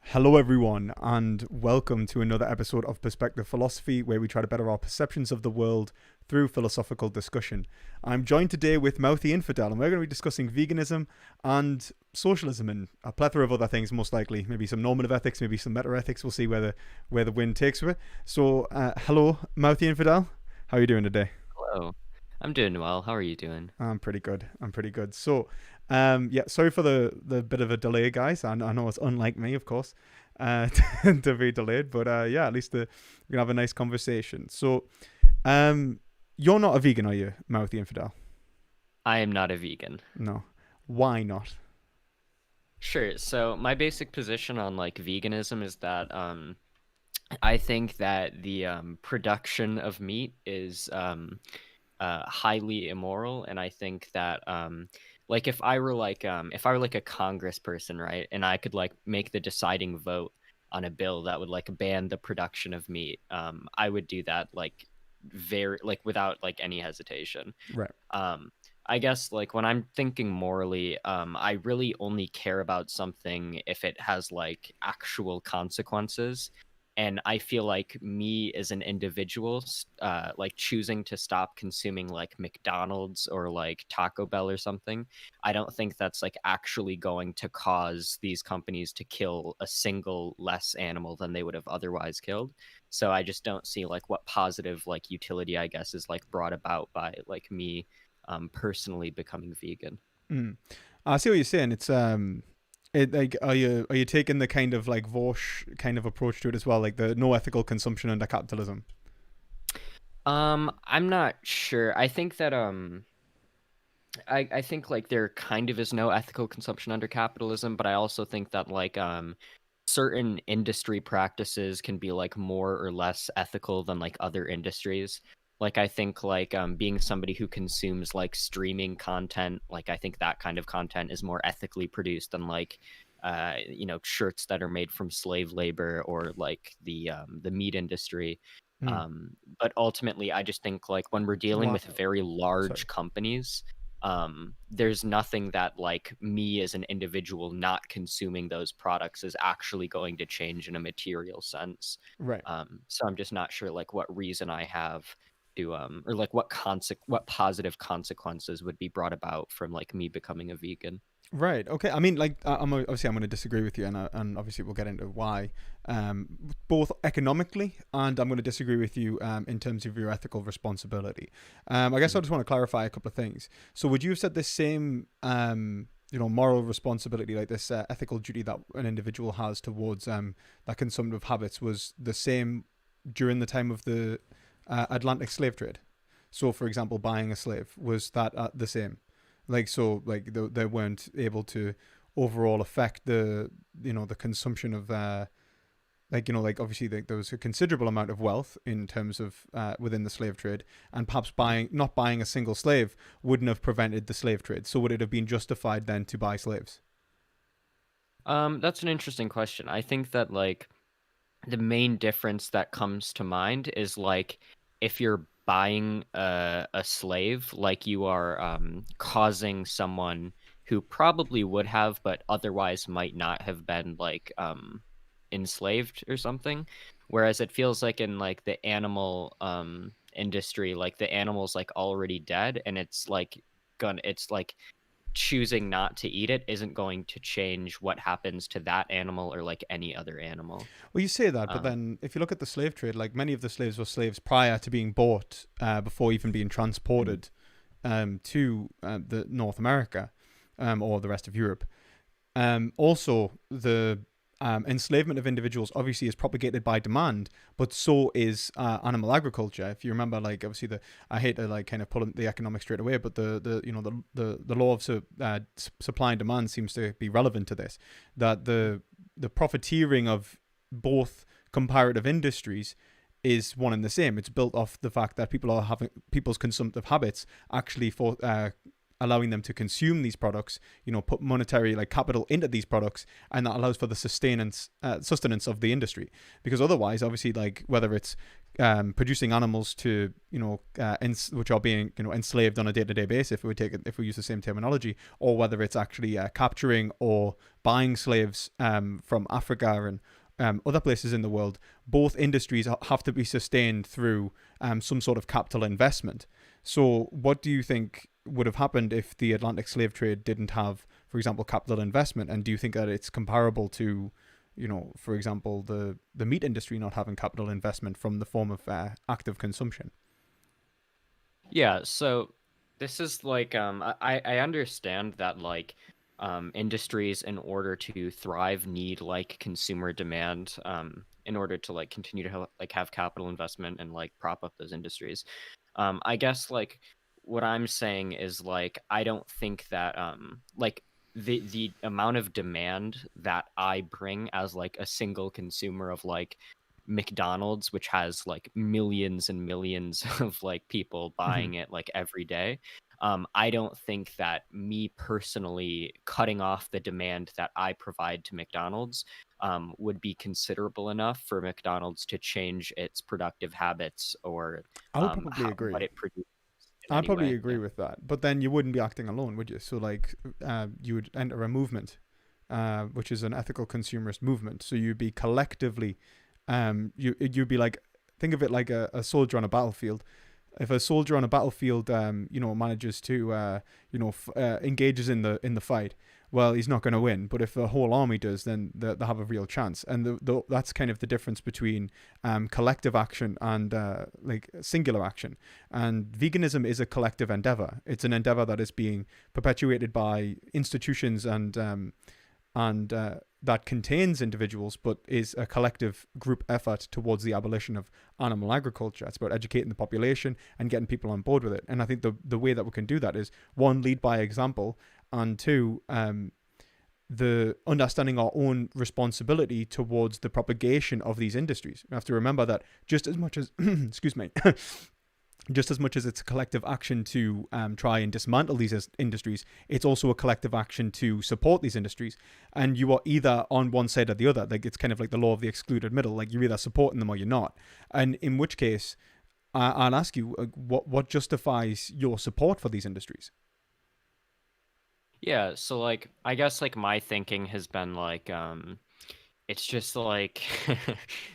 Hello, everyone, and welcome to another episode of Perspective Philosophy, where we try to better our perceptions of the world through philosophical discussion. I'm joined today with Mouthy Infidel, and we're going to be discussing veganism and socialism and a plethora of other things, most likely. Maybe some normative ethics, maybe some meta ethics. We'll see where the wind takes us. So, hello, Mouthy Infidel. How are you doing today? Hello. I'm doing well. How are you doing? I'm pretty good. I'm pretty good. So, yeah, sorry for the bit of a delay, guys. I know it's unlike me, of course, to be delayed, but yeah, at least we can have a nice conversation. So, um, you're not a vegan, are you, Mouthy Infidel? I am not a vegan. No. Why not? Sure. So my basic position on veganism is that I think that the production of meat is highly immoral, and I think that if I were like a congressperson, right, and I could like make the deciding vote on a bill that would like ban the production of meat, I would do that very without like any hesitation. Right. um I guess like when I'm thinking morally, I really only care about something if it has like actual consequences. And I feel like me as an individual, like choosing to stop consuming like McDonald's or like Taco Bell or something, I don't think that's like actually going to cause these companies to kill a single less animal than they would have otherwise killed. So I just don't see like what positive like utility, I guess, is like brought about by like me personally becoming vegan. Mm. I see what you're saying. Like, are you taking the kind of like Vosh kind of approach to it as well, like the no ethical consumption under capitalism? I'm not sure. I think that I think like there kind of is no ethical consumption under capitalism, but I also think that certain industry practices can be like more or less ethical than like other industries. Like I think being somebody who consumes like streaming content, like I think that kind of content is more ethically produced than shirts that are made from slave labor or like the meat industry. Mm. But ultimately I just think like when we're dealing Why? with very Sorry. large companies, there's nothing that like me as an individual not consuming those products is actually going to change in a material sense. Right. So I'm just not sure like what reason I have to or like what positive consequences would be brought about from like me becoming a vegan. Right. Okay. I mean, like, I'm going to disagree with you, and obviously we'll get into why, both economically, and I'm going to disagree with you, in terms of your ethical responsibility. I guess I Mhm. just want to clarify a couple of things. So, would you have said this same, moral responsibility, like this ethical duty that an individual has towards that consumptive habits, was the same during the time of the Atlantic slave trade? So, for example, buying a slave, was that the same? Like, so like they weren't able to overall affect the consumption of like obviously there was a considerable amount of wealth in terms of within the slave trade, and perhaps Mhm. buying not buying a single slave wouldn't have prevented the slave trade. So would it have been justified then to buy slaves? That's an interesting question. I think that like the main difference that comes to mind is like if you're buying a slave, like you are causing someone who probably would have, but otherwise might not have been enslaved or something. Whereas it feels like in like the animal industry, like the animal's like already dead, and it's like choosing not to eat it isn't going to change what happens to that animal or like any other animal. Well, you say that, but Um, then if you look at the slave trade, like many of the slaves were slaves prior to being bought, before even being mm, transported to the North America, or the rest of Europe. Also, the enslavement of individuals obviously is propagated by demand, but so is animal agriculture. If you remember, like obviously I hate to like kind of pull in the economics straight away, but the law of supply and demand seems to be relevant to this. That the profiteering of both comparative industries is one and the same. It's built off the fact that people are having people's consumptive habits actually allowing them to consume these products, put monetary like capital into these products, and that allows for the sustenance of the industry. Because otherwise, obviously, like whether it's producing animals to which are being enslaved on a day-to-day basis, if we use the same terminology, or whether it's actually capturing or buying slaves from Africa and other places in the world, both industries have to be sustained through some sort of capital investment. So what do you think would have happened if the Atlantic slave trade didn't have, for example, capital investment? And do you think that it's comparable to, for example, the meat industry not having capital investment from the form of active consumption? Yeah, so this is like I understand that like industries in order to thrive need like consumer demand in order to like continue to have capital investment and like prop up those industries. I guess like what I'm saying is like I don't think that like the amount of demand that I bring as like a single consumer of like McDonald's, which has like millions and millions of like people Mm-hmm. buying it like every day. I don't think that me personally cutting off the demand that I provide to McDonald's would be considerable enough for McDonald's to change its productive habits or I would probably what agree. it produces in I'd any probably way. agree Yeah. with that. But then you wouldn't be acting alone, would you? So like, you would enter a movement, which is an ethical consumerist movement. So you'd be collectively, you'd be like, think of it like a soldier on a battlefield. If a soldier on a battlefield, manages to, engages in the fight, well, he's not going to win. But if the whole army does, then they have a real chance. And that's kind of the difference between collective action and like singular action. And veganism is a collective endeavor. It's an endeavor that is being perpetuated by institutions and that contains individuals, but is a collective group effort towards the abolition of animal agriculture. It's about educating the population and getting people on board with it. And I think the way that we can do that is, one, lead by example, and two, the understanding our own responsibility towards the propagation of these industries. We have to remember that just as much as excuse me, just as much as it's a collective action to try and dismantle these industries, it's also a collective action to support these industries. And you are either on one side or the other. Like, it's kind of like the law of the excluded middle. Like, you're either supporting them or you're not. And in which case, I'll ask you, what justifies your support for these industries? Yeah, so like I guess like my thinking has been like it's just like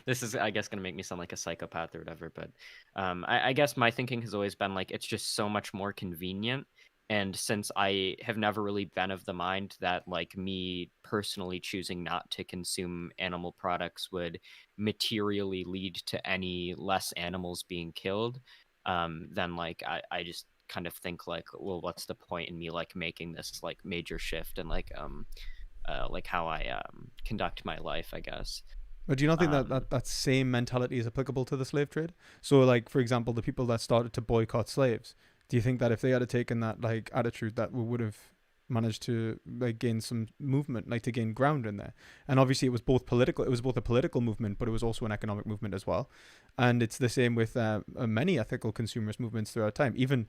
this is I guess gonna make me sound like a psychopath or whatever, but I guess my thinking has always been like it's just so much more convenient. And since I have never really been of the mind that like me personally choosing not to consume animal products would materially lead to any less animals being killed, then like I just kind of think like, well, what's the point in me like making this like major shift and like how I conduct my life, I guess. But do you not think that, Um, that same mentality is applicable to the slave trade? So, like, for example, the people that started to boycott slaves, do you think that if they had taken that like attitude, that we would have managed to like gain some movement, like to gain ground in there? And obviously, it was both political. It was both a political movement, but it was also an economic movement as well. And it's the same with many ethical consumerist movements throughout time. Even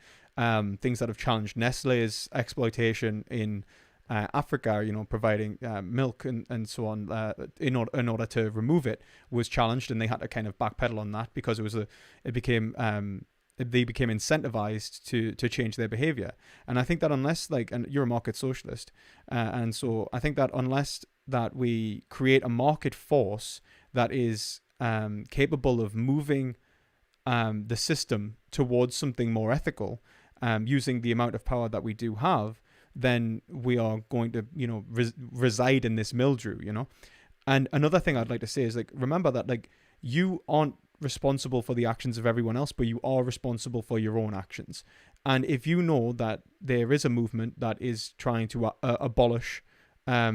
things that have challenged Nestle's exploitation in Africa, providing milk and so on, in order to remove it, was challenged, and they had to kind of backpedal on that because it became they became incentivized to change their behavior. And I think that unless, like, and you're a market socialist, and so I think that unless that we create a market force that is capable of moving the system towards something more ethical, using the amount of power that we do have, then we are going to, reside in this mildew. And another thing I'd like to say is, like, remember that, like, you aren't responsible for the actions of everyone else, but you are responsible for your own actions. And if you know that there is a movement that is trying to abolish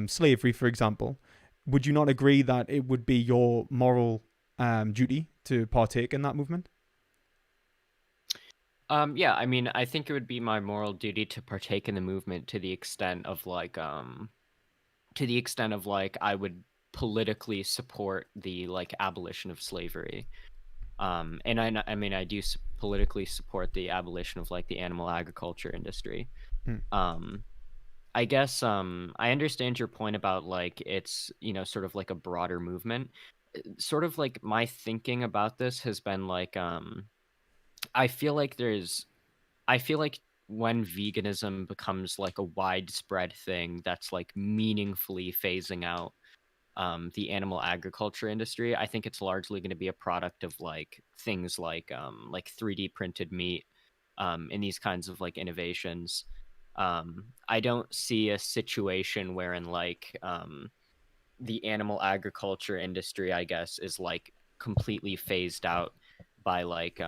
slavery, for example, would you not agree that it would be your moral duty to partake in that movement? yeah, I mean, I think it would be my moral duty to partake in the movement to the extent of like I would politically support the like abolition of slavery. And I mean, I do politically support the abolition of like the animal agriculture industry. Hmm. Um, I guess I understand your point about like it's, sort of like a broader movement. Sort of like my thinking about this has been like I feel like there's I feel like when veganism becomes like a widespread thing that's like meaningfully phasing out the animal agriculture industry, I think it's largely going to be a product of like things like 3D printed meat, and these kinds of like innovations. I don't see a situation wherein like the animal agriculture industry, I guess, is like completely phased out by like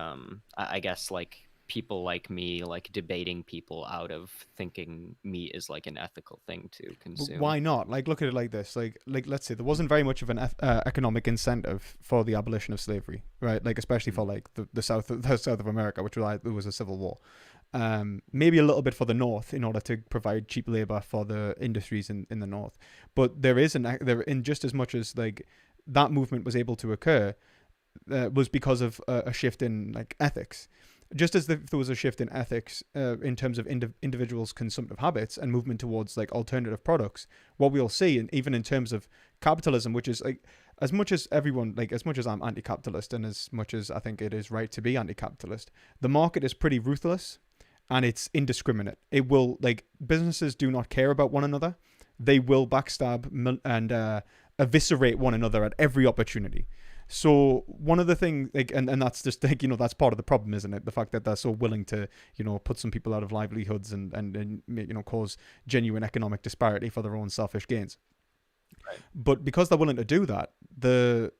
I guess like people like me like debating people out of thinking meat is like an ethical thing to But consume. why not? Like, look at it like this. Like let's say there wasn't very much of an economic incentive for the abolition of slavery, right? Like, especially for like the south, the south of America, which was like there was a civil war. Maybe a little bit for the north in order to provide cheap labor for the industries in the north. But there in just as much as like that movement was able to occur, was because of a shift in like ethics. Just as there was a shift in ethics in terms of individuals' consumptive habits and movement towards like alternative products, what we'll see, and even in terms of capitalism, which is like as much as everyone, like as much as I'm anti-capitalist and as much as I think it is right to be anti-capitalist, the market is pretty ruthless and it's indiscriminate. It will like businesses do not care about one another. They will backstab and eviscerate one another at every opportunity. So one of the things, like, and that's just like, that's part of the problem, isn't it? The fact that they're so willing to, put some people out of livelihoods and cause genuine economic disparity for their own selfish gains. Right. But because they're willing to do that, the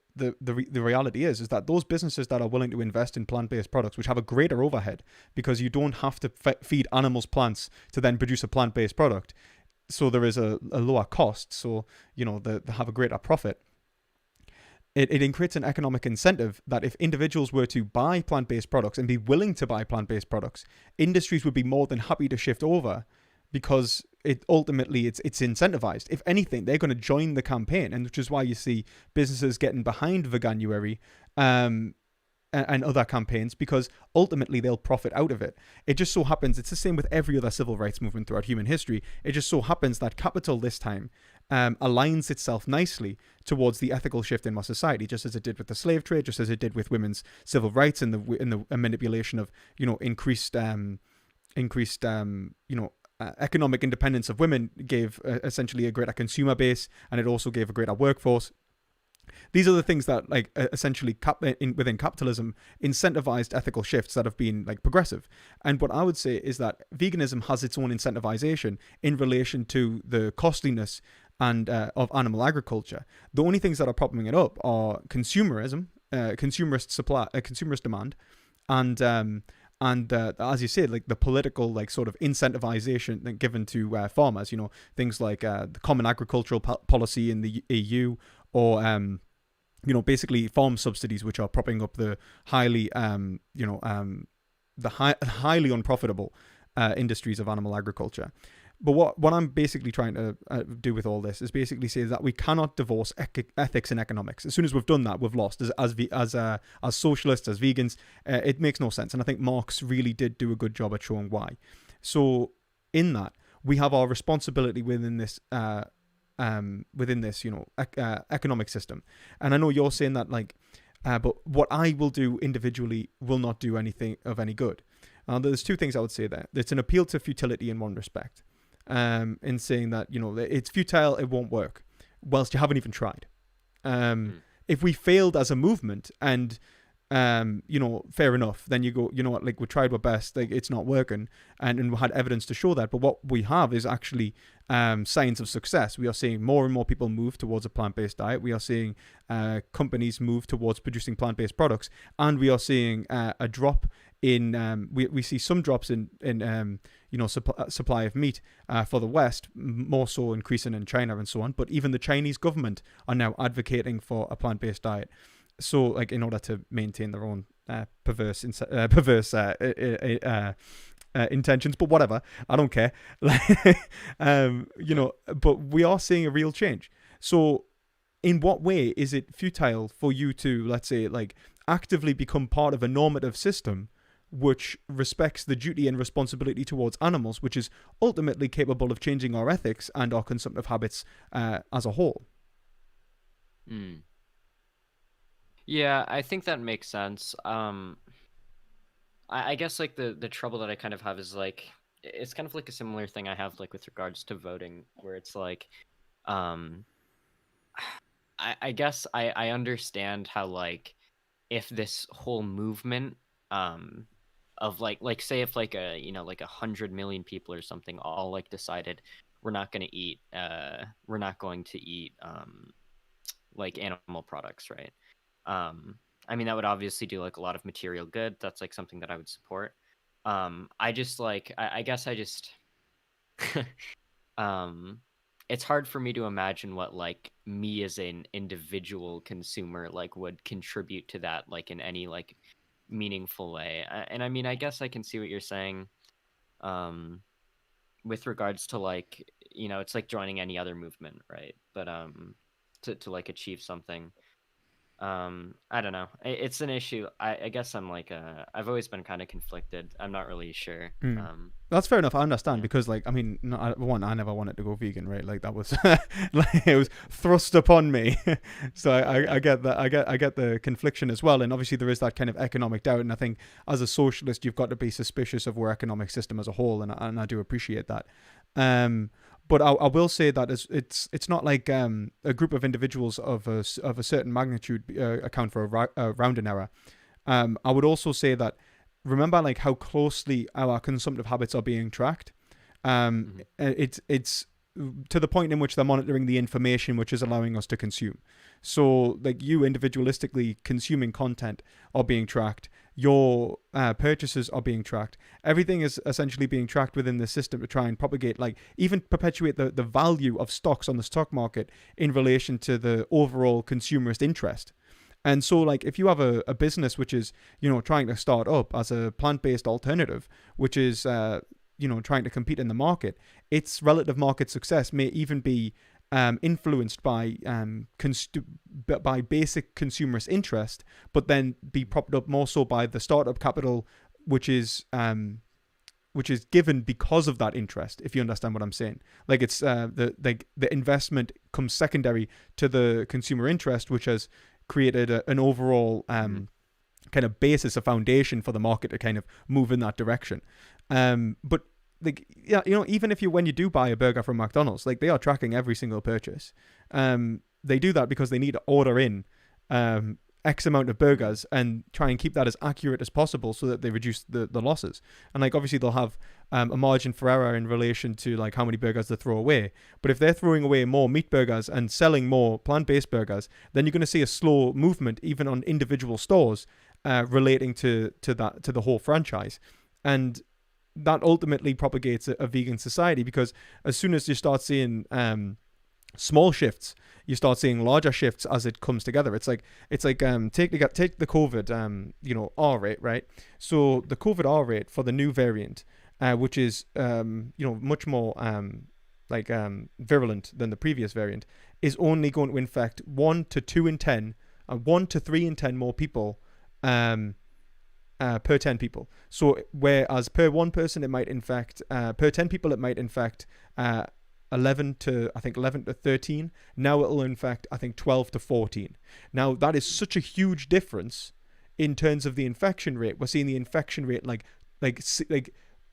reality is that those businesses that are willing to invest in plant-based products, which have a greater overhead because you don't have to feed animals plants to then produce a plant-based product, so there is a lower cost, so they have a greater profit. It creates an economic incentive that if individuals were to buy plant-based products and be willing to buy plant-based products, industries would be more than happy to shift over because it's incentivized. If anything, they're going to join the campaign, and which is why you see businesses getting behind Veganuary and other campaigns, because ultimately they'll profit out of it. It just so happens, it's the same with every other civil rights movement throughout human history. It just so happens that capital this time aligns itself nicely towards the ethical shift in our society, just as it did with the slave trade, just as it did with women's civil rights and the manipulation of increased economic independence of women gave essentially a greater consumer base, and it also gave a greater workforce. These are the things that like essentially within capitalism incentivized ethical shifts that have been like progressive. And what I would say is that veganism has its own incentivization in relation to the costliness and of animal agriculture. The only things that are propping it up are consumerism, consumerist supply, consumerist demand, and as you said, like the political like sort of incentivization given to farmers. Things like the Common Agricultural Policy in the EU, or basically farm subsidies, which are propping up the highly highly unprofitable industries of animal agriculture. But what I'm basically trying to do with all this is basically say that we cannot divorce ethics and economics. As soon as we've done that, we've lost. As socialists, as vegans, it makes no sense. And I think Marx really did do a good job at showing why. So in that, we have our responsibility within this economic system. And I know you're saying that like, but what I will do individually will not do anything of any good. There's two things I would say there. It's an appeal to futility in one respect. In saying that it's futile, it won't work, whilst you haven't even tried. If we failed as a movement, and fair enough, then you go, what, like we tried our best, like it's not working, and we had evidence to show that. But what we have is actually signs of success. We are seeing more and more people move towards a plant-based diet. We are seeing companies move towards producing plant-based products, and we are seeing a drop in we see some drops in supply of meat for the West, more so increasing in China and so on. But even the Chinese government are now advocating for a plant-based diet, so like in order to maintain their own perverse intentions. But whatever, I don't care. But we are seeing a real change. So in what way is it futile for you to, let's say, like actively become part of a normative system which respects the duty and responsibility towards animals, which is ultimately capable of changing our ethics and our consumptive habits as a whole. Mm. Yeah, I think that makes sense. I guess like the trouble that I kind of have is like it's kind of like a similar thing I have like with regards to voting, where it's like um I guess I understand how like if this whole movement um of like say if like a like 100 million people or something all like decided we're not going to eat like animal products, right? um I mean that would obviously do like a lot of material good. That's like something that I would support. I just like I guess I just um it's hard for me to imagine what like me as an individual consumer like would contribute to that like in any like meaningful way. And I mean I guess I can see what you're saying um with regards to like it's like joining any other movement, right? But to like achieve something. I don't know. It's an issue. I guess I'm like I've always been kind of conflicted. I'm not really sure. Mm. That's fair enough. I understand Yeah. because, like, I mean, I never wanted to go vegan, right? Like that was, like, it was thrust upon me. So I Yeah. get that. I get the confliction as well, and obviously there is that kind of economic doubt. And I think as a socialist, you've got to be suspicious of our economic system as a whole, and I do appreciate that. Um, but I will say that it's not like a group of individuals of a certain magnitude account for a rounding error. I would also say that remember like how closely our consumptive habits are being tracked. Mhm. It's to the point in which they're monitoring the information which is allowing us to consume. So like you individualistically consuming content are being tracked. Your purchases are being tracked. Everything is essentially being tracked within the system to try and propagate, like even perpetuate the value of stocks on the stock market in relation to the overall consumerist interest. And so, like, if you have a business which is, trying to start up as a plant based alternative, which is, trying to compete in the market, its relative market success may even be influenced by basic consumerist interest, but then be propped up more so by the startup capital, which is given because of that interest. If you understand what I'm saying, like it's the investment comes secondary to the consumer interest, which has created an overall Mhm. kind of basis, a foundation for the market to kind of move in that direction. But like yeah, even if when you do buy a burger from McDonald's, like they are tracking every single purchase. They do that because they need to order in X amount of Mhm. burgers and try and keep that as accurate as possible so that they reduce the losses. And like obviously they'll have a margin for error in relation to like how many burgers they throw away. But if they're throwing away more meat burgers and selling more plant-based burgers, then you're going to see a slow movement even on individual stores relating to the whole franchise. And that ultimately propagates a vegan society because as soon as you start seeing small shifts, you start seeing larger shifts as it comes together. It's like take the COVID R rate, right? So the COVID R rate for the new variant, which is much more virulent than the previous variant, is only going to infect 1 to 2 in 10 and 1 to 3 in 10 more people um, per 10 people. So whereas per one person it might infect per 10 people it might infect 11 to 13. Now it'll infect I think 12 to 14. Now that is such a huge difference in terms of the infection rate. We're seeing the infection rate like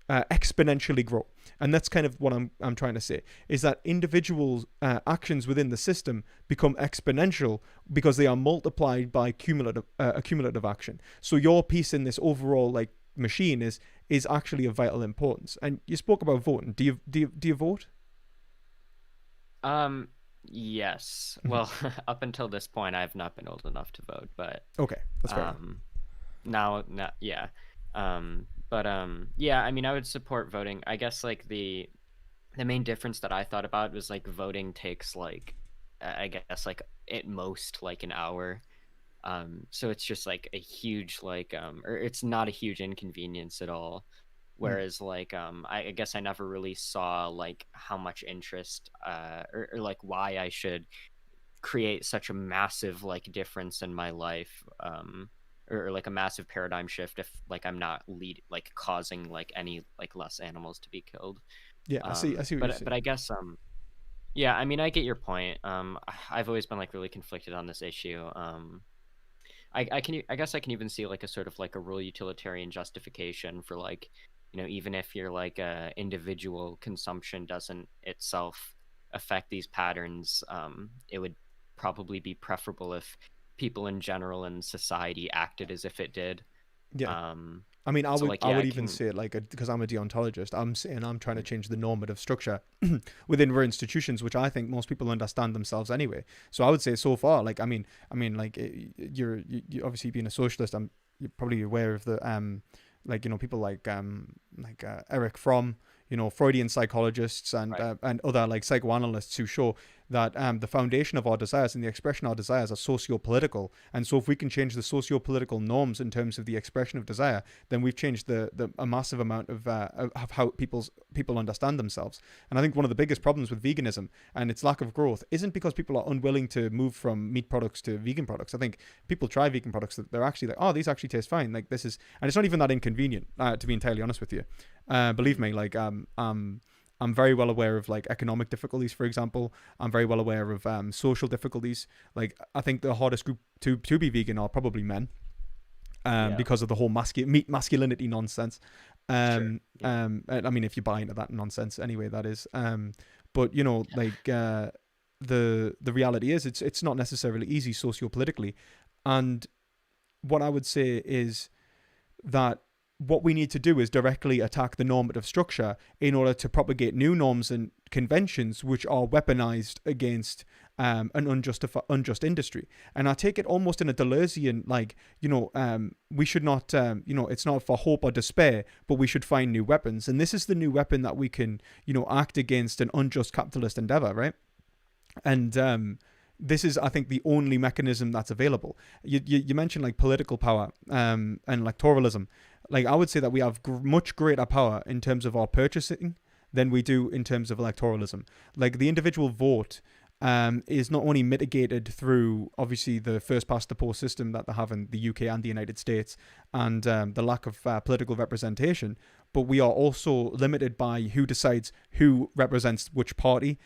exponentially grow. And that's kind of what I'm trying to say is that individual actions within the system become exponential because they are multiplied by accumulative action. So your piece in this overall like machine is actually of vital importance. And you spoke about voting. Do you vote? Um, yes. Mm-hmm. Well, up until this point, I've not been old enough to vote, but Okay, that's fair enough. um, now, yeah. But yeah. I mean, I would support voting. I guess like the main difference that I thought about was like voting takes like I guess like at most like an hour. So it's just like a huge like or it's not a huge inconvenience at all. Mm. Whereas like I guess I never really saw like how much interest or like why I should create such a massive like difference in my life. or like a massive paradigm shift if like I'm not causing like any like less animals to be killed. Yeah, I see what you're But saying. I guess yeah, I mean, I get your point. I've always been like really conflicted on this issue. I guess I can even see like a sort of like a real utilitarian justification for like, even if your like individual consumption doesn't itself affect these patterns, it would probably be preferable if people in general in society acted as if it did. Yeah. Um, I mean, I so would like I yeah, would I even can. say it like because I'm a deontologist. I'm saying I'm trying to Mm, change the normative structure within our institutions, which I think most people understand themselves anyway. So I would say so far, like like you're obviously being a socialist. You're probably aware of the like people like Eric Fromm, Freudian psychologists right. and other like psychoanalysts who show that the foundation of our desires and the expression of our desires are socio-political. And so if we can change the socio-political norms in terms of the expression of desire, then we've changed the a massive amount of how people understand themselves. And I think one of the biggest problems with veganism and its lack of growth isn't because people are unwilling to move from meat products to vegan products. I think people try vegan products that they're actually like, oh, these actually taste fine. Like this is, and it's not even that inconvenient, to be entirely honest with you. Believe Mm, me, like I'm very well aware of like economic difficulties, for example. I'm very well aware of social difficulties. Like I think the hardest group to be vegan are probably men, yeah. because of the whole meat masculinity nonsense. Sure. Yeah. I mean, if you buy into that nonsense, anyway, that is. But like the reality is, it's not necessarily easy socio-politically, and what I would say is that what we need to do is directly attack the normative structure in order to propagate new norms and conventions which are weaponized against an unjust industry. And I take it almost in a Deleuzian, like, we should not, it's not for hope or despair, but we should find new weapons. And this is the new weapon that we can, act against an unjust capitalist endeavor, right? And this is, I think, the only mechanism that's available. You mentioned like political power and electoralism. Like I would say that we have much greater power in terms of our purchasing than we do in terms of electoralism. Like the individual vote is not only mitigated through obviously the first past the post system that they have in the UK and the United States, and the lack of political representation, but we are also limited by who decides who represents which party,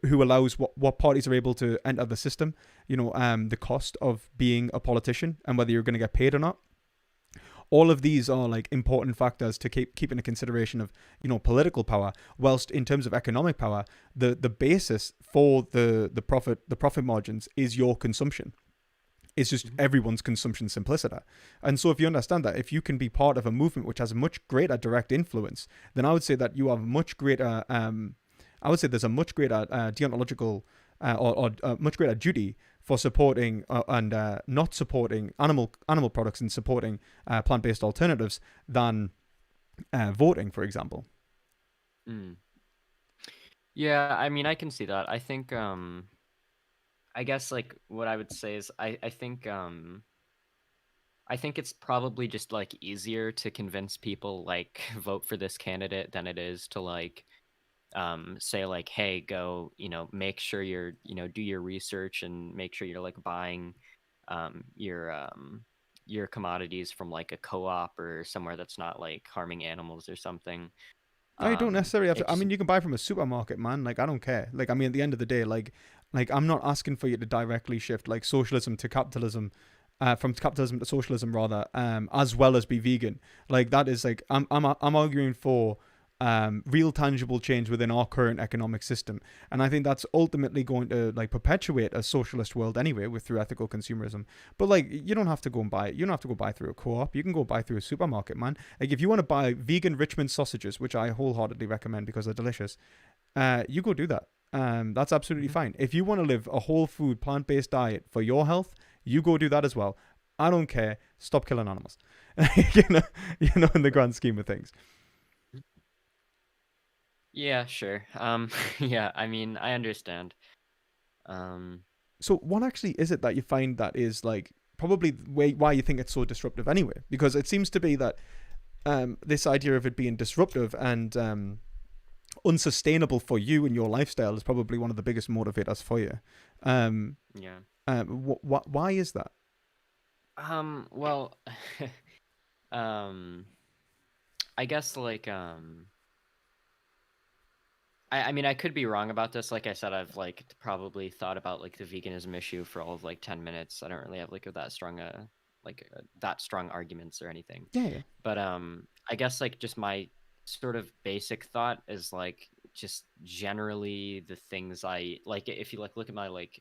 who allows what parties are able to enter the system. The cost of being a politician and whether you're going to get paid or not. All of these are like important factors to keep in consideration of political power. Whilst in terms of economic power, the basis for the profit margins is your consumption. It's just Mhm. everyone's consumption simplicity. And so if you understand that, if you can be part of a movement which has a much greater direct influence, then I would say that you have much greater, I would say there's a much greater deontological or much greater duty for supporting and not supporting animal products and supporting plant-based alternatives than voting, for example. Mm. Yeah, I mean, I can see that. I think I guess like what I would say is I think it's probably just like easier to convince people like vote for this candidate than it is to like say like, hey, go, make sure you're, do your research and make sure you're like buying um your um your commodities from like a co-op or somewhere that's not like harming animals or something. I don't necessarily have to. I It's mean, you can buy from a supermarket, man. Like, I don't care. Like, I mean, at the end of the day, like I'm not asking for you to directly shift like socialism to capitalism, from capitalism to socialism rather, as well as be vegan. Like that is like I'm arguing for real tangible change within our current economic system, and I think that's ultimately going to like perpetuate a socialist world anyway with through ethical consumerism. But like you don't have to go and buy it. You don't have to go buy through a co-op. You can go buy through a supermarket, man. Like if you want to buy vegan Richmond sausages, which I wholeheartedly recommend because they're delicious, you go do that. That's absolutely Mhm. fine. If you want to live a whole food plant based diet for your health, you go do that as well. I don't care. Stop killing animals. you know, in the grand scheme of things. Yeah, sure. Yeah, I mean, I understand. Um, So, what actually is it that you find that is like probably why you think it's so disruptive anyway? Because it seems to be that this idea of it being disruptive and unsustainable for you and your lifestyle is probably one of the biggest motivators for you. Um, yeah. why is that? Well, um, I guess like I mean I could be wrong about this. Like I said, I've like probably thought about like the veganism issue for all of like 10 minutes. I don't really have like that strong that strong arguments or anything. Yeah, yeah. But I guess like just my sort of basic thought is like just generally the things I like if you like look at my like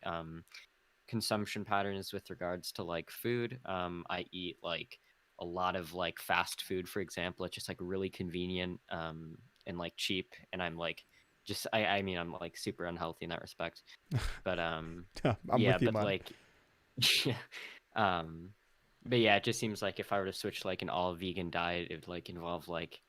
consumption patterns with regards to like food. I eat like a lot of like fast food, for example. It's just like really convenient and like cheap, and I'm like just I mean I'm like super unhealthy in that respect. But I'm yeah, with you, but man. like yeah, um, but yeah, it just seems like if I were to switch like an all vegan diet, it'd like involve like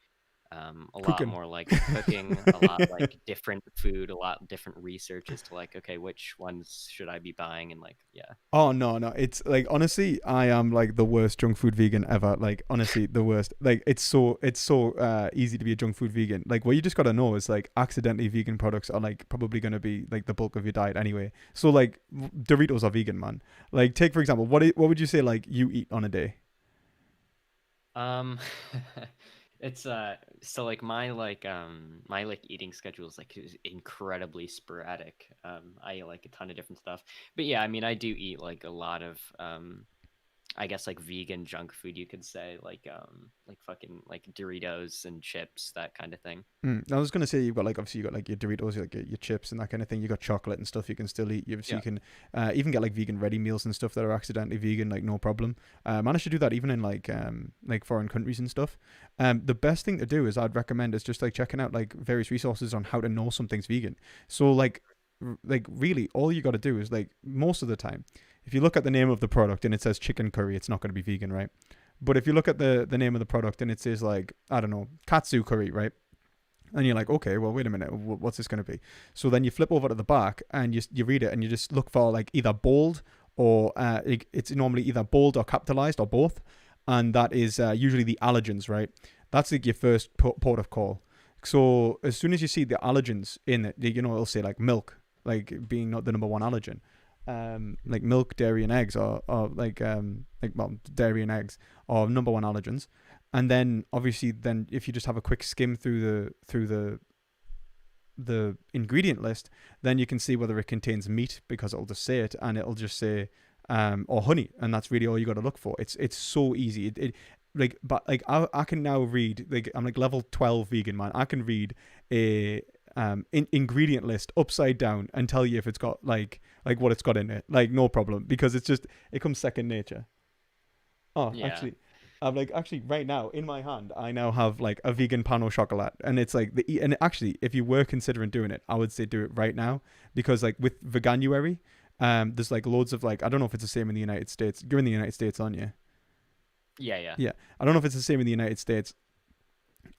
a lot Cooking. more like cooking, a lot like different food, a lot different research as to like, okay, which ones should I be buying? And like, yeah. Oh no, no. It's like honestly, I am like the worst junk food vegan ever. Like honestly, the worst. Like it's so easy to be a junk food vegan. Like what you just gotta know is like accidentally vegan products are like probably gonna be like the bulk of your diet anyway. So like Doritos are vegan, man. Like take for example, what would you say like you eat on a day? Um, it's so like my like eating schedule is incredibly sporadic. I eat like a ton of different stuff. But yeah, I mean I do eat like a lot of I guess like vegan junk food you could say like fucking like Doritos and chips, that kind of thing. I was gonna say you've got like obviously you got like your Doritos, like your chips and that kind of thing. You got chocolate and stuff you can still eat. So Yeah. you can even get like vegan ready meals and stuff that are accidentally vegan, like no problem. Managed to do that even in like foreign countries and stuff. The best thing to do is I'd recommend is just like checking out like various resources on how to know something's vegan. So like really all you got to do is like most of the time, if you look at the name of the product and it says chicken curry, it's not going to be vegan, right? But if you look at the name of the product and it says like I don't know katsu curry, right? And you're like, okay, well, wait a minute, what's this going to be? So then you flip over to the back and you read it and you just look for like either bold or it's normally either bold or capitalized or both, and that is usually the allergens, right? That's like your first port of call. So as soon as you see the allergens in it, you know it'll say like milk, like being not the number one allergen. Like milk, dairy, and eggs are like well, dairy and eggs are number one allergens, and then obviously then if you just have a quick skim through the ingredient list, then you can see whether it contains meat because it'll just say it and it'll just say or honey, and that's really all you got to look for. It's so easy. It like but like I can now read like I'm like level 12 vegan, man. I can read a ingredient list upside down and tell you if it's got like what it's got in it, like no problem, because it comes second nature. Oh, Yeah. actually, I'm like actually right now in my hand, I now have like a vegan pan au chocolat, and it's like and actually, if you were considering doing it, I would say do it right now because like with Veganuary, there's like loads of like I don't know if it's the same in the United States. You're in the United States, aren't you? Yeah, yeah. Yeah, I don't know if it's the same in the United States.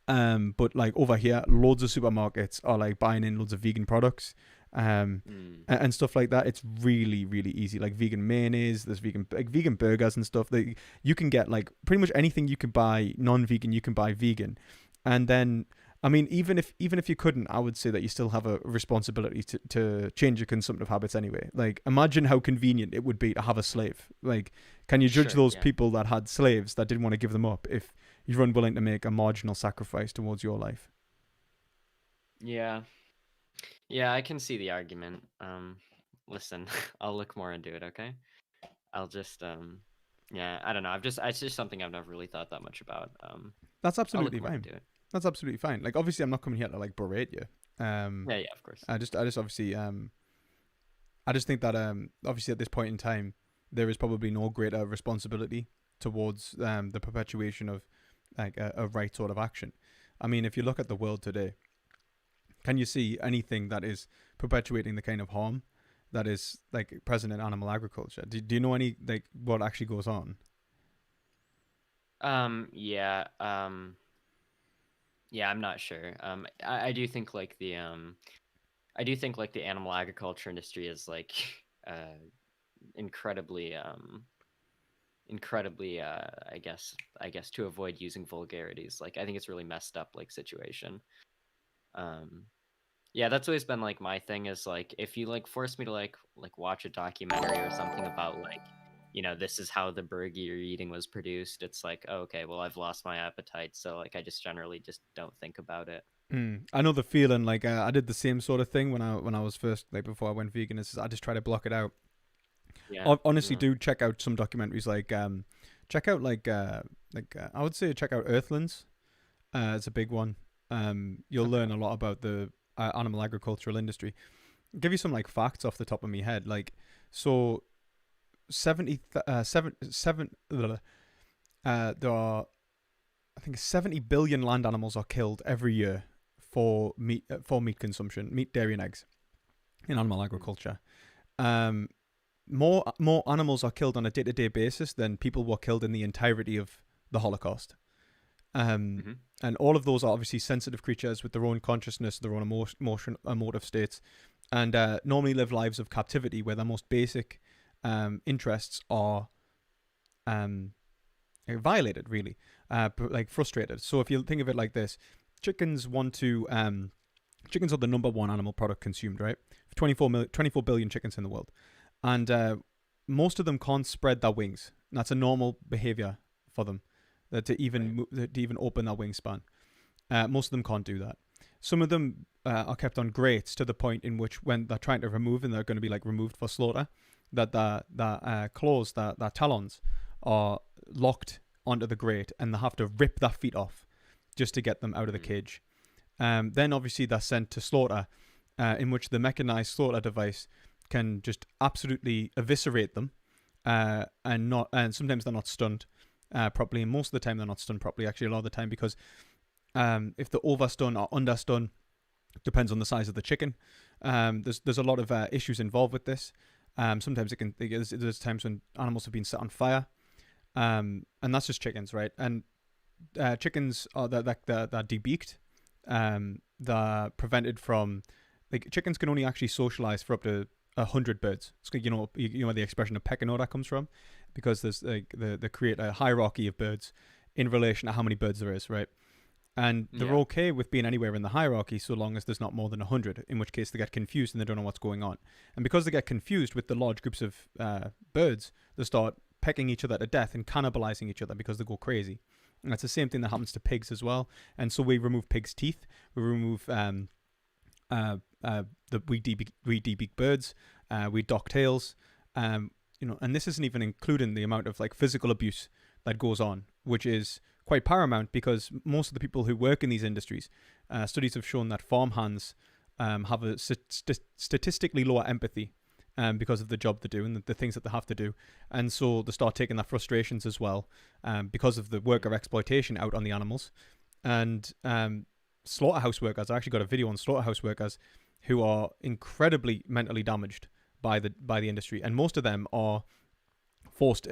But like over here, loads of supermarkets are like buying in loads of vegan products, um, Mm. and stuff like that. It's really, really easy. Like vegan mayonnaise, there's vegan burgers and stuff. That you can get like pretty much anything you can buy non-vegan, you can buy vegan, and then. I mean, even if you couldn't, I would say that you still have a responsibility to change your consumptive habits anyway. Like, imagine how convenient it would be to have a slave. Like, can you judge Sure, those yeah. people that had slaves that didn't want to give them up if you're unwilling to make a marginal sacrifice towards your life? Yeah. Yeah, I can see the argument. Listen, I'll look more into it, okay? I'll just yeah, I don't know. I've just it's just something I've never really thought that much about. That's I'll absolutely look more fine. into it. That's absolutely fine. Like obviously, I'm not coming here to like berate you. Yeah, yeah, of course. I just obviously I just think that obviously at this point in time there is probably no greater responsibility towards the perpetuation of like a right sort of action. I mean, if you look at the world today, can you see anything that is perpetuating the kind of harm that is like present in animal agriculture? Do you know any like what actually goes on? Yeah, yeah, I'm not sure. I do think like I do think like the animal agriculture industry is like uh incredibly incredibly I guess to avoid using vulgarities. Like I think it's really messed up like situation. Um yeah, that's always been like my thing is like if you like force me to like watch a documentary or something about like this is how the burger you're eating was produced, it's like, oh, okay, well, I've lost my appetite, so like I just generally just don't think about it. I know the feeling. Like I did the same sort of thing when I was first, like before I went vegan. Is I just try to block it out. Yeah. Honestly, Yeah. do check out some documentaries. Like check out I would say check out Earthlings. It's a big one. You'll Okay. learn a lot about the animal agricultural industry. Give you some like facts off the top of my head. Like so, 7 there are, I think 70 billion land animals are killed every year for meat consumption, meat, dairy, and eggs in animal agriculture. Um, more animals are killed on a day to day basis than people were killed in the entirety of the Holocaust. Um, Mm-hmm. and all of those are obviously sensitive creatures with their own consciousness, their own emotive states, and normally live lives of captivity where their most basic interests are um, violated, really, like frustrated. So if you think of it like this, chickens want to. Chickens are the number one animal product consumed, right? 24 billion chickens in the world. And most of them can't spread their wings. That's a normal behavior for them, Right. to even open their wingspan. Most of them can't do that. Some of them are kept on grates to the point in which, when they're trying to remove and they're going to be like removed for slaughter, that the claws, their talons, are locked onto the grate, and they have to rip their feet off just to get them out of the Mm. cage. Then obviously they're sent to slaughter, in which the mechanized slaughter device can just absolutely eviscerate them, and sometimes they're not stunned properly, and most of the time they're not stunned properly. Actually, a lot of the time, because if they're overstun or understun, depends on the size of the chicken. There's a lot of issues involved with this. Sometimes there's times when animals have been set on fire, and that's just chickens, right? And chickens are they're debeaked. They're prevented from, like, chickens can only actually socialize for up to 100 birds. So, you know where the expression of pecking order comes from, because there's like they create a hierarchy of birds in relation to how many birds there is, right? And they're Yeah. okay with being anywhere in the hierarchy so long as there's not more than 100, in which case they get confused and they don't know what's going on. And because they get confused with the large groups of birds, they start pecking each other to death and cannibalizing each other because they go crazy. And that's the same thing that happens to pigs as well. And so we remove pigs' teeth, we remove we debeak birds, we dock tails, and this isn't even including the amount of like physical abuse that goes on, which is quite paramount, because most of the people who work in these industries, studies have shown that farmhands have a statistically lower empathy because of the job they do and the things that they have to do. And so they start taking their frustrations as well, because of the worker exploitation out on the animals. And slaughterhouse workers, I actually got a video on slaughterhouse workers who are incredibly mentally damaged by the industry, and most of them are forced,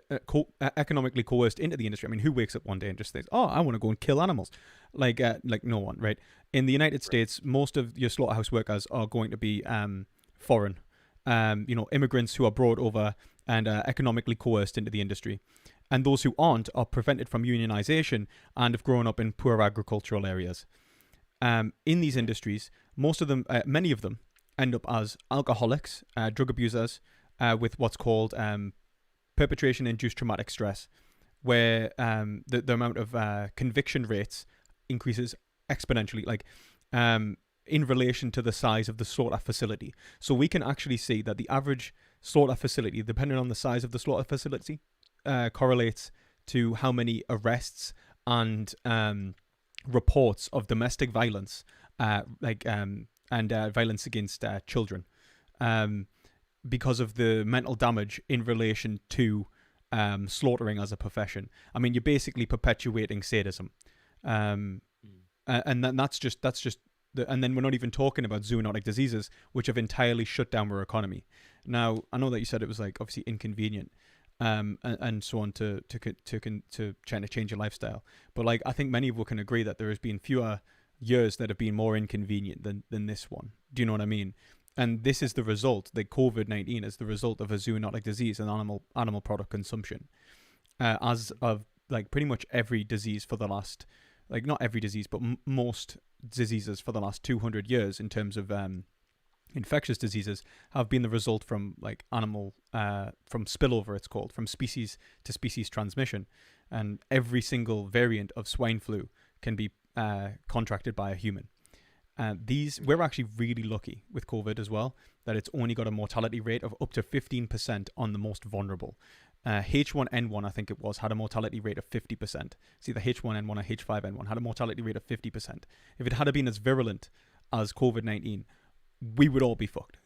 economically coerced into the industry. I mean, who wakes up one day and just thinks, "Oh, I want to go and kill animals"? Like no one, right? In the United Right. States, most of your slaughterhouse workers are going to be foreign, immigrants who are brought over and economically coerced into the industry. And those who aren't are prevented from unionization and have grown up in poor agricultural areas. In these Right. industries, many of them, end up as alcoholics, drug abusers, with what's called perpetration-induced traumatic stress, where the amount of conviction rates increases exponentially, like in relation to the size of the slaughter facility. So we can actually see that the average slaughter facility, depending on the size of the slaughter facility, correlates to how many arrests and reports of domestic violence, and violence against children, um, because of the mental damage in relation to slaughtering as a profession. I mean, you're basically perpetuating sadism, um, Mm. and that's just. And then we're not even talking about zoonotic diseases, which have entirely shut down our economy. Now, I know that you said it was like obviously inconvenient, and so on to trying to change your lifestyle. But like, I think many of us can agree that there has been fewer years that have been more inconvenient than this one. Do you know what I mean? And this is the result. The COVID-19 is the result of a zoonotic disease and animal product consumption, as of like pretty much every disease for the last, like not every disease, but most diseases for the last 200 years in terms of infectious diseases have been the result from like animal from spillover, it's called, from species to species transmission, and every single variant of swine flu can be contracted by a human. These we're actually really lucky with COVID as well, that it's only got a mortality rate of up to 15% on the most vulnerable. H1N1, I think it was, had a mortality rate of 50%. See, the H1N1 or H5N1 had a mortality rate of 50%. If it had been as virulent as COVID-19, we would all be fucked.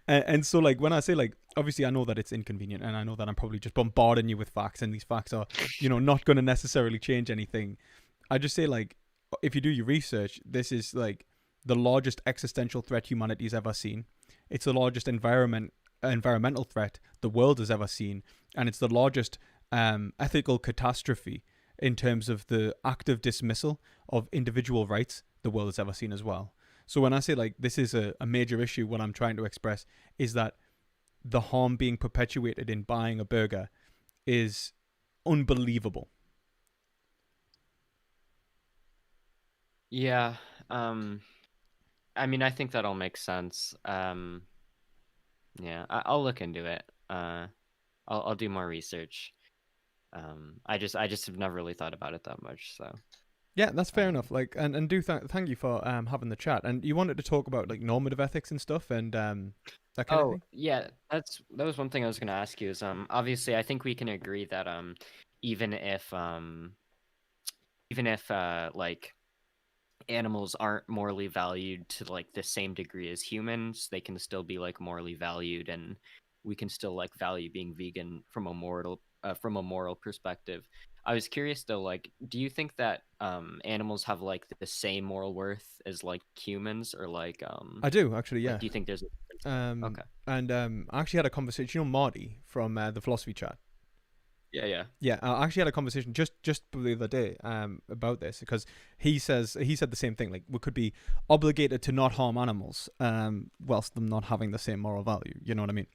And so, like, when I say, like, obviously I know that it's inconvenient, and I know that I'm probably just bombarding you with facts, and these facts are, not going to necessarily change anything. I just say, like, if you do your research, this is like the largest existential threat humanity's ever seen. It's the largest environmental threat the world has ever seen, and it's the largest ethical catastrophe in terms of the active dismissal of individual rights the world has ever seen as well. So when I say, like, this is a major issue, what I'm trying to express is that the harm being perpetuated in buying a burger is unbelievable. Yeah. I mean, I think that all makes sense. Yeah, I'll look into it. I'll do more research. I just have never really thought about it that much. So, Yeah, that's fair um, enough. Like, and do thank you for having the chat. And you wanted to talk about like normative ethics and stuff, and that kind of oh thing. yeah, that was one thing I was gonna ask you is obviously I think we can agree that even if um even if like animals aren't morally valued to like the same degree as humans, they can still be like morally valued, and we can still like value being vegan from a moral perspective. I was curious though, like, do you think that animals have like the same moral worth as like humans, or I do actually, like yeah. do you think there's a difference there? Okay. And I actually had a conversation. Marty from the philosophy chat. Yeah, yeah. Yeah, I actually had a conversation just the other day about this, because he said the same thing. Like, we could be obligated to not harm animals whilst them not having the same moral value. You know what I mean?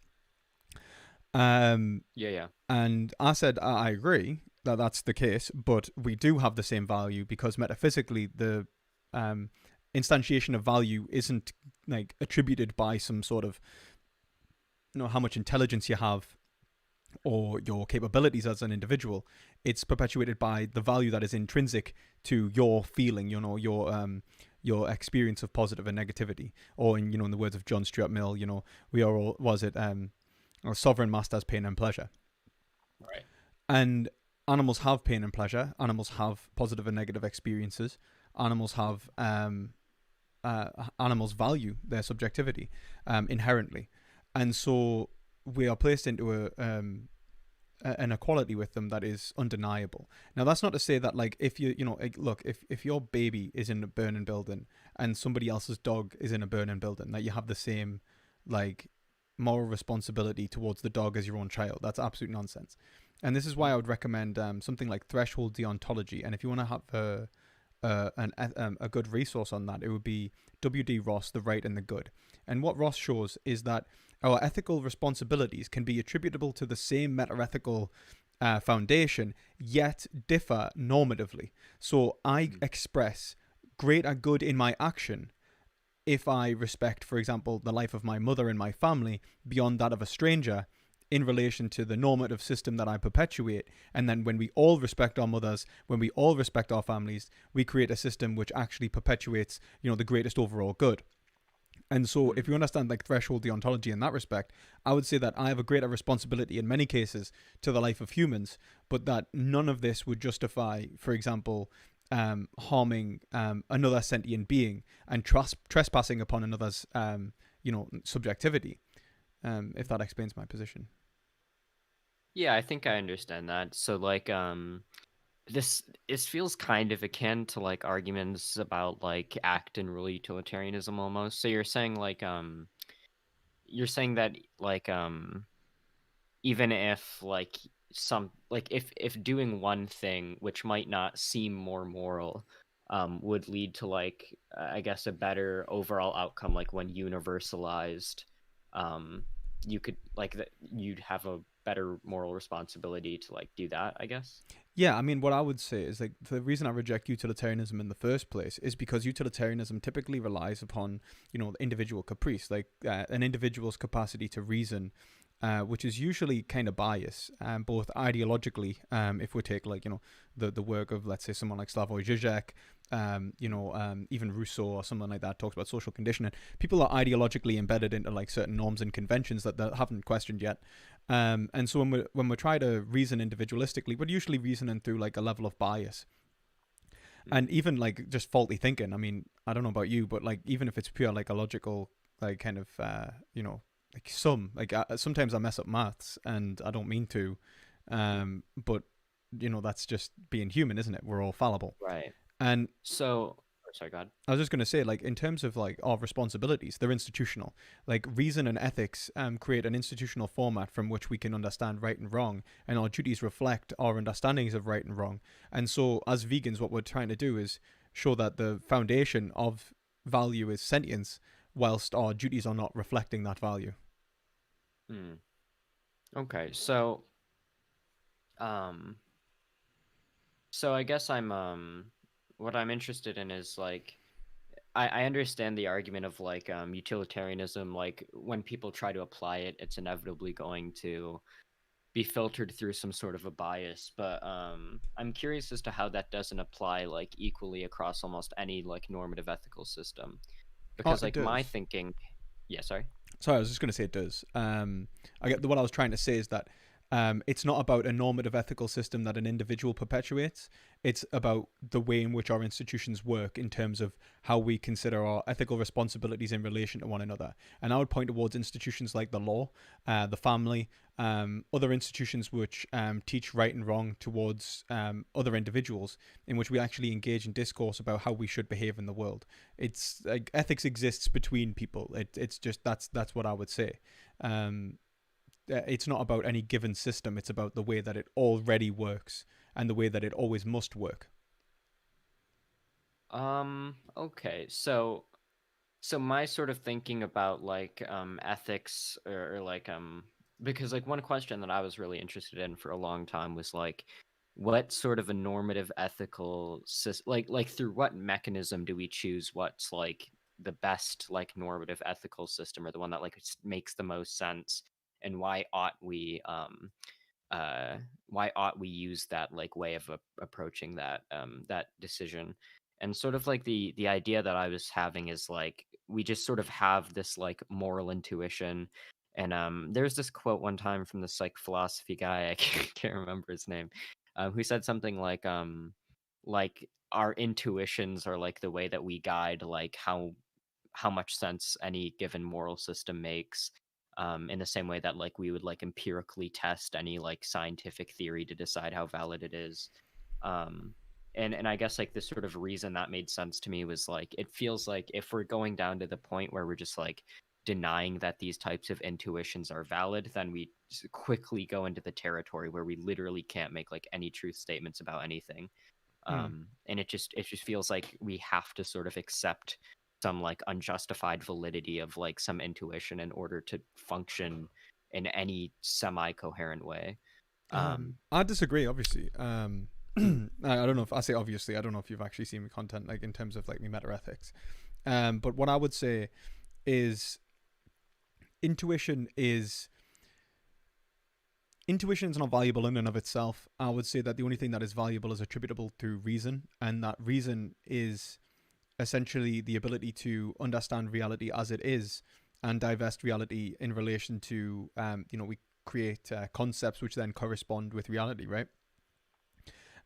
Um, Yeah, yeah. and I said I agree that that's the case, but we do have the same value because metaphysically the um, instantiation of value isn't like attributed by some sort of how much intelligence you have or your capabilities as an individual. It's perpetuated by the value that is intrinsic to your feeling, your experience of positive and negativity. Or in the words of John Stuart Mill, we are all, was it sovereign masters pain and pleasure. Right. And animals have pain and pleasure. Animals have positive and negative experiences. Animals have animals value their subjectivity inherently, and so we are placed into an equality with them that is undeniable. Now, that's not to say that, like, if look, if your baby is in a burning building and somebody else's dog is in a burning building, that you have the same, like, moral responsibility towards the dog as your own child. That's absolute nonsense. And this is why I would recommend something like threshold deontology. And if you want to have a good resource on that, it would be W.D. Ross, The Right and the Good. And what Ross shows is that our ethical responsibilities can be attributable to the same meta-ethical foundation, yet differ normatively. So I express greater good in my action if I respect, for example, the life of my mother and my family beyond that of a stranger, in relation to the normative system that I perpetuate. And then when we all respect our mothers, when we all respect our families, we create a system which actually perpetuates, the greatest overall good. And so if you understand like threshold deontology in that respect, I would say that I have a greater responsibility in many cases to the life of humans, but that none of this would justify, for example, harming another sentient being and trespassing upon another's subjectivity. If that explains my position. Yeah, I think I understand that. So like this feels kind of akin to like arguments about like act and rule utilitarianism almost. So you're saying that like even if like some like if doing one thing which might not seem more moral would lead to like I guess a better overall outcome, like when universalized, um you could like that you'd have a better moral responsibility to like do that, I guess. Yeah, I mean, what I would say is like the reason I reject utilitarianism in the first place is because utilitarianism typically relies upon, individual caprice, like an individual's capacity to reason, which is usually kind of biased, both ideologically, if we take like the work of, let's say, someone like Slavoj Žižek, even Rousseau or someone like that talks about social conditioning. People are ideologically embedded into like certain norms and conventions that they haven't questioned yet. And so when we try to reason individualistically, we're usually reasoning through like a level of bias, and Mm. even like just faulty thinking. I mean, I don't know about you, but like even if it's pure like a logical like kind of like sometimes I mess up maths and I don't mean to, but that's just being human, isn't it? We're all fallible. Right. And So, oh, sorry, God. I was just going to say, like, in terms of like our responsibilities, they're institutional. Like, reason and ethics create an institutional format from which we can understand right and wrong, and our duties reflect our understandings of right and wrong. And so, as vegans, what we're trying to do is show that the foundation of value is sentience, whilst our duties are not reflecting that value. Hmm. Okay. Um, so I guess what I'm interested in is like, I understand the argument of like utilitarianism. Like when people try to apply it, it's inevitably going to be filtered through some sort of a bias. But I'm curious as to how that doesn't apply like equally across almost any like normative ethical system. Oh, Because it like my does. thinking, yeah, sorry. Sorry, I was just going to say it does. I get what I was trying to say is that it's not about a normative ethical system that an individual perpetuates. It's about the way in which our institutions work in terms of how we consider our ethical responsibilities in relation to one another. And I would point towards institutions like the law, the family, other institutions which teach right and wrong towards other individuals, in which we actually engage in discourse about how we should behave in the world. It's like ethics exists between people. It's just that's what I would say. Um, it's not about any given system. It's about the way that it already works and the way that it always must work. Okay. So my sort of thinking about like ethics or like because like one question that I was really interested in for a long time was like what sort of a normative ethical like through what mechanism do we choose what's like the best like normative ethical system or the one that like makes the most sense, and uh why ought we use that like way of approaching that decision. And sort of like the idea that I was having is like we just sort of have this like moral intuition. And there's this quote one time from the psych philosophy guy, I can't remember his name, who said something like our intuitions are like the way that we guide like how much sense any given moral system makes, in the same way that like we would like empirically test any like scientific theory to decide how valid it is. um and I guess like this sort of reason that made sense to me was like it feels like if we're going down to the point where we're just like denying that these types of intuitions are valid, then we quickly go into the territory where we literally can't make like any truth statements about anything. Hmm. And it just feels like we have to sort of accept some like unjustified validity of like some intuition in order to function in any semi-coherent way. I disagree, obviously. I don't know if I say obviously. I don't know if you've actually seen my content, like in terms of like me meta ethics. But what I would say is intuition is intuition is not valuable in and of itself. I would say that the only thing that is valuable is attributable to reason, and that reason is essentially the ability to understand reality as it is and divest reality in relation to, we create concepts which then correspond with reality, right?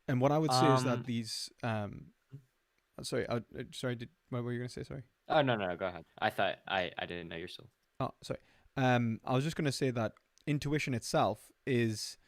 And what I would say is that um these, sorry, sorry, what were you going to say? Sorry. oh, no, no, go ahead. I thought I didn't know your soul. Oh, sorry. I was just going to say that intuition itself is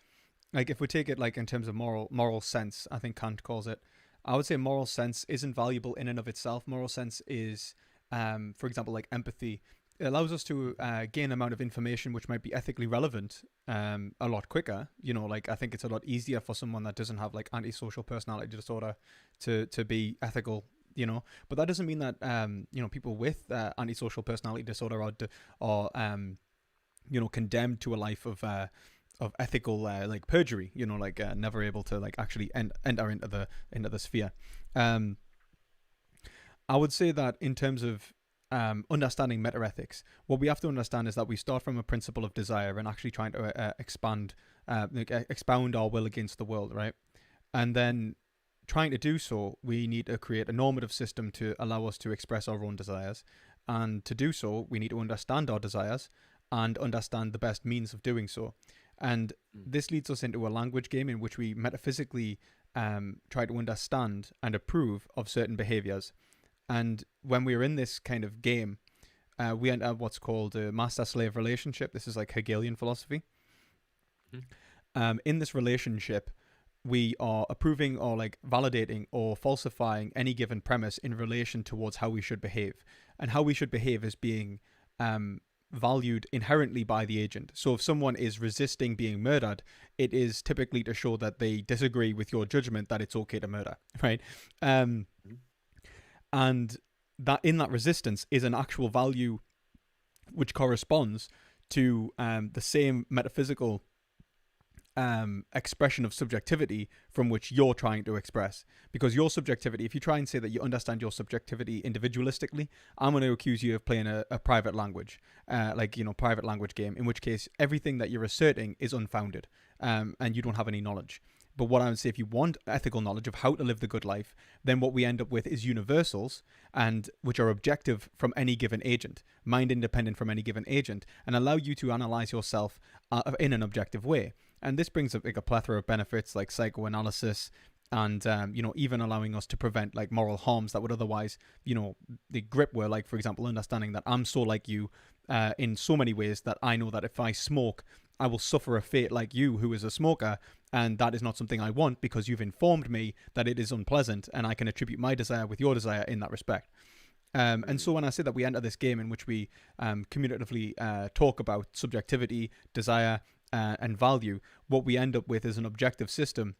like if we take it like in terms of moral sense, I think Kant calls it. I would say moral sense isn't valuable in and of itself. Moral sense is, for example, like empathy. It allows us to gain an amount of information which might be ethically relevant a lot quicker. Like I think it's a lot easier for someone that doesn't have like antisocial personality disorder to be ethical. But that doesn't mean that people with antisocial personality disorder are condemned to a life of ethical like perjury, like never able to like actually enter into the sphere. um I would say that in terms of understanding metaethics, what we have to understand is that we start from a principle of desire and actually trying to expound our will against the world, right? And then trying to do so, we need to create a normative system to allow us to express our own desires. And to do so, we need to understand our desires and understand the best means of doing so. And this leads us into a language game in which we metaphysically try to understand and approve of certain behaviors. And when we're in this kind of game, we enter what's called a master-slave relationship. This is like Hegelian philosophy. In this relationship, we are approving or like validating or falsifying any given premise in relation towards how we should behave. And how we should behave is being valued inherently by the agent. So if someone is resisting being murdered, it is typically to show that they disagree with your judgment that it's okay to murder, right? And that in that resistance is an actual value which corresponds to the same metaphysical expression of subjectivity from which you're trying to express. Because your subjectivity, if you try and say that you understand your subjectivity individualistically, I'm going to accuse you of playing a private language, private language game, in which case everything that you're asserting is unfounded, and you don't have any knowledge. But what I would say, if you want ethical knowledge of how to live the good life, then what we end up with is universals, and which are objective from any given agent, mind independent from any given agent, and allow you to analyze yourself in an objective way. And this brings up like a plethora of benefits like psychoanalysis and, even allowing us to prevent like moral harms that would otherwise, the grip were like, for example, understanding that I'm so like you in so many ways that I know that if I smoke, I will suffer a fate like you who is a smoker. And that is not something I want because you've informed me that it is unpleasant, and I can attribute my desire with your desire in that respect. And so when I say that we enter this game in which we communicatively talk about subjectivity, desire, and value, what we end up with is an objective system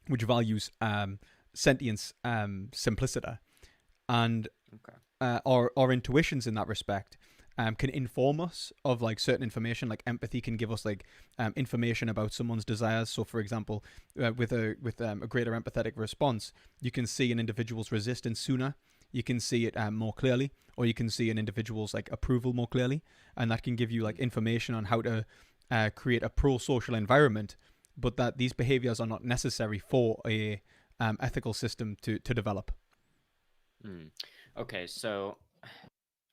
which values sentience simpliciter. And our intuitions in that respect can inform us of like certain information. Like empathy can give us like information about someone's desires. So for example, with a greater empathetic response, you can see an individual's resistance sooner, you can see it more clearly, or you can see an individual's like approval more clearly, and that can give you like information on how to create a pro-social environment, but that these behaviors are not necessary for a ethical system to develop. Okay, so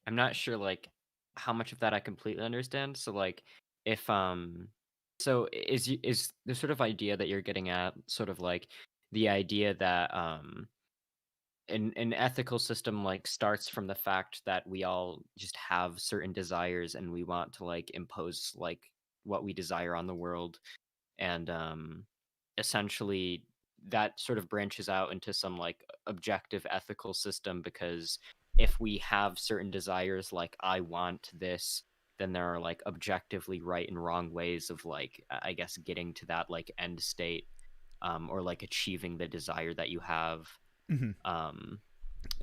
I'm not sure like how much of that I completely understand. So like if so is the sort of idea that you're getting at sort of like the idea that an ethical system like starts from the fact that we all just have certain desires and we want to like impose like what we desire on the world, and essentially that sort of branches out into some like objective ethical system, because if we have certain desires like I want this, then there are like objectively right and wrong ways of like I guess getting to that like end state, or like achieving the desire that you have.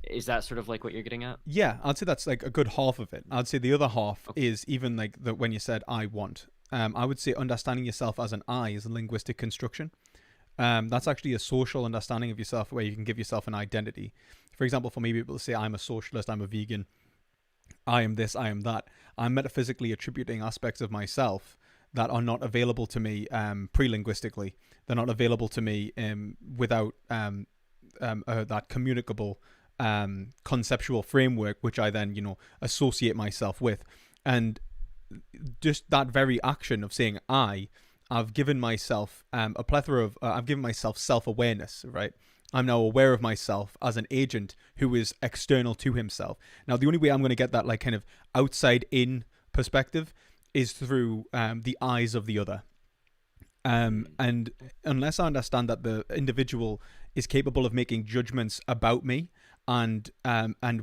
Is that sort of like what you're getting at? Yeah, I'd say that's like a good half of it. I'd say the other half is even like when you said I want. I would say understanding yourself as an I is a linguistic construction. That's actually a social understanding of yourself where you can give yourself an identity. For example, for me, people say I'm a socialist, I'm a vegan, I am this, I am that. I'm metaphysically attributing aspects of myself that are not available to me pre-linguistically. They're not available to me without that communicable conceptual framework, which I then, associate myself with. And just that very action of saying I've given myself a plethora of, I've given myself self-awareness, right? I'm now aware of myself as an agent who is external to himself. Now, the only way I'm going to get that like kind of outside in perspective is through the eyes of the other. And unless I understand that the individual is capable of making judgments about me and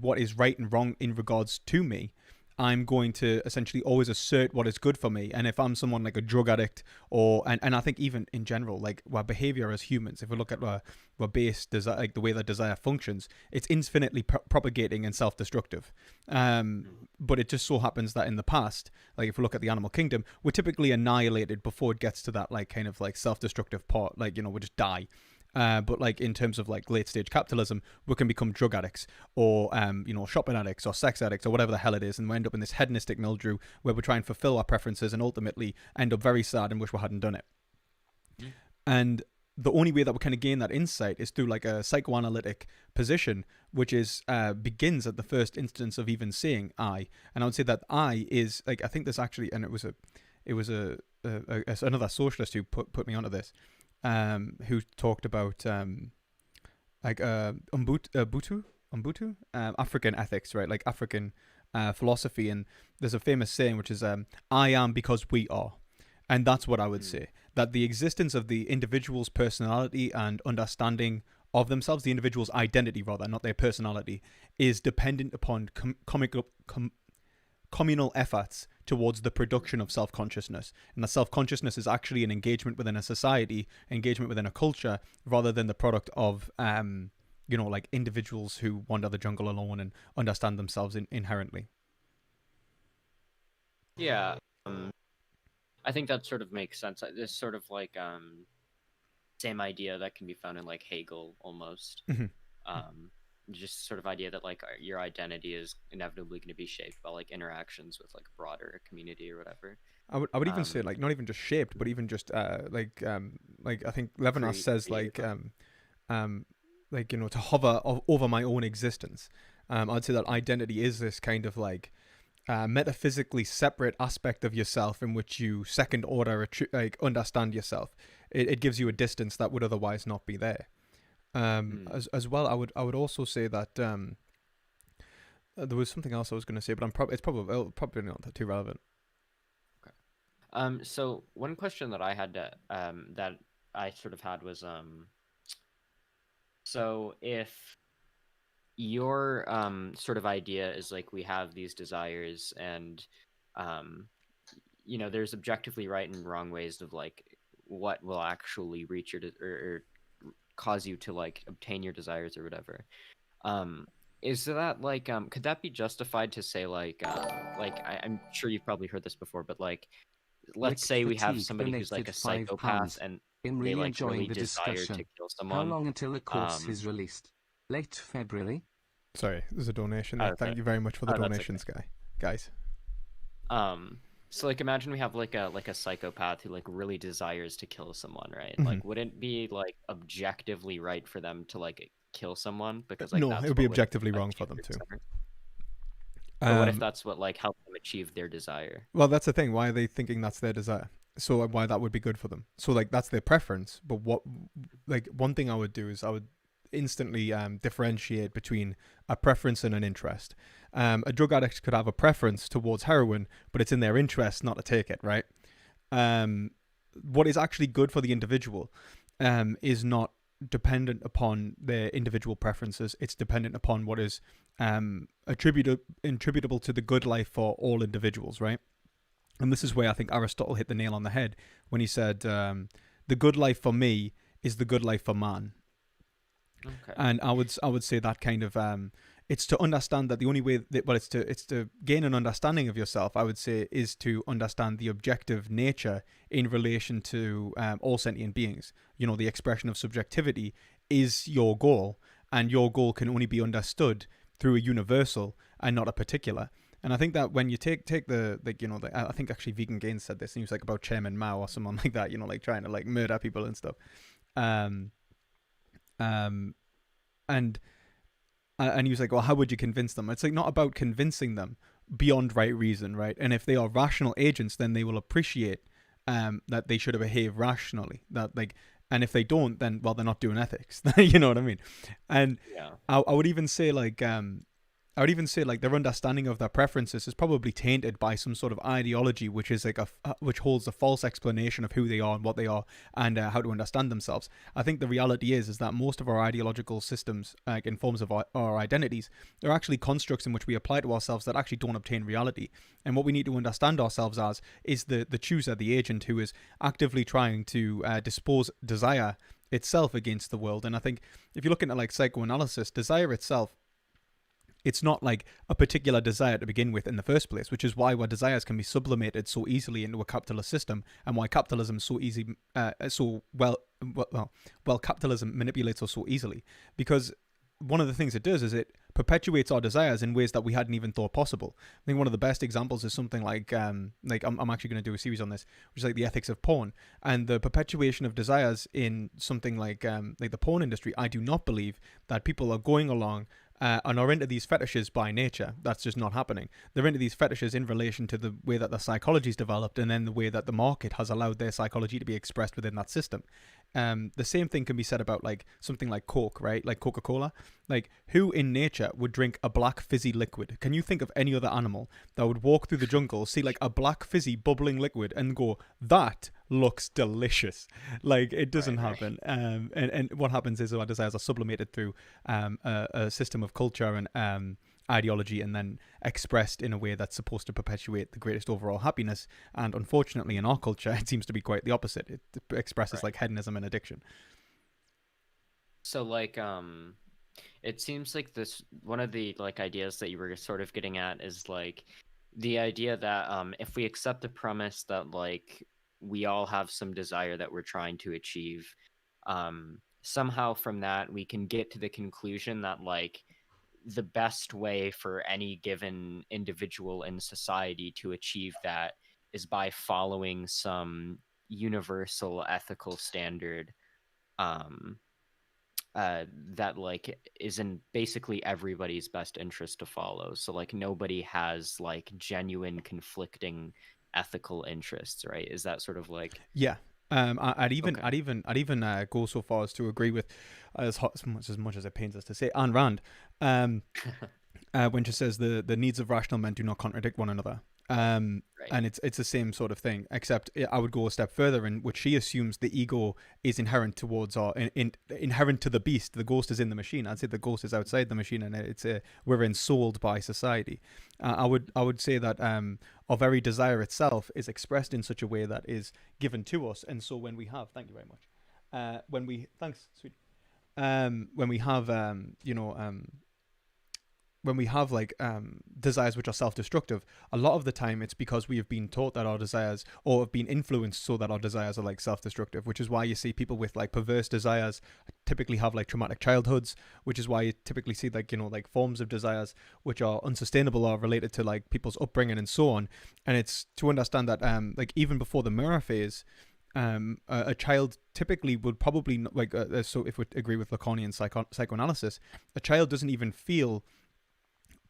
what is right and wrong in regards to me, I'm going to essentially always assert what is good for me. And if I'm someone like a drug addict, and I think even in general, like our behavior as humans, if we look at our base desire, like the way that desire functions, it's infinitely propagating and self-destructive. But it just so happens that in the past, like if we look at the animal kingdom, we're typically annihilated before it gets to that like kind of like self-destructive part. Like, we just die. But like in terms of like late stage capitalism, we can become drug addicts or shopping addicts or sex addicts or whatever the hell it is, and we end up in this hedonistic mildew where we try and fulfill our preferences and ultimately end up very sad and wish we hadn't done it. And the only way that we kind of gain that insight is through like a psychoanalytic position, which is begins at the first instance of even saying I. And I would say that I is like, I think this actually, and it was another socialist who put me onto this. Who talked about Ubuntu, African ethics, right? Like African philosophy, and there's a famous saying which is "I am because we are," and that's what I would say. That the existence of the individual's personality and understanding of themselves, the individual's identity rather, not their personality, is dependent upon communal efforts towards the production of self-consciousness, and that self-consciousness is actually an engagement within a society, engagement within a culture, rather than the product of like individuals who wander the jungle alone and understand themselves inherently. Yeah, I think that sort of makes sense. This sort of like same idea that can be found in like Hegel almost. Just sort of idea that like your identity is inevitably going to be shaped by like interactions with like broader community or whatever. I would even say like not even just shaped, but even just like I think Levinas says like to hover over my own existence. I'd say that identity is this kind of like metaphysically separate aspect of yourself in which you second order like understand yourself. It gives you a distance that would otherwise not be there. As well, I would also say that there was something else I was going to say, but it's probably not too relevant. Okay. So one question that I had that I sort of had was so if your sort of idea is like we have these desires and there's objectively right and wrong ways of like what will actually reach your or cause you to like obtain your desires or whatever. Is that like could that be justified to say like I'm sure you've probably heard this before, but like let's say we have somebody who's like a psychopath and they like really desire to kill someone. How long until the course is released? Late February. Sorry, there's a donation there. Thank you very much for the donations, guys. So like imagine we have like a psychopath who like really desires to kill someone, right? Mm-hmm. Like wouldn't it be like objectively right for them to like kill someone because like no, it would be objectively wrong for them too. But what if that's what like helped them achieve their desire? Well, that's the thing. Why are they thinking that's their desire? So why that would be good for them? So like that's their preference. But what like one thing I would do is I would instantly differentiate between a preference and an interest. A drug addict could have a preference towards heroin, but it's in their interest not to take it, right? What is actually good for the individual is not dependent upon their individual preferences. It's dependent upon what is attributable to the good life for all individuals, right? And this is where I think Aristotle hit the nail on the head when he said, the good life for me is the good life for man. Okay. And I would say that kind of it's to understand that the only way that it's to gain an understanding of yourself, I would say, is to understand the objective nature in relation to all sentient beings. The expression of subjectivity is your goal, and your goal can only be understood through a universal and not a particular. And I think that when you take the I think actually Vegan Gains said this, and he was like about Chairman Mao or someone like that, like trying to like murder people and stuff. And he was like, well, how would you convince them? It's like not about convincing them beyond right reason, right? And if they are rational agents, then they will appreciate that they should behave rationally. That like, and if they don't, then well, they're not doing ethics. You know what I mean? And yeah. I would even say like I would even say like their understanding of their preferences is probably tainted by some sort of ideology, which is like which holds a false explanation of who they are and what they are, and how to understand themselves. I think the reality is that most of our ideological systems, like in forms of our identities, are actually constructs in which we apply to ourselves that actually don't obtain reality. And what we need to understand ourselves as is the chooser, the agent who is actively trying to dispose desire itself against the world. And I think if you look into like psychoanalysis, desire itself, it's not like a particular desire to begin with in the first place, which is why our desires can be sublimated so easily into a capitalist system, and why capitalism is so easy, capitalism manipulates us so easily. Because one of the things it does is it perpetuates our desires in ways that we hadn't even thought possible. I think one of the best examples is something like I'm actually going to do a series on this, which is like the ethics of porn and the perpetuation of desires in something like the porn industry. I do not believe that people are going along and are into these fetishes by nature. That's just not happening. They're into these fetishes in relation to the way that the psychology is developed, and then the way that the market has allowed their psychology to be expressed within that system. The same thing can be said about like something like Coke, right? Like Coca-Cola. Like, who in nature would drink a black fizzy liquid? Can you think of any other animal that would walk through the jungle, see like a black fizzy bubbling liquid and go, that looks delicious? Like, it doesn't happen. And what happens is our desires are sublimated through a system of culture and ideology, and then expressed in a way that's supposed to perpetuate the greatest overall happiness. And unfortunately, in our culture, it seems to be quite the opposite. It expresses like hedonism and addiction. So like it seems like this one of the like ideas that you were sort of getting at is like the idea that if we accept the premise that like we all have some desire that we're trying to achieve, somehow from that we can get to the conclusion that like the best way for any given individual in society to achieve that is by following some universal ethical standard that like is in basically everybody's best interest to follow. So like nobody has like genuine conflicting ethical interests, right? Is that sort of like I'd even go so far as to agree with as much as it pains us to say Ayn Rand, when she says the needs of rational men do not contradict one another. And it's the same sort of thing, except I would go a step further in which she assumes the ego is inherent towards or inherent to the beast. The ghost is in the machine. I'd say the ghost is outside the machine, and it's we're ensouled by society. I would say that our very desire itself is expressed in such a way that is given to us. And so when we have, thank you very much. When we have like desires which are self-destructive, a lot of the time it's because we have been taught that our desires, or have been influenced so that our desires are like self-destructive, which is why you see people with like perverse desires typically have like traumatic childhoods, which is why you typically see like, like forms of desires which are unsustainable or related to like people's upbringing and so on. And it's to understand that like even before the mirror phase, a child typically would probably like so if we agree with Lacanian psychoanalysis, a child doesn't even feel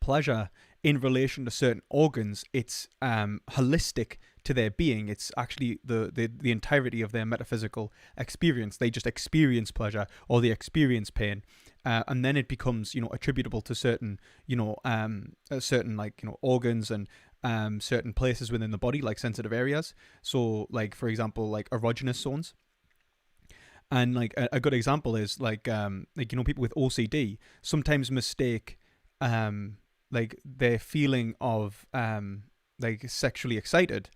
pleasure in relation to certain organs. It's holistic to their being. It's actually the entirety of their metaphysical experience. They just experience pleasure or they experience pain, and then it becomes attributable to certain certain like organs and certain places within the body, like sensitive areas. So like for example, like erogenous zones. And like a good example is like people with OCD sometimes mistake like their feeling of like sexually excited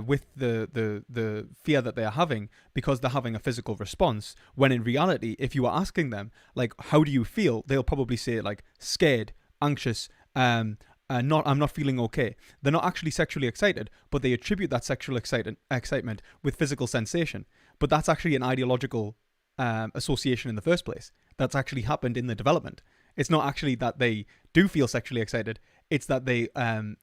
with the fear that they're having, because they're having a physical response, when in reality, if you are asking them like, how do you feel, they'll probably say like scared, anxious, I'm not feeling okay. They're not actually sexually excited, but they attribute that sexual excitement with physical sensation. But that's actually an ideological association in the first place. That's actually happened in the development. It's not actually that they do feel sexually excited. It's that they,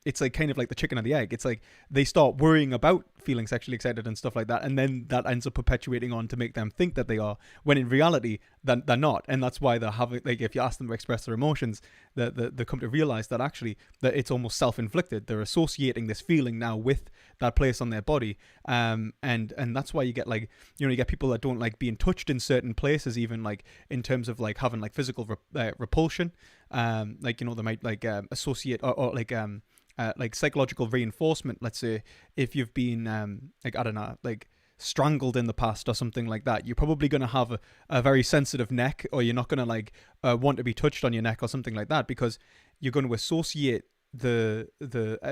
it's like kind of like the chicken and the egg. It's like they start worrying about feeling sexually excited and stuff like that. And then that ends up perpetuating on to make them think that they are, when in reality, they're not. And that's why they're having, like, if you ask them to express their emotions, they come to realize that actually that it's almost self-inflicted. They're associating this feeling now with that place on their body. And that's why you get like, you get people that don't like being touched in certain places, even like in terms of like having like physical repulsion. Like, they might like associate or like psychological reinforcement. Let's say if you've been like, I don't know, like strangled in the past or something like that, you're probably going to have a very sensitive neck, or you're not going to like want to be touched on your neck or something like that, because you're going to associate the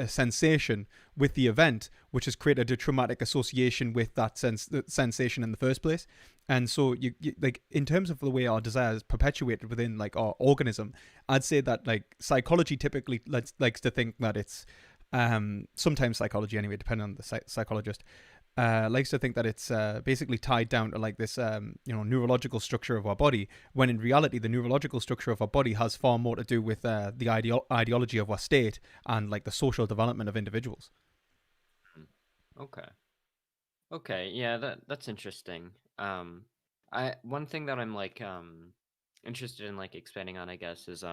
sensation with the event, which has created a traumatic association with the sensation in the first place. And so you like, in terms of the way our desire is perpetuated within like our organism, I'd say that like psychology typically likes to think that it's sometimes psychology anyway, depending on the psychologist, likes to think that it's basically tied down to like this neurological structure of our body, when in reality the neurological structure of our body has far more to do with the ideology of our state and like the social development of individuals. Okay. Okay, yeah, that's interesting. I one thing that I'm like interested in like expanding on, I guess, is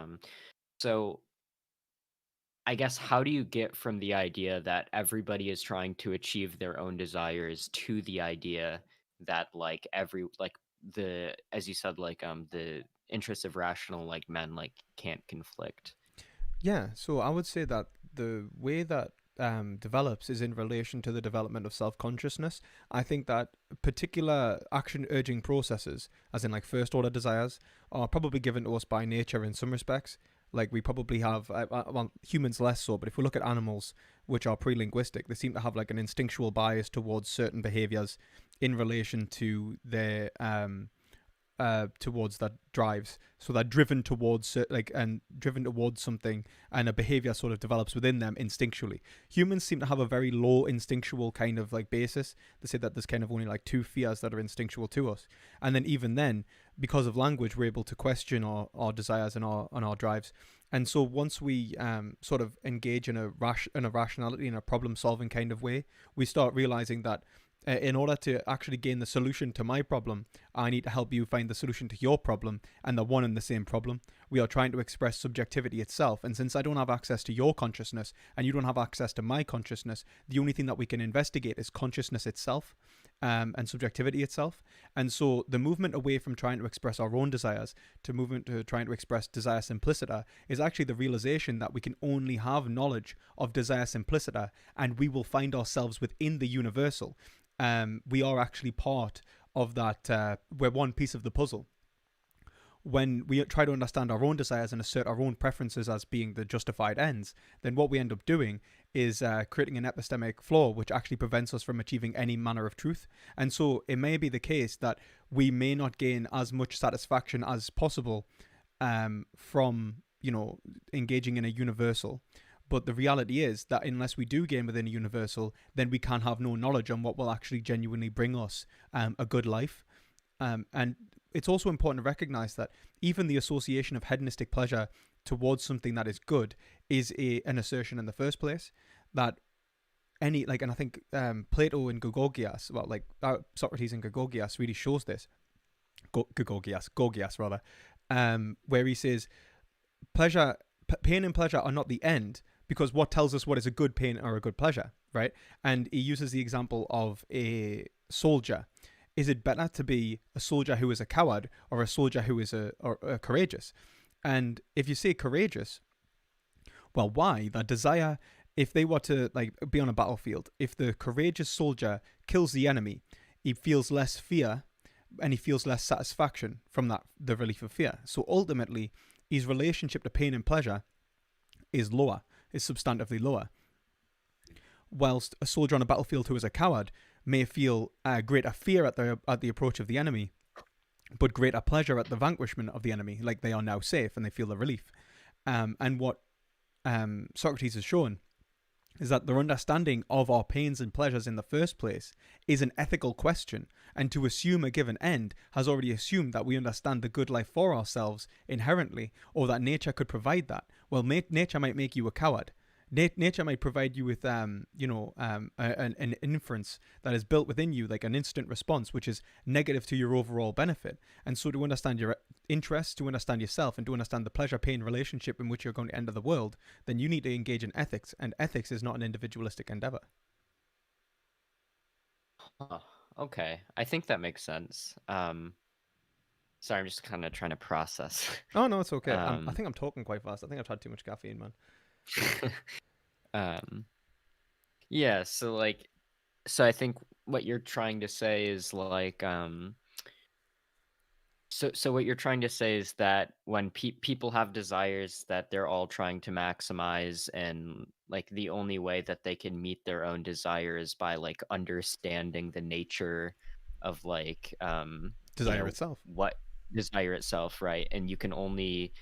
so I guess how do you get from the idea that everybody is trying to achieve their own desires to the idea that like the, as you said, like the interests of rational like men like can't conflict. Yeah, so I would say that the way that develops is in relation to the development of self consciousness. I think that particular action urging processes, as in like first order desires, are probably given to us by nature in some respects. Like we probably have, well, humans less so, but if we look at animals which are pre linguistic, they seem to have like an instinctual bias towards certain behaviors in relation to their towards that drives, so they're driven towards like, and driven towards something, and a behavior sort of develops within them instinctually. Humans seem to have a very low instinctual kind of like basis. They say that there's kind of only like 2 fears that are instinctual to us, and then even then, because of language, we're able to question our desires and our drives. And so once we sort of engage in a rationality, in a problem solving kind of way, we start realizing that in order to actually gain the solution to my problem, I need to help you find the solution to your problem, and the one and the same problem. We are trying to express subjectivity itself, and since I don't have access to your consciousness and you don't have access to my consciousness, the only thing that we can investigate is consciousness itself, and subjectivity itself. And so the movement away from trying to express our own desires to movement to trying to express desire simpliciter is actually the realization that we can only have knowledge of desire simpliciter, and we will find ourselves within the universal. We are actually part of that. We're one piece of the puzzle. When we try to understand our own desires and assert our own preferences as being the justified ends, then what we end up doing is creating an epistemic flaw which actually prevents us from achieving any manner of truth. And so it may be the case that we may not gain as much satisfaction as possible from engaging in a universal. But the reality is that unless we do gain within a universal, then we can have no knowledge on what will actually genuinely bring us a good life. And it's also important to recognize that even the association of hedonistic pleasure towards something that is good is an assertion in the first place. That and I think Plato and Gorgias, Socrates and Gorgias really shows this. Gorgias rather, where he says, pain and pleasure are not the end, because what tells us what is a good pain or a good pleasure, right? And he uses the example of a soldier. Is it better to be a soldier who is a coward or a soldier who is a courageous? And if you say courageous, well, why? That desire, if they were to be on a battlefield, if the courageous soldier kills the enemy, he feels less fear and he feels less satisfaction from the relief of fear. So ultimately, his relationship to pain and pleasure is substantively lower. Whilst a soldier on a battlefield who is a coward may feel greater fear at the approach of the enemy, but greater pleasure at the vanquishment of the enemy, like they are now safe and they feel the relief. And what Socrates has shown is that their understanding of our pains and pleasures in the first place is an ethical question, and to assume a given end has already assumed that we understand the good life for ourselves inherently, or that nature could provide that. Well, nature might make you a coward. Nature might provide you with, an inference that is built within you, like an instant response, which is negative to your overall benefit. And so to understand your interests, to understand yourself, and to understand the pleasure-pain relationship in which you're going to enter the world, then you need to engage in ethics, and ethics is not an individualistic endeavor. Huh. Okay, I think that makes sense. Sorry, I'm just kind of trying to process. Oh no, it's okay. I Um, think I'm talking quite fast. I think I've had too much caffeine, man. um, yeah. So I think what you're trying to say is like, so what you're trying to say is that when people have desires that they're all trying to maximize, and like the only way that they can meet their own desire is by like understanding the nature of like, Desire itself. what desire itself, right? And you can only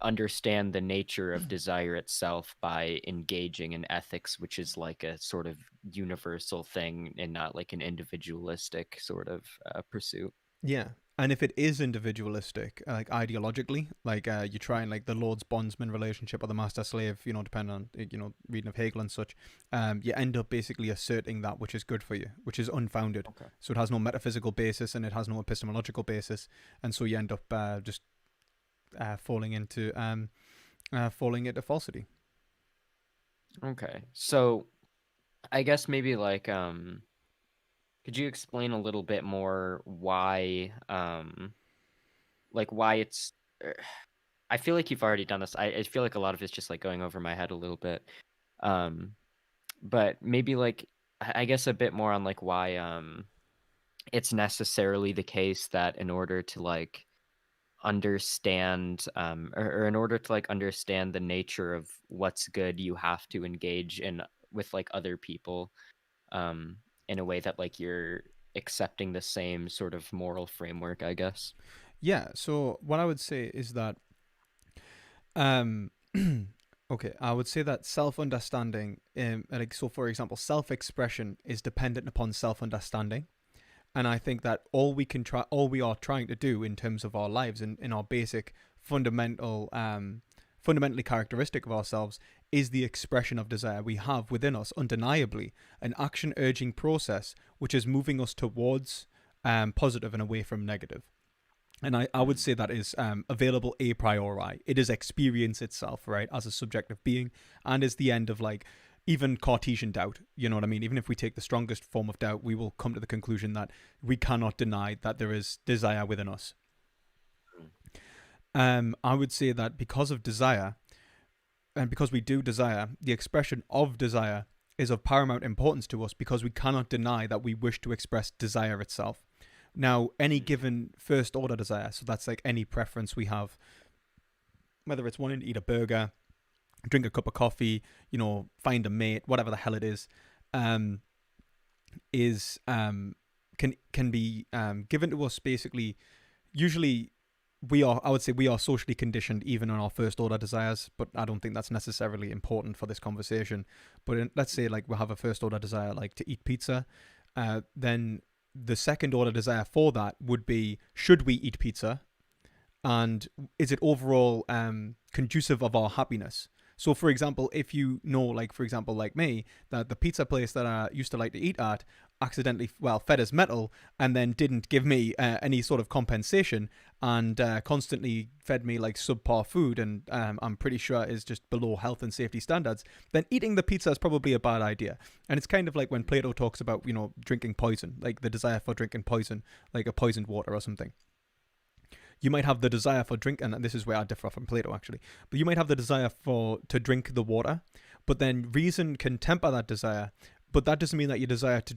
understand the nature of desire itself by engaging in ethics, which is like a sort of universal thing and not like an individualistic sort of pursuit. Yeah. And if it is individualistic, like ideologically, like you try and like the Lord's bondsman relationship or the master slave, depending on, reading of Hegel and such, you end up basically asserting that which is good for you, which is unfounded. Okay. So it has no metaphysical basis and it has no epistemological basis. And so you end up just falling into falsity. Okay. So I guess maybe like, could you explain a little bit more why like why it's I feel like you've already done this. I feel like a lot of it's just like going over my head a little bit. Um but maybe like I guess a bit more on like why it's necessarily the case that in order to like understand, or in order to like understand the nature of what's good, you have to engage in with like other people, um in a way that like you're accepting the same sort of moral framework, I guess. Yeah. So what I would say is that Um, okay, I would say that self-understanding, like so, for example, self-expression is dependent upon self-understanding, and I think that all we are trying to do in terms of our lives and in our basic fundamentally characteristic of ourselves is the expression of desire. We have within us, undeniably, an action-urging process which is moving us towards positive and away from negative. And I would Mm. say that is available a priori. It is experience itself, right, as a subjective being, and is the end of like even Cartesian doubt. You know what I mean? Even if we take the strongest form of doubt, we will come to the conclusion that we cannot deny that there is desire within us. I would say that because of desire, and because we do desire, the expression of desire is of paramount importance to us because we cannot deny that we wish to express desire itself. Now, any Mm. given first order desire, so that's like any preference we have, whether it's wanting to eat a burger, drink a cup of coffee, find a mate, whatever the hell it um, is can be given to us basically. Usually, I would say we are socially conditioned even on our first order desires, but I don't think that's necessarily important for this conversation. But let's say like we have a first order desire like to eat pizza, then the second order desire for that would be, should we eat pizza, and is it overall conducive of our happiness? So for example, if like for example like me, that the pizza place that I used to like to eat at accidentally fed us metal and then didn't give me any sort of compensation, and constantly fed me like subpar food, and I'm pretty sure is just below health and safety standards, then eating the pizza is probably a bad idea. And it's kind of like when Plato talks about drinking poison, like the desire for drinking poison, like a poisoned water or something. You might have the desire for drink, and this is where I differ from Plato actually, but you might have the desire to drink the water, but then reason can temper that desire, but that doesn't mean that your desire to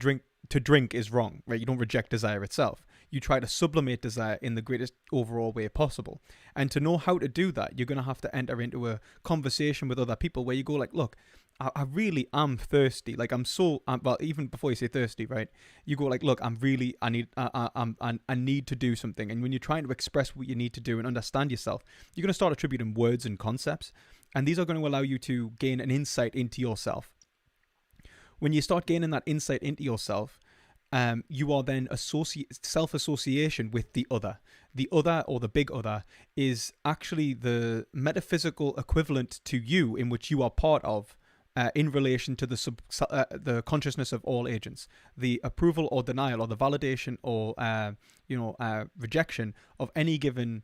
drink is wrong, right? You don't reject desire itself. You try to sublimate desire in the greatest overall way possible. And to know how to do that, you're going to have to enter into a conversation with other people where you go like, look, I really am thirsty. Like well, even before you say thirsty, right? You go like, look, I need to do something. And when you're trying to express what you need to do and understand yourself, you're going to start attributing words and concepts. And these are going to allow you to gain an insight into yourself. When you start gaining that insight into yourself, you are then self-association with the other. The other, or the big other, is actually the metaphysical equivalent to you in which you are part of, in relation to the consciousness of all agents. The approval or denial, or the validation or rejection of any given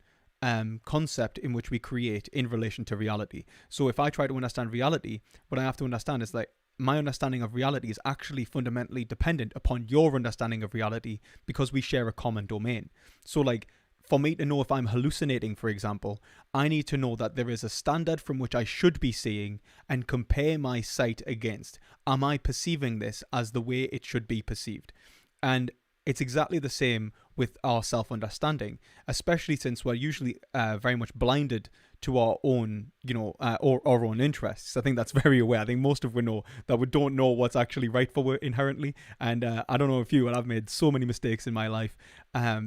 concept in which we create in relation to reality. So if I try to understand reality, what I have to understand is like, my understanding of reality is actually fundamentally dependent upon your understanding of reality, because we share a common domain. So like, for me to know if I'm hallucinating, for example, I need to know that there is a standard from which I should be seeing and compare my sight against. Am I perceiving this as the way it should be perceived? And it's exactly the same with our self-understanding, especially since we're usually very much blinded to our own, or our own interests. I think that's very aware. I think most of we know that we don't know what's actually right for us inherently. And I don't know if you, but I've made so many mistakes in my life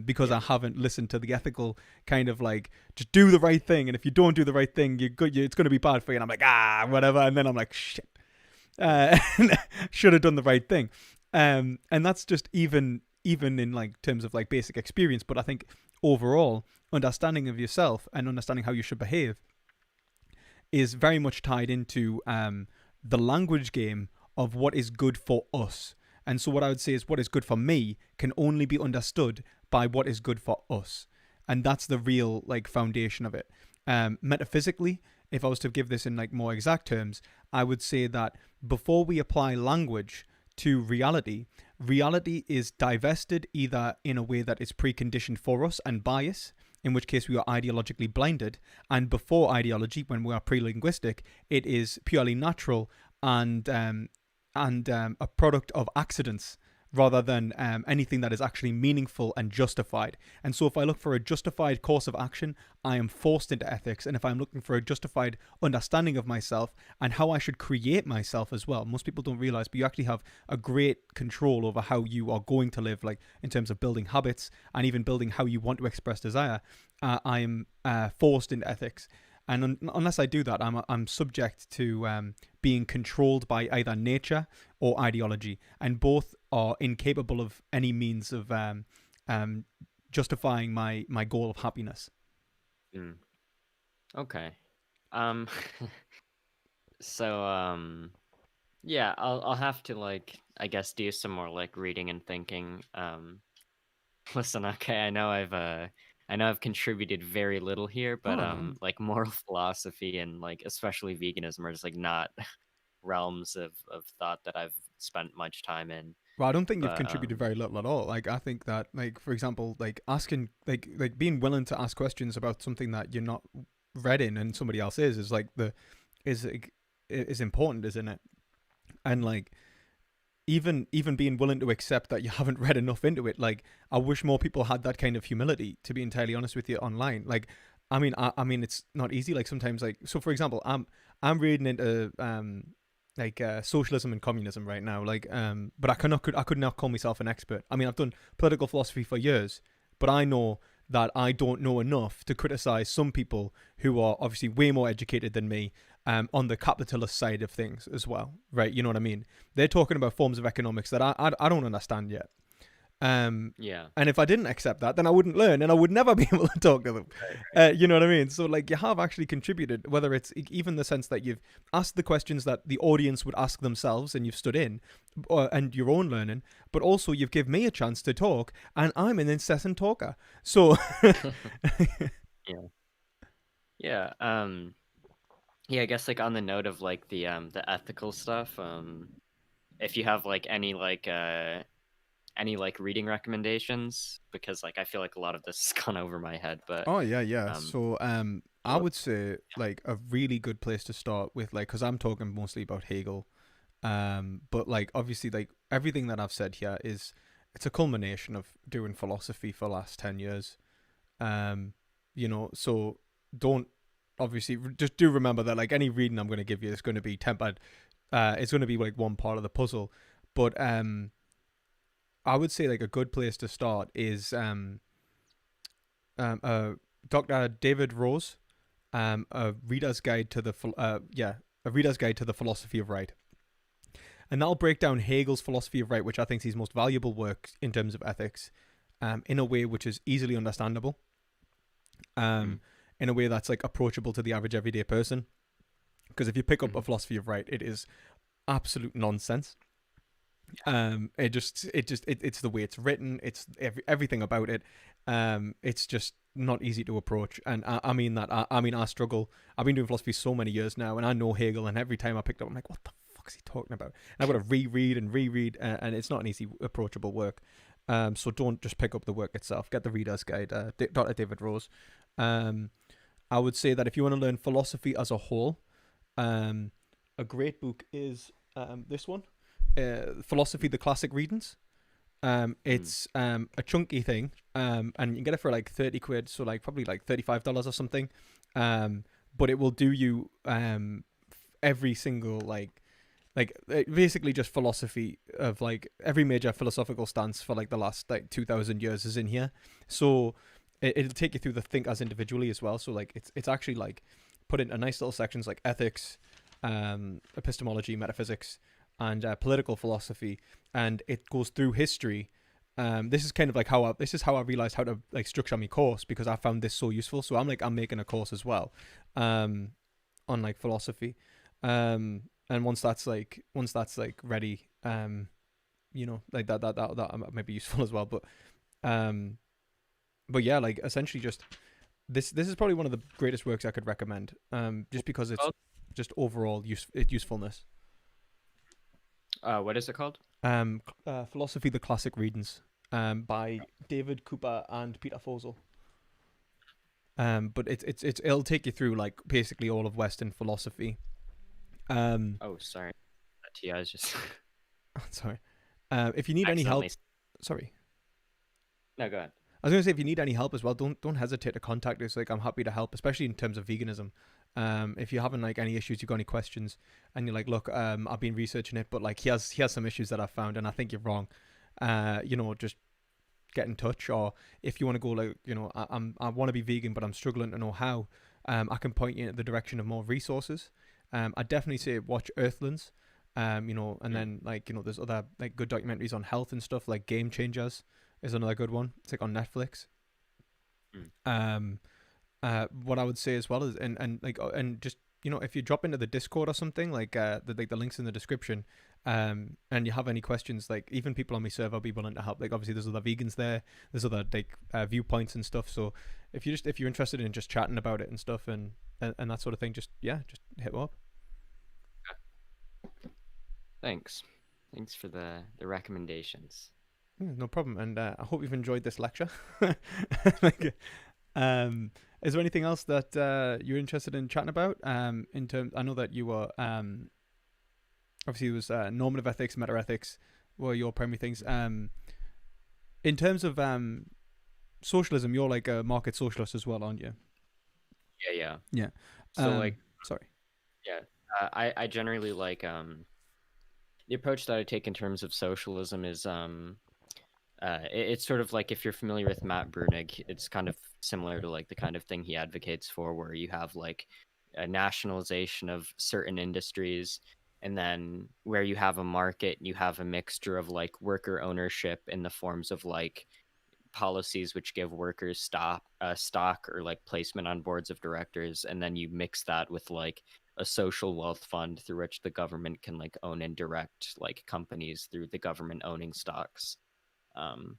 because I haven't listened to the ethical kind of like, just do the right thing. And if you don't do the right thing, it's going to be bad for you. And I'm like, whatever. And then I'm like, shit, should have done the right thing. And that's just even in like terms of like basic experience. But I think overall, understanding of yourself and understanding how you should behave is very much tied into the language game of what is good for us. And so what I would say is what is good for me can only be understood by what is good for us. And that's the real like foundation of it. Metaphysically, if I was to give this in like more exact terms, I would say that before we apply language to reality is divested either in a way that is preconditioned for us and bias, in which case we are ideologically blinded, and before ideology, when we are pre-linguistic, it is purely natural and a product of accidents rather than anything that is actually meaningful and justified. And so if I look for a justified course of action, I am forced into ethics. And if I'm looking for a justified understanding of myself and how I should create myself as well, most people don't realize, but you actually have a great control over how you are going to live, like in terms of building habits and even building how you want to express desire. I am forced into ethics. And unless I do that, I'm subject to being controlled by either nature or ideology, and both are incapable of any means of justifying my goal of happiness. Okay. So yeah, I'll have to like I guess do some more like reading and thinking. Listen, okay, I know I've contributed very little here, but like moral philosophy and like especially veganism are just like not realms of thought that I've spent much time in. Well, I don't think you've contributed very little at all. Like, I think that, like, for example, like asking, like being willing to ask questions about something that you're not read in and somebody else is like is important, isn't it? And like, even being willing to accept that you haven't read enough into it. Like, I wish more people had that kind of humility, to be entirely honest with you, online. Like, I mean, it's not easy. Like sometimes, like, so for example, I'm reading into socialism and communism right now. Like, but I could not call myself an expert. I mean, I've done political philosophy for years, but I know that I don't know enough to criticize some people who are obviously way more educated than me. On the capitalist side of things as well, right? You know what I mean? They're talking about forms of economics that I don't understand yet. Yeah. And if I didn't accept that, then I wouldn't learn, and I would never be able to talk to them. Right. You know what I mean? So like, you have actually contributed, whether it's even the sense that you've asked the questions that the audience would ask themselves, and you've stood in, and your own learning, but also you've given me a chance to talk, and I'm an incessant talker. So yeah. Yeah, I guess like on the note of like the ethical stuff, if you have like any reading recommendations, because like I feel like a lot of this has gone over my head. But so I would say like a really good place to start with, like, because I'm talking mostly about Hegel, but like obviously like everything that I've said here it's a culmination of doing philosophy for the last 10 years, so don't obviously just do remember that like any reading I'm going to give you is going to be tempered. It's going to be like one part of the puzzle, but I would say like a good place to start is Dr. David Rose, a reader's guide to the philosophy of right, and that'll break down Hegel's philosophy of right, which I think is his most valuable work in terms of ethics, in a way which is easily understandable. In a way that's like approachable to the average everyday person, because if you pick up a philosophy of right, it is absolute nonsense. It's the way it's written, it's everything about it. It's just not easy to approach, and I mean I struggle. I've been doing philosophy so many years now, and I know Hegel, and every time I picked up, I'm like, what the fuck is he talking about? And I've got to reread, and it's not an easy approachable work. So don't just pick up the work itself. Get the Reader's Guide, Dr. David Rose. I would say that if you want to learn philosophy as a whole, a great book is this one, Philosophy: The Classic Readings. It's a chunky thing, and you can get it for like 30 quid, so like probably like $35 or something. But it will do you every single basically just philosophy of like every major philosophical stance for like the last like 2000 years is in here. So it'll take you through the think as individually as well. So like it's actually like put into nice little sections like ethics, epistemology, metaphysics, and political philosophy, and it goes through history. This is kind of like how I realized how to like structure my course, because I found this so useful. So I'm making a course as well, on like philosophy, and once that's ready, like that might be useful as well. But yeah, like essentially just this is probably one of the greatest works I could recommend, just because it's just overall usefulness. What is it called? Philosophy: The Classic Readings, by David Cooper and Peter Fosel. But it'll take you through like basically all of Western philosophy. Oh, sorry. TI is just. Sorry. If you need any help, sorry. No, go ahead. I was going to say, if you need any help as well, don't hesitate to contact us. Like, I'm happy to help, especially in terms of veganism. If you're having like any issues, you've got any questions, and you're like, look, I've been researching it, but like he has some issues that I've found, and I think you're wrong. Just get in touch. Or if you want to go like, I want to be vegan, but I'm struggling to know how. I can point you in the direction of more resources. I definitely say watch Earthlings. And then like there's other like good documentaries on health and stuff, like Game Changers is another good one. It's like on Netflix. What I would say as well is and just if you drop into the Discord or something, like the links in the description, and you have any questions, like even people on my server will be willing to help. Like obviously there's other vegans there's other like viewpoints and stuff. So if you're interested in just chatting about it and stuff and that sort of thing, just hit me up. Thanks for the recommendations. Yeah, no problem, and I hope you've enjoyed this lecture. Is there anything else that you're interested in chatting about? In terms, I know that you were obviously it was normative ethics, meta ethics were your primary things. In terms of socialism, you're like a market socialist as well, aren't you? Yeah. So sorry. Yeah, I generally like the approach that I take in terms of socialism is it's sort of like, if you're familiar with Matt Brunig, it's kind of similar to like the kind of thing he advocates for, where you have like a nationalization of certain industries, and then where you have a market, you have a mixture of like worker ownership in the forms of like policies which give workers stock or like placement on boards of directors, and then you mix that with like a social wealth fund through which the government can like own and direct like companies through the government owning stocks, and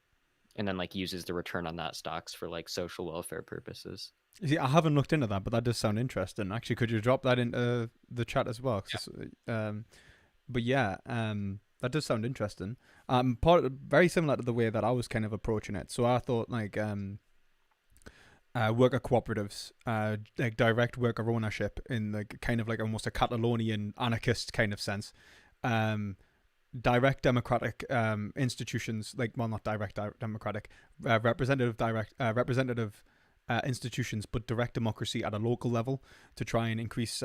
then like uses the return on that stocks for like social welfare purposes. See, I haven't looked into that, but that does sound interesting. Actually, could you drop that into the chat as well? That does sound interesting. Very similar to the way that I was kind of approaching it. So I thought like worker cooperatives, like direct worker ownership in like kind of like almost a Catalonian anarchist kind of sense. Direct democratic institutions, like, well, not direct democratic, representative institutions, but direct democracy at a local level to try and increase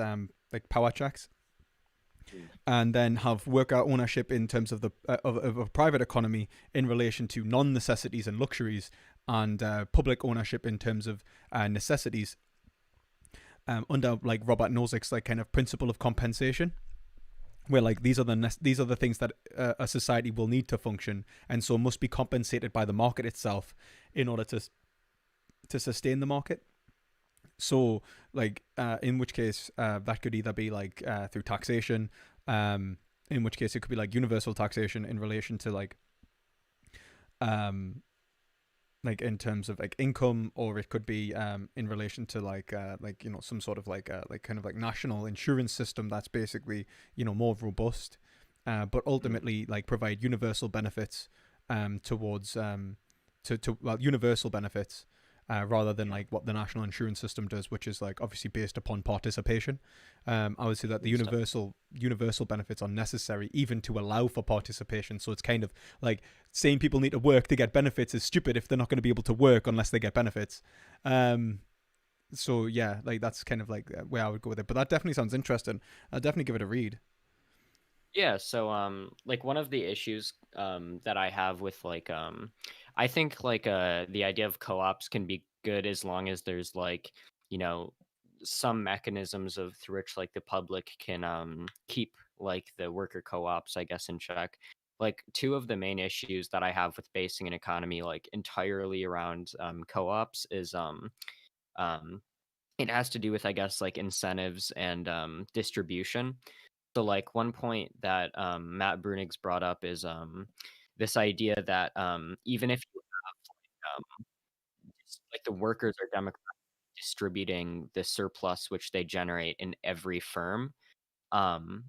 like power checks. And then have worker ownership in terms of the of a private economy in relation to non-necessities and luxuries, and public ownership in terms of necessities, under like Robert Nozick's like kind of principle of compensation, where like these are the things that a society will need to function, and so must be compensated by the market itself in order to sustain the market. So like in which case that could either be like through taxation, in which case it could be like universal taxation in relation to like in terms of like income, or it could be in relation to like some sort of like kind of like national insurance system that's basically more robust, but ultimately like provide universal benefits towards to well, universal benefits, rather than like what the national insurance system does, which is like obviously based upon participation. I would say that the universal benefits are necessary even to allow for participation. So it's kind of like saying people need to work to get benefits is stupid if they're not going to be able to work unless they get benefits. So yeah, like that's kind of like where I would go with it. But that definitely sounds interesting. I'll definitely give it a read. Yeah, so like one of the issues that I have with like I think like the idea of co-ops can be good as long as there's like, you know, some mechanisms of through which like the public can keep like the worker co-ops, I guess, in check. Like two of the main issues that I have with basing an economy like entirely around co-ops is um it has to do with, I guess, like incentives and distribution. So like one point that Matt Brunig's brought up is this idea that even if you like the workers are democratically distributing the surplus which they generate in every firm, um,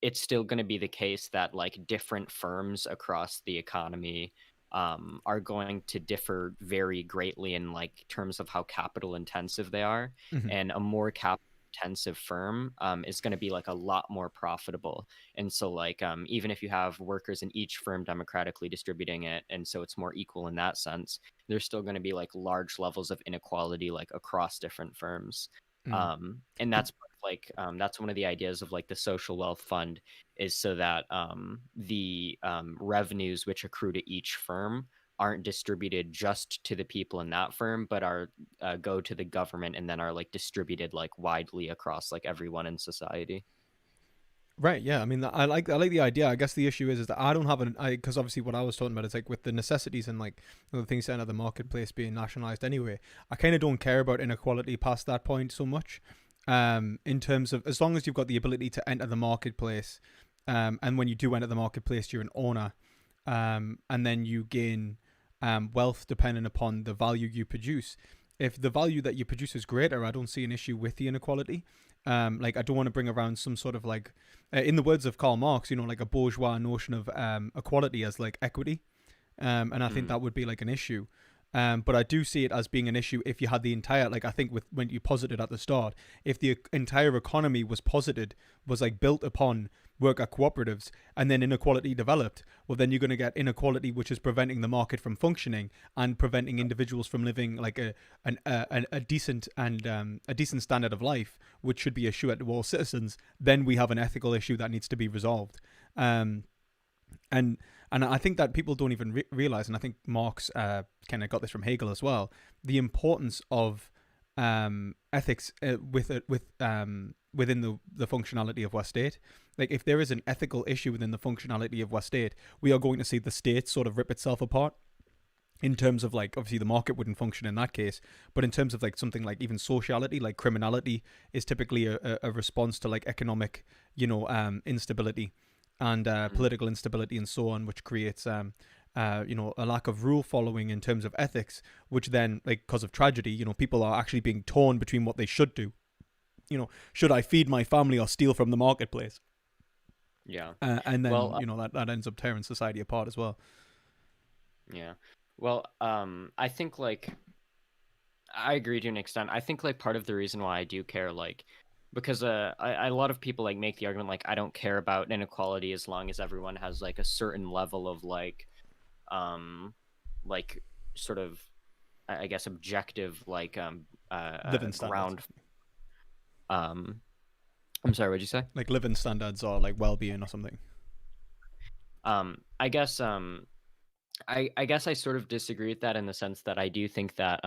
it's still going to be the case that like different firms across the economy are going to differ very greatly in like terms of how capital intensive they are, Mm-hmm. and a more capital intensive firm is going to be like a lot more profitable. And so like even if you have workers in each firm democratically distributing it, and so it's more equal in that sense, there's still going to be like large levels of inequality like across different firms. Mm. And But that's like that's one of the ideas of like the social wealth fund, is so that the revenues which accrue to each firm aren't distributed just to the people in that firm, but are go to the government and then are like distributed like widely across like everyone in society. right, yeah. I mean, I like the idea. I guess the issue is that I don't have because obviously what I was talking about is like with the necessities and like the things set out the marketplace being nationalized anyway. I kind of don't care about inequality past that point so much. In terms of as long as you've got the ability to enter the marketplace, and when you do enter the marketplace, you're an owner, and then you gain wealth depending upon the value you produce. If the value that you produce is greater, I don't see an issue with the inequality. Like I don't want to bring around some sort of like, in the words of Karl Marx, like a bourgeois notion of equality as like equity, and I think Mm. that would be like an issue. But I do see it as being an issue if you had the entire, like I think with when you posited at the start, if the entire economy was like built upon worker cooperatives and then inequality developed, well then you're going to get inequality which is preventing the market from functioning and preventing individuals from living like a decent and a decent standard of life, which should be assured to all citizens. Then we have an ethical issue that needs to be resolved. Um, and and I think that people don't even realize, and I think Marx kind of got this from Hegel as well, the importance of ethics within the functionality of West State. Like if there is an ethical issue within the functionality of West State, we are going to see the state sort of rip itself apart. In terms of like obviously the market wouldn't function in that case, but in terms of like something like even sociality, like criminality is typically a response to like economic instability and Mm. political instability and so on, which creates a lack of rule following in terms of ethics, which then like because of tragedy, people are actually being torn between what they should do. Should I feed my family or steal from the marketplace? Yeah. And then Well, that ends up tearing society apart as well. yeah. Well, I think like I agree to an extent. I think like part of the reason why I do care, like, because a lot of people like make the argument like I don't care about inequality as long as everyone has like a certain level of um like sort of I guess objective like Living standards. ground. um I'm sorry, what'd you say? Like living standards or like well-being or something. I guess I guess I sort of disagree with that in the sense that I do think that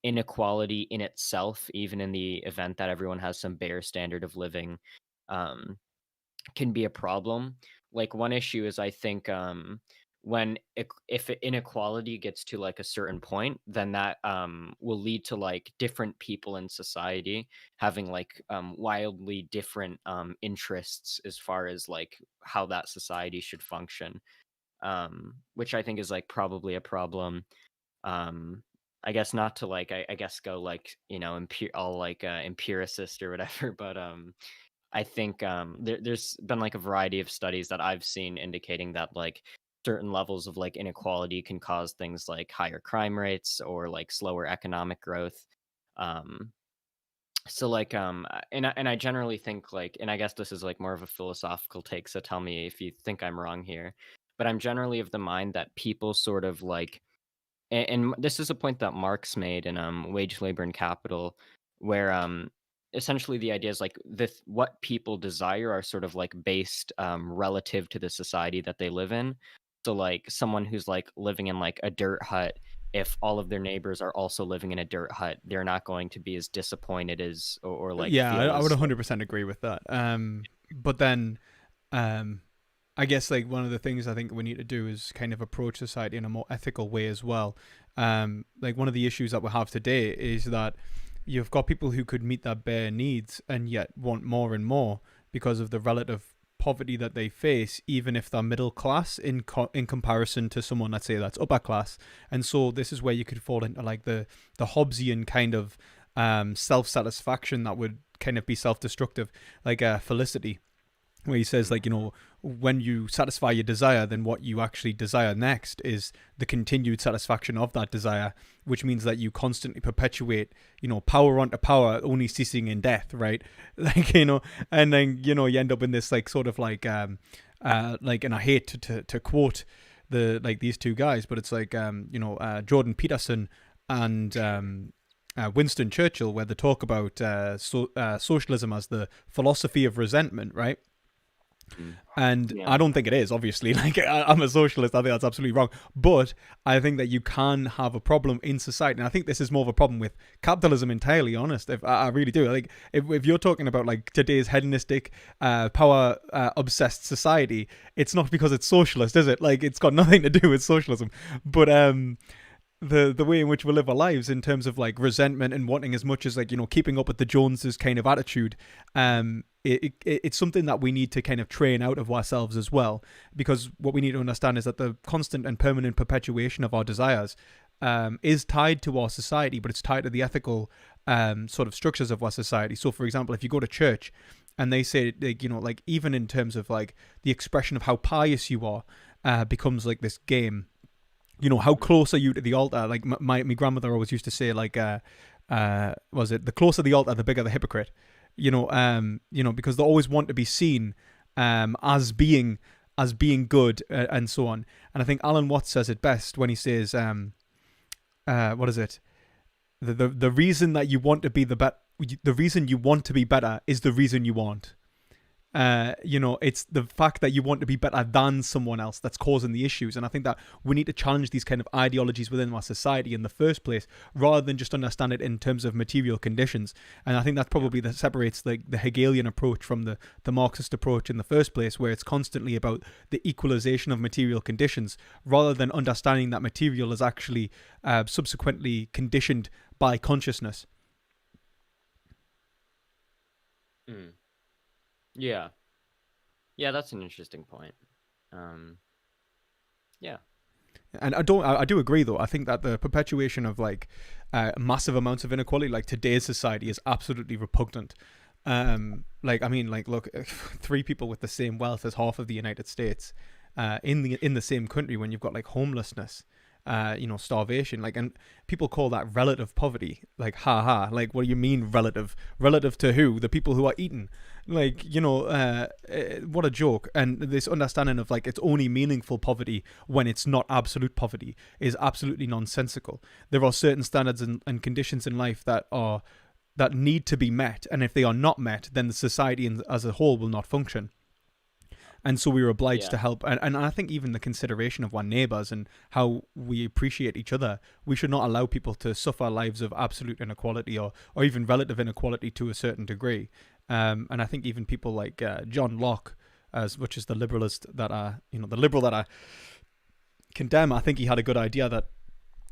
inequality in itself, even in the event that everyone has some bare standard of living, um, can be a problem. Like one issue is I think when if inequality gets to like a certain point, then that will lead to like different people in society having like wildly different interests as far as like how that society should function, which I think is like probably a problem. I guess not to like I guess go like all like empiricist or whatever, but I think there's been like a variety of studies that I've seen indicating that like certain levels of like inequality can cause things like higher crime rates or like slower economic growth. Um, so like and I generally think like, and I guess this is like more of a philosophical take, so tell me if you think I'm wrong here, but I'm generally of the mind that people sort of like, and this is a point that Marx made in Wage, Labor, and Capital, where essentially the idea is like what people desire are sort of like based relative to the society that they live in. So like someone who's like living in like a dirt hut, if all of their neighbors are also living in a dirt hut, they're not going to be as disappointed as or like Yeah, feel I would as 100% agree with that. But then, um, I guess like one of the things I think we need to do is kind of approach society in a more ethical way as well. Like one of the issues that we have today is that you've got people who could meet their bare needs and yet want more and more because of the relative poverty that they face, even if they're middle class in comparison to someone, let's say, that's upper class. And so this is where you could fall into like the Hobbesian kind of self-satisfaction that would kind of be self-destructive, like Felicity, where he says like, when you satisfy your desire, then what you actually desire next is the continued satisfaction of that desire, which means that you constantly perpetuate, power onto power, only ceasing in death, right? Like, and then, you end up in this like sort of like, and I hate to quote these two guys, but it's like, Jordan Peterson and Winston Churchill, where they talk about socialism as the philosophy of resentment, right? And yeah. I don't think it is, obviously. Like, I'm a socialist. I think that's absolutely wrong. But I think that you can have a problem in society. And I think this is more of a problem with capitalism, entirely honest. If I really do. Like, if you're talking about like today's hedonistic, power obsessed society, it's not because it's socialist, is it? Like, it's got nothing to do with socialism. But the way in which we live our lives in terms of like resentment and wanting as much as like, keeping up with the Joneses kind of attitude, it's something that we need to kind of train out of ourselves as well, because what we need to understand is that the constant and permanent perpetuation of our desires is tied to our society, but it's tied to the ethical sort of structures of our society. So for example, if you go to church and they say, like, like even in terms of like the expression of how pious you are becomes like this game. How close are you to the altar? Like my grandmother always used to say, like, was it the closer the altar, the bigger the hypocrite? Because they always want to be seen as being good and so on. And I think Alan Watts says it best when he says, what is it? The reason that you want to be the reason you want to be better is the reason you want. It's the fact that you want to be better than someone else that's causing the issues. And I think that we need to challenge these kind of ideologies within our society in the first place, rather than just understand it in terms of material conditions. And I think that's probably that separates the Hegelian approach from the Marxist approach in the first place, where it's constantly about the equalization of material conditions, rather than understanding that material is actually subsequently conditioned by consciousness. Yeah, that's an interesting point. Yeah. And I do agree though. I think that the perpetuation of like massive amounts of inequality, like today's society, is absolutely repugnant. Look, 3 people with the same wealth as half of the United States, in the same country, when you've got like homelessness, starvation, like, and people call that relative poverty. Like, like, what do you mean relative? Relative to who? The people who are eating. Like, what a joke. And this understanding of like it's only meaningful poverty when it's not absolute poverty is absolutely nonsensical. There are certain standards and conditions in life that need to be met, and if they are not met, then the society as a whole will not function. And so we were obliged to help. And I think even the consideration of our neighbours and how we appreciate each other, we should not allow people to suffer lives of absolute inequality or even relative inequality to a certain degree. And I think even people like John Locke, as much as the liberalist that the liberal that I condemn, I think he had a good idea that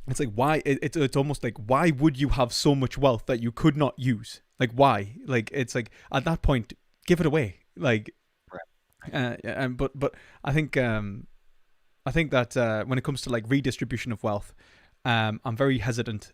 it's like, why it's almost like, why would you have so much wealth that you could not use? Like, why? Like, it's like, at that point, give it away. Like, but I think that when it comes to like redistribution of wealth, I'm very hesitant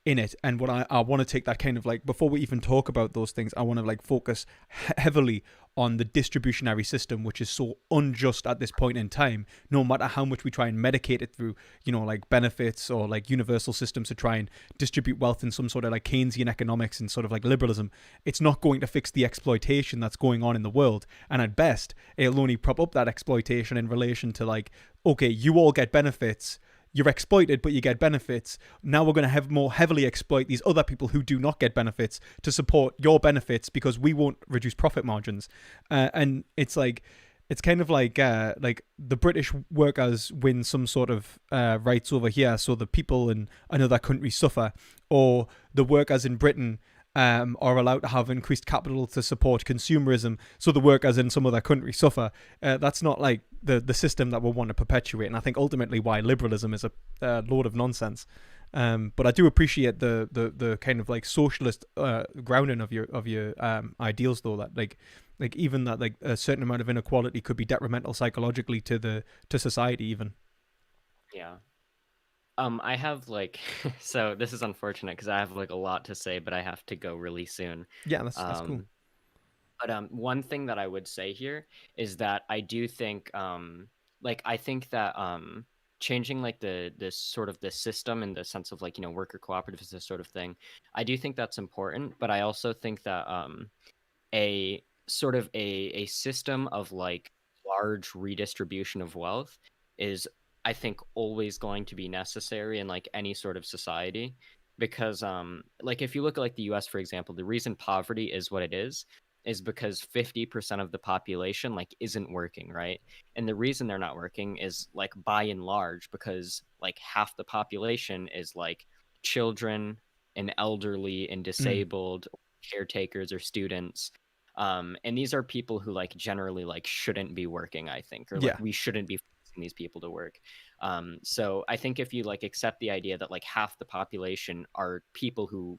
in it. And what I want to take that kind of like, before we even talk about those things, I want to like focus heavily on the distributionary system, which is so unjust at this point in time. No matter how much we try and medicate it through, like benefits or like universal systems to try and distribute wealth in some sort of like Keynesian economics and sort of like liberalism, it's not going to fix the exploitation that's going on in the world. And at best, it'll only prop up that exploitation in relation to like, okay, you all get benefits. You're exploited, but you get benefits. Now we're going to have more heavily exploit these other people who do not get benefits to support your benefits because we won't reduce profit margins. And it's like, it's kind of like the British workers win some sort of rights over here, so the people in another country suffer, or the workers in Britain are allowed to have increased capital to support consumerism, so the workers in some other country suffer. That's not like the system that we want to perpetuate, and I think ultimately why liberalism is a load of nonsense. But I do appreciate the kind of like socialist grounding of your ideals, though, that like even that like a certain amount of inequality could be detrimental psychologically to society even. Yeah. I have like, so this is unfortunate because I have like a lot to say, but I have to go really soon. Yeah, that's cool. But one thing that I would say here is that I do think, I think that changing like the sort of the system in the sense of like, worker cooperatives, this sort of thing, I do think that's important. But I also think that a sort of a system of like large redistribution of wealth is, I think, always going to be necessary in like any sort of society, because like if you look at like the US, for example, the reason poverty is what it is because 50% of the population like isn't working, right? And the reason they're not working is like by and large because like half the population is like children and elderly and disabled caretakers or students. And these are people who like generally like shouldn't be working, I think, or like we shouldn't be forcing these people to work. So I think if you like accept the idea that like half the population are people who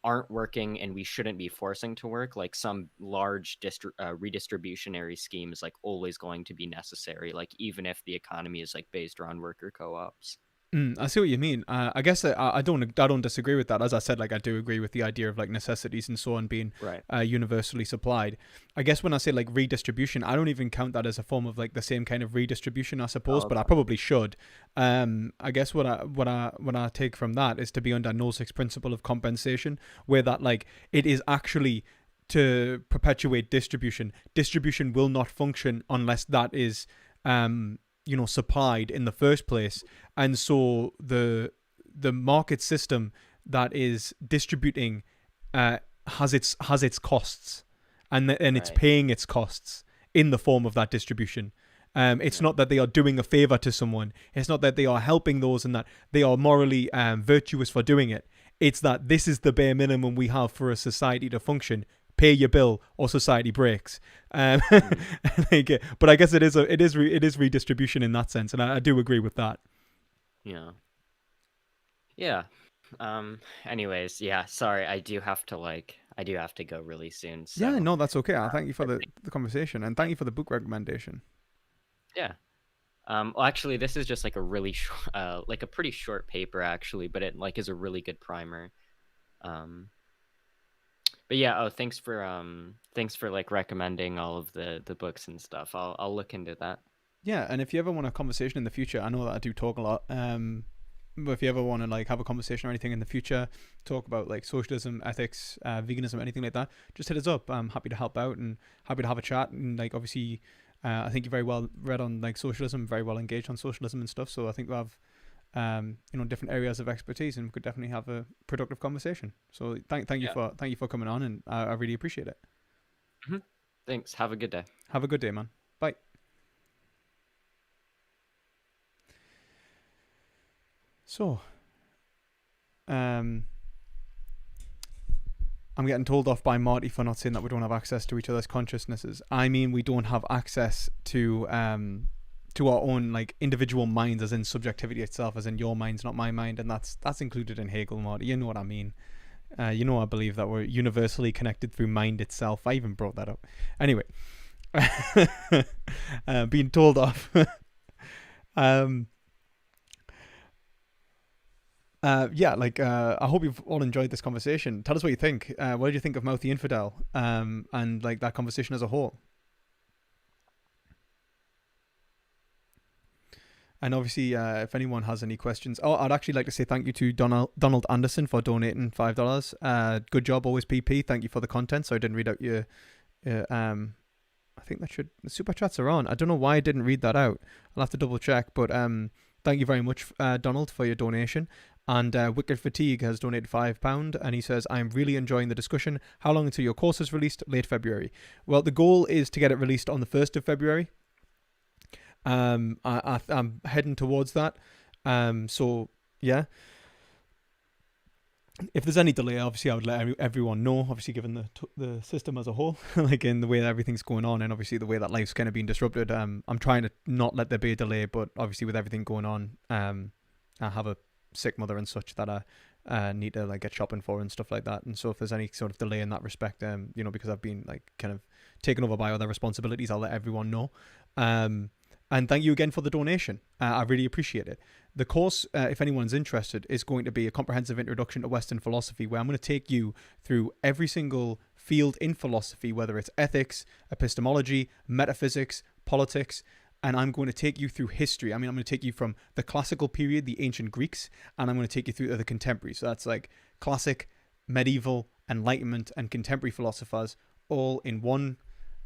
aren't working and we shouldn't be forcing to work, like some large redistributionary scheme is like always going to be necessary, like even if the economy is like based around worker co-ops. I see what you mean. I guess I don't disagree with that. As I said, like I do agree with the idea of like necessities and so on being universally supplied. I guess when I say like redistribution, I don't even count that as a form of like the same kind of redistribution, I suppose. But I probably should. I guess what I take from that is to be under Nozick's principle of compensation, where that like it is actually to perpetuate distribution. Distribution will not function unless that is supplied in the first place. And so the market system that is distributing has its costs, and it's paying its costs in the form of that distribution. It's not that they are doing a favor to someone. It's not that they are helping those and that they are morally virtuous for doing it. It's that this is the bare minimum we have for a society to function. Pay your bill or society breaks. But I guess it is redistribution in that sense, and I do agree with that. Yeah. Anyways, yeah. Sorry, I do have to go really soon. So, yeah, no, that's okay. Thank you for the conversation, and thank you for the book recommendation. Yeah. Well, actually, this is just like a really like a pretty short paper actually, but it like is a really good primer. But yeah, thanks for like recommending all of the books and stuff. I'll look into that. Yeah, and if you ever want a conversation in the future, I know that I do talk a lot. But if you ever want to like have a conversation or anything in the future, talk about like socialism, ethics, veganism, anything like that, just hit us up. I'm happy to help out and happy to have a chat. And like obviously, I think you're very well read on like socialism, very well engaged on socialism and stuff. So I think we have different areas of expertise, and we could definitely have a productive conversation. So thank you for coming on, and I really appreciate it. Mm-hmm. Thanks. Have a good day. Have a good day, man. Bye. So, I'm getting told off by Marty for not saying that we don't have access to each other's consciousnesses. I mean, we don't have access to our own like individual minds, as in subjectivity itself, as in your mind's not my mind, and that's included in Hegel, Marty. You know what I mean. I believe that we're universally connected through mind itself. I even brought that up. Anyway, being told off. Yeah, like I hope you've all enjoyed this conversation. Tell us what you think. What did you think of Mouthy Infidel? And like that conversation as a whole. And obviously, if anyone has any questions, I'd actually like to say thank you to Donald Anderson for donating $5. Good job, always PP. Thank you for the content. So I didn't read out your I think the super chats are on. I don't know why I didn't read that out. I'll have to double check. But thank you very much, Donald, for your donation. And Wicked Fatigue has donated £5, and he says, I'm really enjoying the discussion. How long until your course is released? Late February. Well, the goal is to get it released on the 1st of February. I'm heading towards that. So yeah, if there's any delay, obviously I would let everyone know, obviously given the system as a whole, like in the way that everything's going on, and obviously the way that life's kind of being disrupted. I'm trying to not let there be a delay, but obviously with everything going on, I have a sick mother and such that I need to like get shopping for and stuff like that. And so if there's any sort of delay in that respect, because I've been like kind of taken over by other responsibilities, I'll let everyone know. And thank you again for the donation. I really appreciate it. The course, if anyone's interested, is going to be a comprehensive introduction to Western philosophy, where I'm going to take you through every single field in philosophy, whether it's ethics, epistemology, metaphysics, politics, and I'm going to take you through history. I'm going to take you from the classical period, the ancient Greeks, and I'm going to take you through the contemporary. So that's like classic, medieval, Enlightenment, and contemporary philosophers, all in one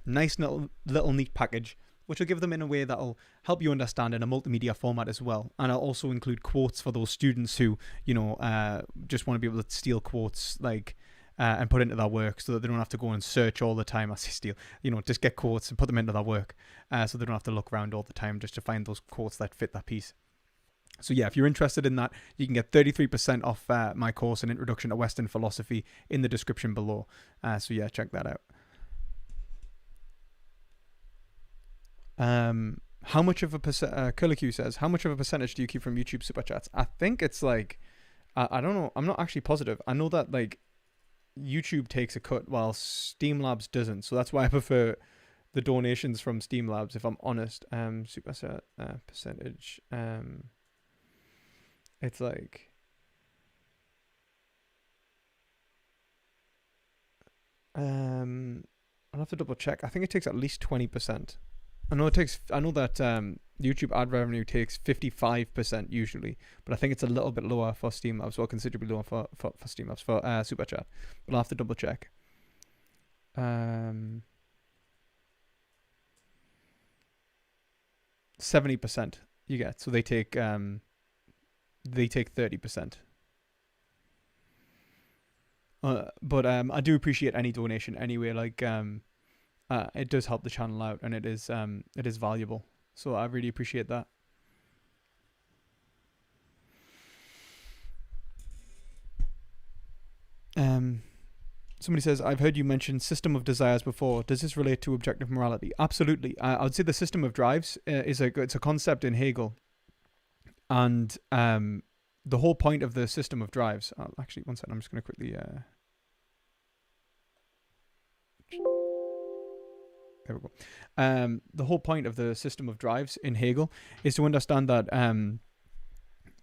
nice little neat package, which will give them in a way that'll help you understand in a multimedia format as well. And I'll also include quotes for those students who, just want to be able to steal quotes, and put into their work so that they don't have to go and search all the time. I say steal, just get quotes and put them into their work, so they don't have to look around all the time just to find those quotes that fit that piece. So yeah, if you're interested in that, you can get 33% off my course, An Introduction to Western Philosophy, in the description below. So yeah, check that out. How much of a Curlicue says, how much of a percentage do you keep from YouTube super chats? I think it's like, I don't know. I'm not actually positive. I know that like YouTube takes a cut while Steamlabs doesn't. So that's why I prefer the donations from Steamlabs, if I'm honest. Super chat percentage. It's like, I'll have to double check. I think it takes at least 20%. I know that YouTube ad revenue takes 55% usually, but I think it's a little bit lower for Steamlabs, or considerably lower for Steamlabs, for Super Chat. But I'll have to double check. 70% you get, so they take 30%. But I do appreciate any donation anyway. Like it does help the channel out, and it is valuable. So I really appreciate that. Somebody says, I've heard you mention system of desires before. Does this relate to objective morality? Absolutely. I would say the system of drives it's a concept in Hegel, and the whole point of the system of drives. Actually, one second. I'm just going to quickly. There we go. The whole point of the system of drives in Hegel is to understand that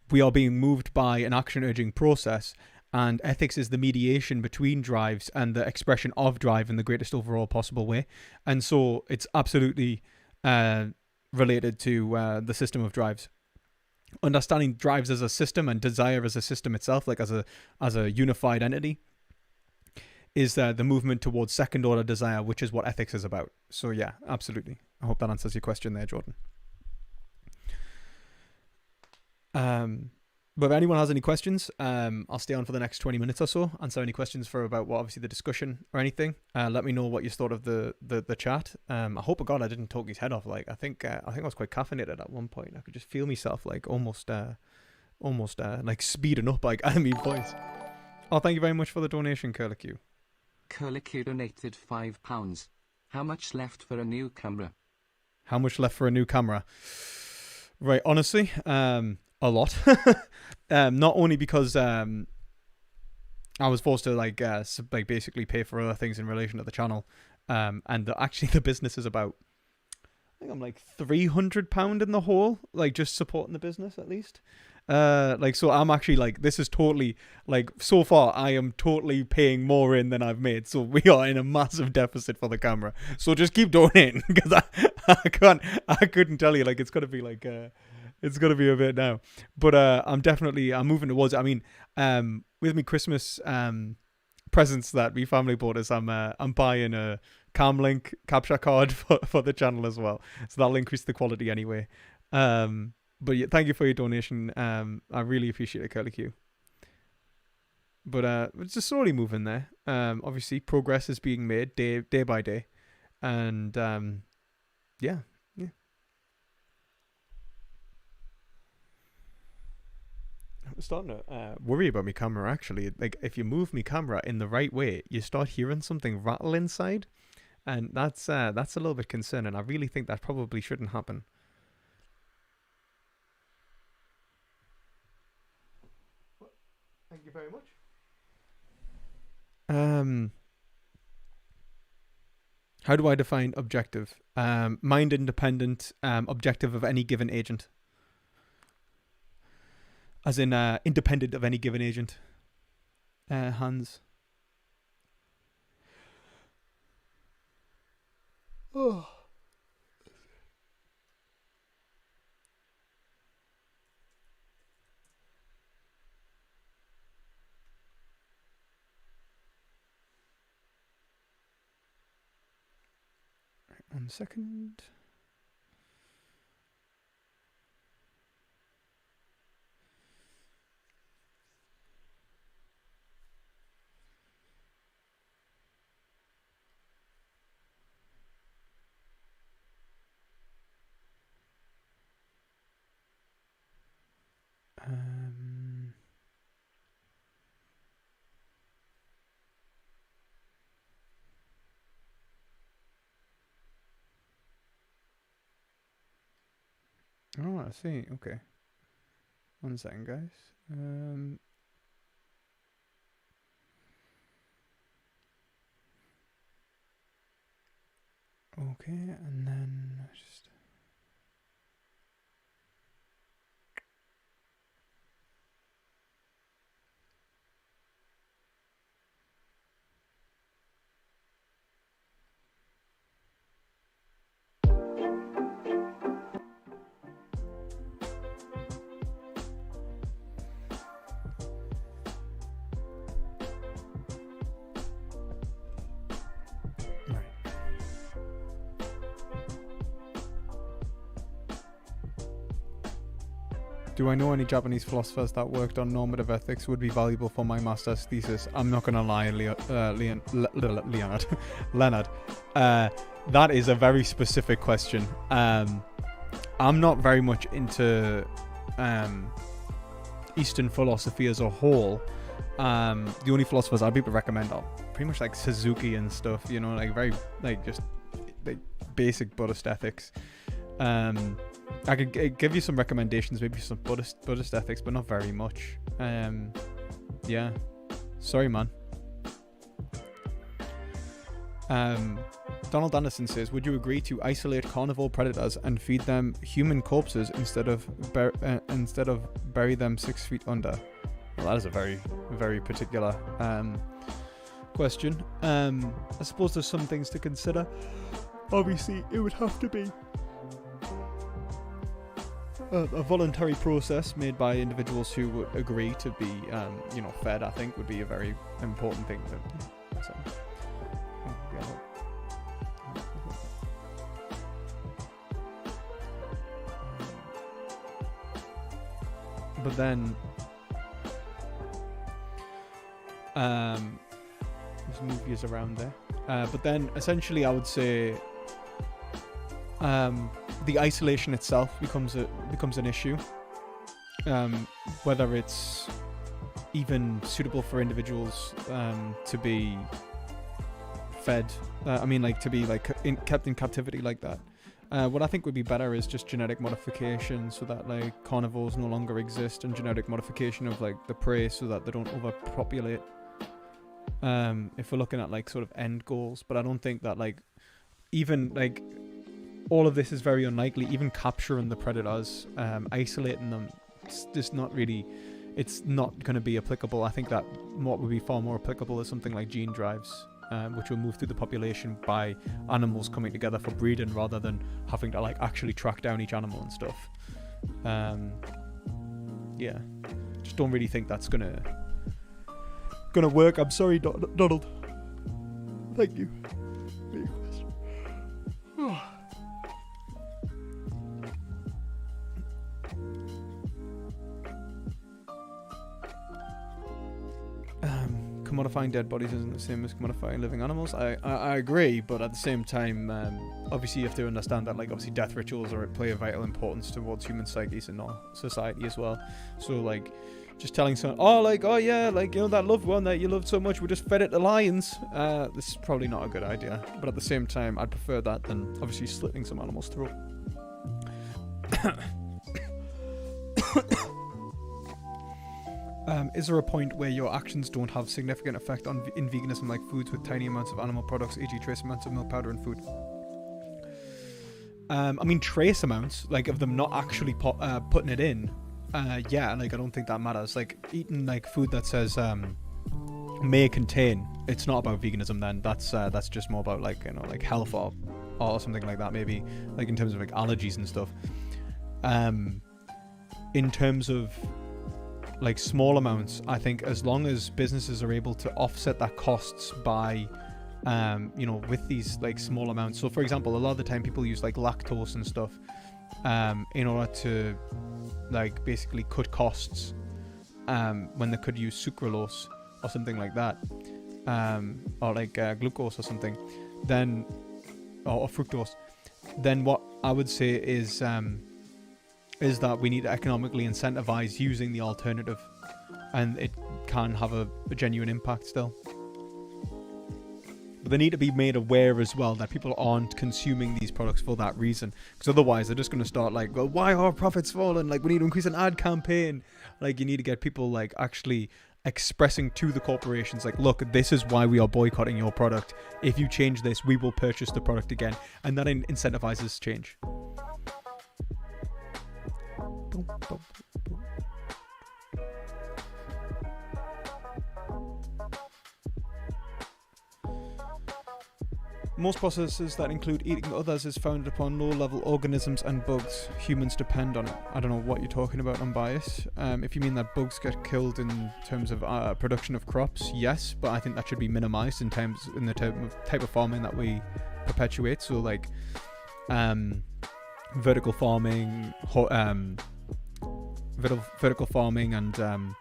we are being moved by an action-urging process, and ethics is the mediation between drives and the expression of drive in the greatest overall possible way. And so it's absolutely related to the system of drives. Understanding drives as a system and desire as a system itself, like as a unified entity, is the movement towards second order desire, which is what ethics is about. So yeah, absolutely. I hope that answers your question there, Jordan. But if anyone has any questions, I'll stay on for the next 20 minutes or so, answer any questions about what obviously the discussion or anything. Let me know what you thought of the chat. I hope to God I didn't talk his head off. Like I think I was quite caffeinated at one point. I could just feel myself like almost like speeding up like enemy voice. Oh, thank you very much for the donation, Curlicue. Curlicue donated £5. How much left for a new camera? How much left for a new camera? Right, honestly, a lot. Not only because I was forced to basically pay for other things in relation to the channel, and actually the business is about think I'm like £300 in the hole, like just supporting the business at least. So I'm actually like, this is totally like, so far I am totally paying more in than I've made, so we are in a massive deficit for the camera. So just keep donating, because I couldn't tell you, like, it's gonna be like it's gonna be a bit now, but I'm moving towards it. I mean, with me Christmas presents that me family bought us, I'm buying a Camlink capture card for the channel as well, so that'll increase the quality anyway. But yeah, thank you for your donation. I really appreciate it, Curly Q. But it's just slowly moving there. Obviously, progress is being made day by day, and yeah. I'm starting to worry about my camera. Actually, like if you move my camera in the right way, you start hearing something rattle inside, and that's a little bit concerning. I really think that probably shouldn't happen. Thank you very much. How do I define objective? Mind independent, objective of any given agent. As in, independent of any given agent. Hans. Oh. 1 second. Oh, I see. Okay. 1 second, guys. Okay, and then just... Do I know any Japanese philosophers that worked on normative ethics would be valuable for my master's thesis? I'm not going to lie, Leonard. That is a very specific question. I'm not very much into Eastern philosophy as a whole. The only philosophers I'd be able to recommend are pretty much like Suzuki and stuff, you know, like very, like just like basic Buddhist ethics. I could give you some recommendations, maybe some Buddhist ethics, but not very much. Yeah, sorry, man. Donald Anderson says, would you agree to isolate carnivore predators and feed them human corpses instead of bury them 6 feet under? Well, that is a very, very particular question. I suppose there's some things to consider. Obviously, it would have to be a voluntary process made by individuals who would agree to be, fed. I think would be a very important thing. But then, there's movies around there. But then, essentially, I would say, the isolation itself becomes an issue. Whether it's even suitable for individuals to be fed. To be kept in captivity like that. What I think would be better is just genetic modification, so that like carnivores no longer exist, and genetic modification of like the prey, so that they don't overpopulate. If we're looking at like sort of end goals, but I don't think that like even like all of this is very unlikely. Even capturing the predators, isolating them, it's just not really. It's not going to be applicable. I think that what would be far more applicable is something like gene drives, which will move through the population by animals coming together for breeding rather than having to like actually track down each animal and stuff. Yeah, just don't really think that's gonna work. I'm sorry, Donald. Thank you. Commodifying dead bodies isn't the same as commodifying living animals. I agree, but at the same time, obviously you have to understand that, like, obviously death rituals play a vital importance towards human psyches and our society as well. So, like, just telling someone, oh yeah, like, you know, that loved one that you loved so much, we just fed it to lions. This is probably not a good idea. But at the same time, I'd prefer that than obviously slitting some animal's throat. Is there a point where your actions don't have significant effect in veganism, like foods with tiny amounts of animal products, e.g. trace amounts of milk powder in food? I mean, trace amounts, like, of them not actually putting it in, yeah, like, I don't think that matters. Like, eating, like, food that says, may contain, it's not about veganism then. That's just more about, like, you know, like, health or something like that, maybe, like, in terms of, like, allergies and stuff. In terms of, like, small amounts, I think as long as businesses are able to offset that costs by, you know, with these, like, small amounts. So, for example, a lot of the time people use, like, lactose and stuff in order to, like, basically cut costs when they could use sucralose or something like that, or like glucose or something, then, or fructose. Then what I would say is that we need to economically incentivize using the alternative, and it can have a genuine impact still. But they need to be made aware as well that people aren't consuming these products for that reason, because otherwise they're just going to start like, well, why are profits falling? Like, we need to increase an ad campaign. Like, you need to get people, like, actually expressing to the corporations, like, look, this is why we are boycotting your product. If you change this, we will purchase the product again, and that incentivizes change. Most processes that include eating others is founded upon low-level organisms and bugs. Humans depend on it. I don't know what you're talking about, unbiased. If you mean that bugs get killed in terms of production of crops, yes, but I think that should be minimized in the type of farming that we perpetuate. So, like, vertical farming, vertical farming, and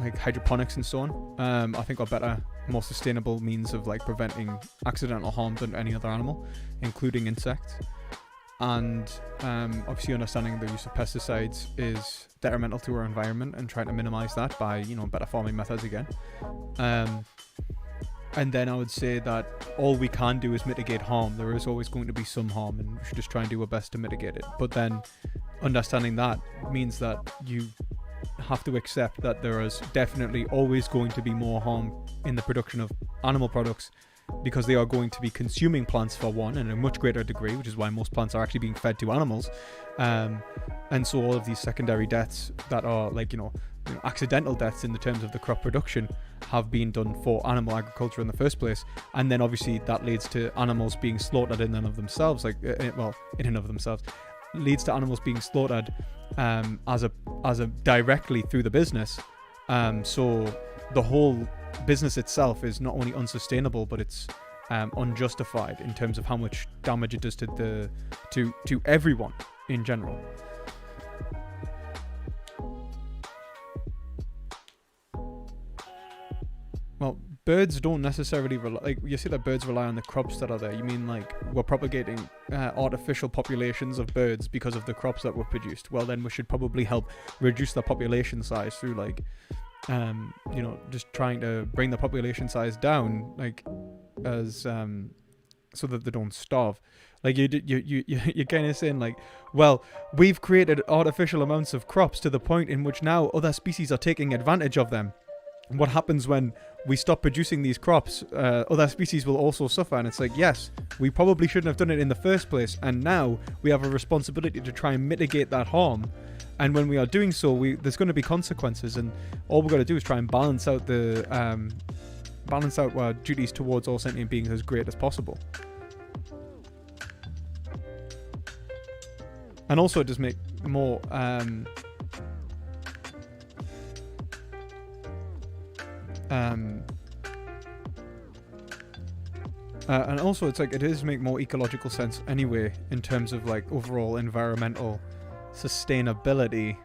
like hydroponics and so on, I think are better, more sustainable means of, like, preventing accidental harm than any other animal, including insects. And obviously understanding the use of pesticides is detrimental to our environment, and trying to minimize that by, you know, better farming methods again. And then I would say that all we can do is mitigate harm. There is always going to be some harm, and we should just try and do our best to mitigate it. But then understanding that means that you have to accept that there is definitely always going to be more harm in the production of animal products, because they are going to be consuming plants, for one, in a much greater degree, which is why most plants are actually being fed to animals. And so all of these secondary deaths that are, like, you know, accidental deaths in the terms of the crop production have been done for animal agriculture in the first place. And then obviously that leads to animals being slaughtered in and of themselves, like, in and of themselves, leads to animals being slaughtered as a directly through the business. So the whole business itself is not only unsustainable, but it's unjustified in terms of how much damage it does to everyone in general. Well, birds don't necessarily rely, like, you see that birds rely on the crops that are there. You mean, like, we're propagating artificial populations of birds because of the crops that were produced? Well, then we should probably help reduce the population size through, like, you know, just trying to bring the population size down, like, as so that they don't starve. Like, you're kind of saying, like, well, we've created artificial amounts of crops to the point in which now other species are taking advantage of them. What happens when we stop producing these crops, other species will also suffer. And it's like, yes, we probably shouldn't have done it in the first place, and now we have a responsibility to try and mitigate that harm. And when we are doing so, there's going to be consequences, and all we've got to do is try and balance out our duties towards all sentient beings as great as possible. And also, it does make more and also it's like it does make more ecological sense anyway in terms of like overall environmental sustainability.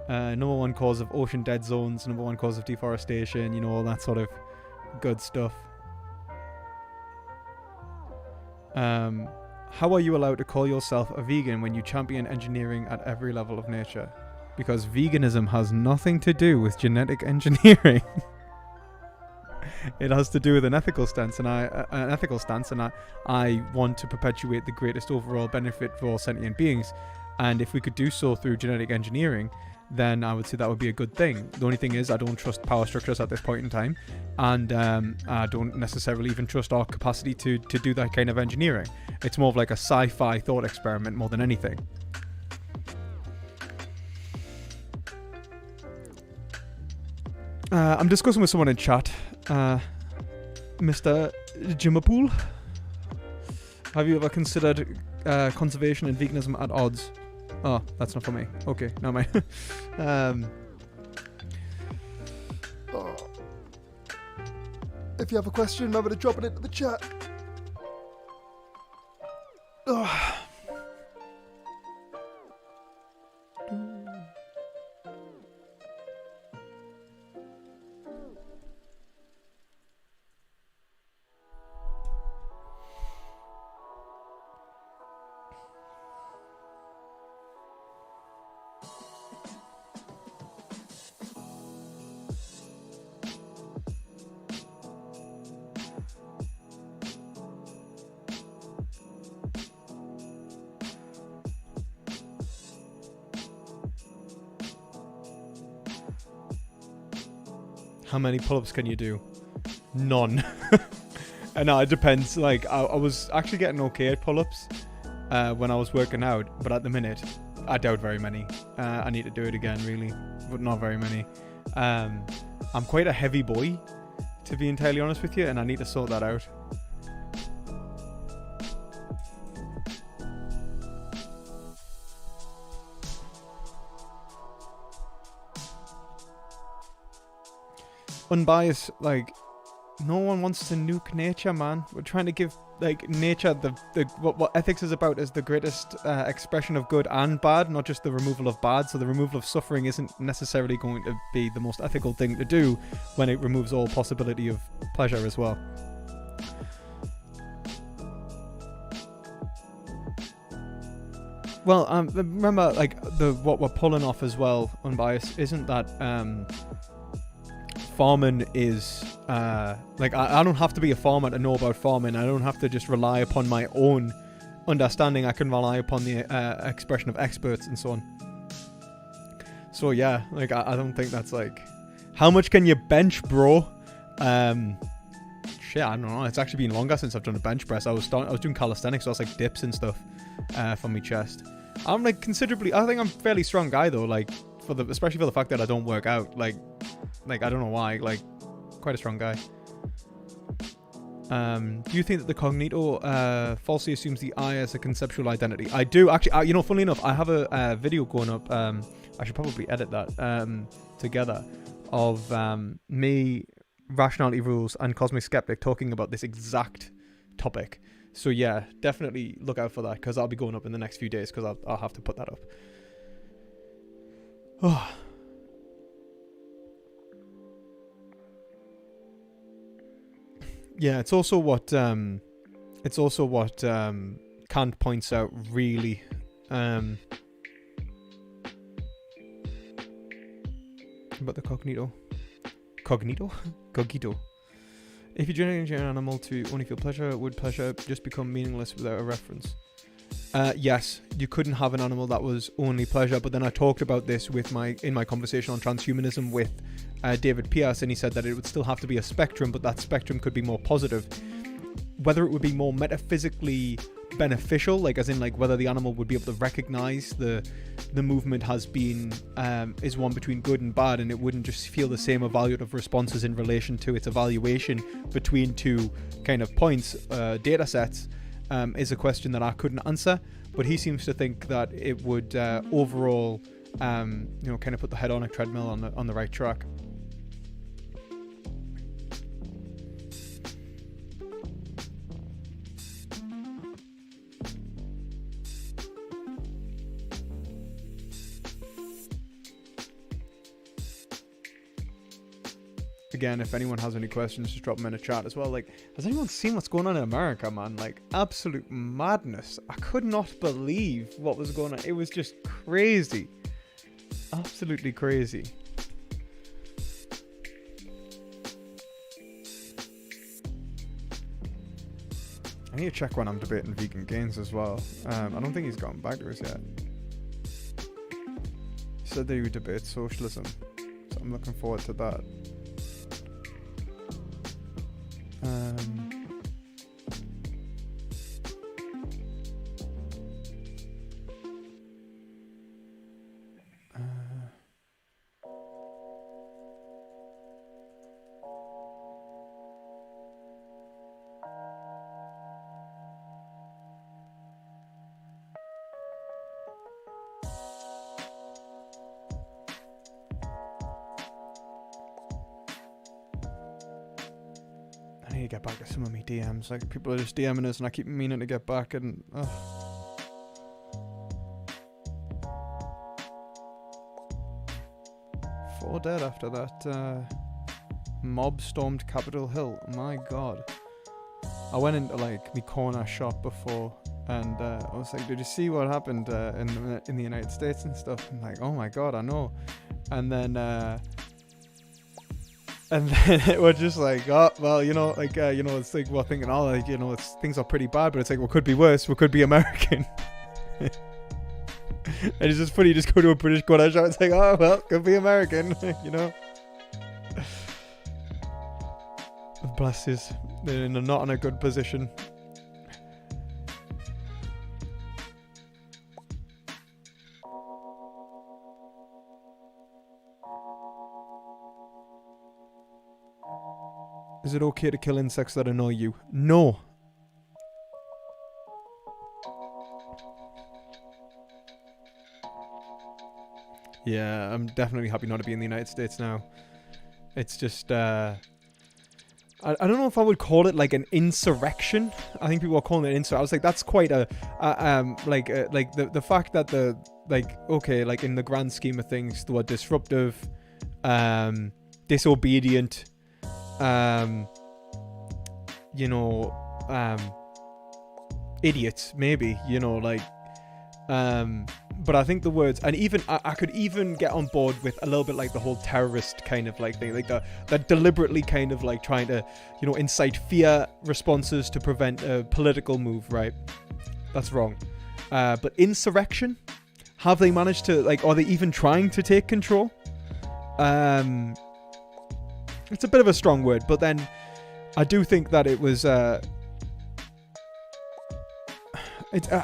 Number one cause of ocean dead zones, number one cause of deforestation, you know, all that sort of good stuff. How are you allowed to call yourself a vegan when you champion engineering at every level of nature? Because veganism has nothing to do with genetic engineering. It has to do with an ethical stance, and I want to perpetuate the greatest overall benefit for all sentient beings. And if we could do so through genetic engineering, then I would say that would be a good thing. The only thing is, I don't trust power structures at this point in time, and I don't necessarily even trust our capacity to do that kind of engineering. It's more of like a sci-fi thought experiment more than anything. I'm discussing with someone in chat, Mr. Jimapool. Have you ever considered conservation and veganism at odds? Oh, that's not for me. Okay, never mind. If you have a question, remember to drop it into the chat. How many pull-ups can you do? None. And no, it depends. Like, I was actually getting okay at pull-ups when I was working out, but at the minute, I doubt very many. I need to do it again, really, but not very many. I'm quite a heavy boy, to be entirely honest with you, and I need to sort that out. Unbiased, like, no one wants to nuke nature, man. We're trying to give, like, nature what ethics is about is the greatest expression of good and bad, not just the removal of bad. So the removal of suffering isn't necessarily going to be the most ethical thing to do when it removes all possibility of pleasure as well. Well, remember, like, what we're pulling off as well, Unbiased, isn't that farming is like, I don't have to be a farmer to know about farming. I don't have to just rely upon my own understanding. I can rely upon the expression of experts and so on. So yeah, like, I don't think that's like, how much can you bench, bro? Shit, I don't know. It's actually been longer since I've done a bench press. I was doing calisthenics, so I was like dips and stuff for my chest. I'm like considerably, I think I'm a fairly strong guy though, like, especially for the fact that I don't work out. Like I don't know why, like, quite a strong guy. Do you think that the cognito falsely assumes the I as a conceptual identity? I do, actually. You know, funnily enough, I have a video going up, I should probably edit that together, of me, Rationality Rules, and Cosmic Skeptic talking about this exact topic. So yeah, definitely look out for that, because I'll be going up in the next few days, because I'll have to put that up. Oh. Yeah, it's also what Kant points out, really. About the cognito. Cogito. If you generate an animal to only feel pleasure, would pleasure just become meaningless without a reference? Yes, you couldn't have an animal that was only pleasure. But then I talked about this in my conversation on transhumanism with David Pierce, and he said that it would still have to be a spectrum, but that spectrum could be more positive. Whether it would be more metaphysically beneficial, like as in like whether the animal would be able to recognize the movement has been is one between good and bad, and it wouldn't just feel the same evaluative responses in relation to its evaluation between two kind of points, data sets, is a question that I couldn't answer. But he seems to think that it would overall kind of put the hedonic treadmill on the right track. Again, if anyone has any questions, just drop them in a chat as well. Like, has anyone seen what's going on in America, man? Like, absolute madness. I could not believe what was going on. It was just crazy. Absolutely crazy. I need to check when I'm debating vegan gains as well. I don't think he's gotten back to us yet. He said that he would debate socialism, so I'm looking forward to that. I need to get back to some of my DMs. Like, people are just DMing us and I keep meaning to get back, and 4 dead after that mob stormed Capitol Hill. My god. I went into like my corner shop before, and I was like, did you see what happened in the United States and stuff? I'm like, oh my god, I know. And then it was just like, oh, well, it's like, we're thinking, oh, like, things are pretty bad, but it's like, well, could be worse. We could be American. And it's just funny, you just go to a British corner shop, it's like, oh, well, could be American, Bless yous. They're not in a good position. Is it okay to kill insects that annoy you? No. Yeah, I'm definitely happy not to be in the United States now. It's just, I don't know if I would call it like an insurrection. I think people are calling it an insurrection. I was like, that's quite the fact that in the grand scheme of things, they were disruptive, disobedient, idiots, maybe, but I think the words, and even I could even get on board with a little bit like the whole terrorist kind of like thing, like that deliberately kind of like trying to, incite fear responses to prevent a political move, right? That's wrong. But insurrection, have they managed to, like, are they even trying to take control? It's a bit of a strong word, but then I do think that it was, I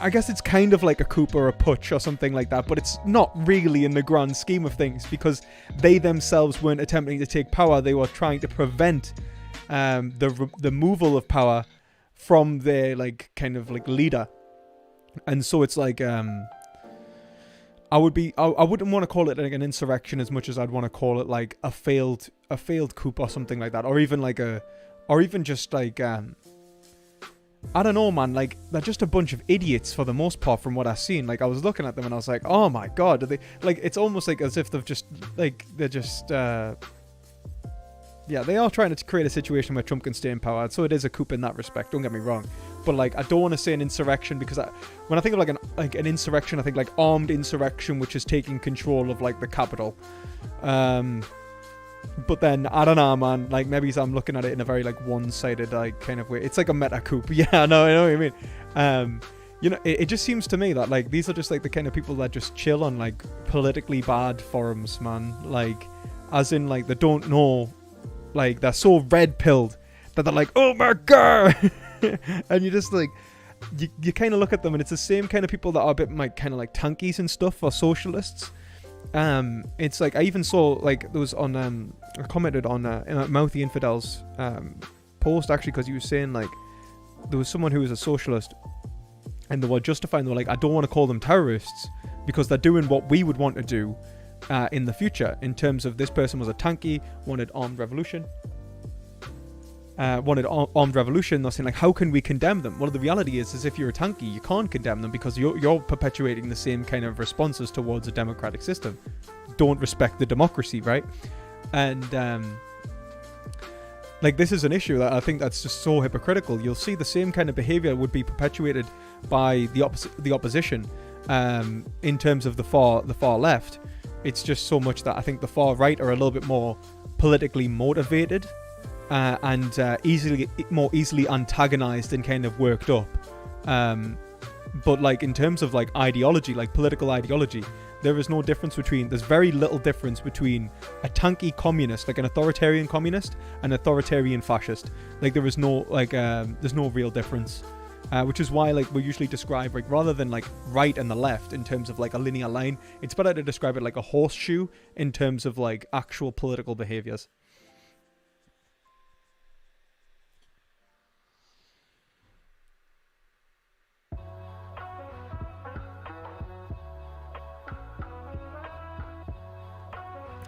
guess it's kind of like a coup or a putsch or something like that, but it's not really in the grand scheme of things, because they themselves weren't attempting to take power. They were trying to prevent the removal of power from their kind of leader. And so it's like I wouldn't want to call it like an insurrection as much as I'd want to call it like a failed coup or something like that, or even just like I don't know, man. Like, they're just a bunch of idiots for the most part, from what I've seen. Like, I was looking at them and I was like, oh my god, are they, like, it's almost like as if they've just, like, they're just, yeah, they are trying to create a situation where Trump can stay in power. So it is a coup in that respect, don't get me wrong. But, like, I don't want to say an insurrection, because when I think of like an insurrection, I think like armed insurrection, which is taking control of like the capital. But then, I don't know, man, like, maybe I'm looking at it in a very, like, one-sided, like, kind of way. It's like a meta coup. Yeah, I know what you mean. You know, it just seems to me that like these are just like the kind of people that just chill on like politically bad forums, man. Like, as in like they don't know, like they're so red pilled that they're like, oh my god, and you just like you kind of look at them and it's the same kind of people that are a bit like kind of like tankies and stuff for socialists. It's like I even saw like there was on I commented on Mouthy Infidel's post actually, because he was saying like there was someone who was a socialist and they were justifying, they were like, I don't want to call them terrorists because they're doing what we would want to do in the future, in terms of this person was a tanky, wanted armed revolution. Armed revolution. They're saying like, how can we condemn them? Well, the reality is if you're a tanky, you can't condemn them because you're perpetuating the same kind of responses towards a democratic system. Don't respect the democracy, right? And like this is an issue that I think that's just so hypocritical. You'll see the same kind of behavior would be perpetuated by the opposition in terms of the far left. It's just so much that I think the far right are a little bit more politically motivated and more easily antagonized and kind of worked up. But like in terms of like ideology, like political ideology, there's very little difference between a tanky communist, like an authoritarian communist, and an authoritarian fascist. Like there is no like there's no real difference. Which is why like we usually describe, like, rather than like right and the left in terms of like a linear line, it's better to describe it like a horseshoe in terms of like actual political behaviors.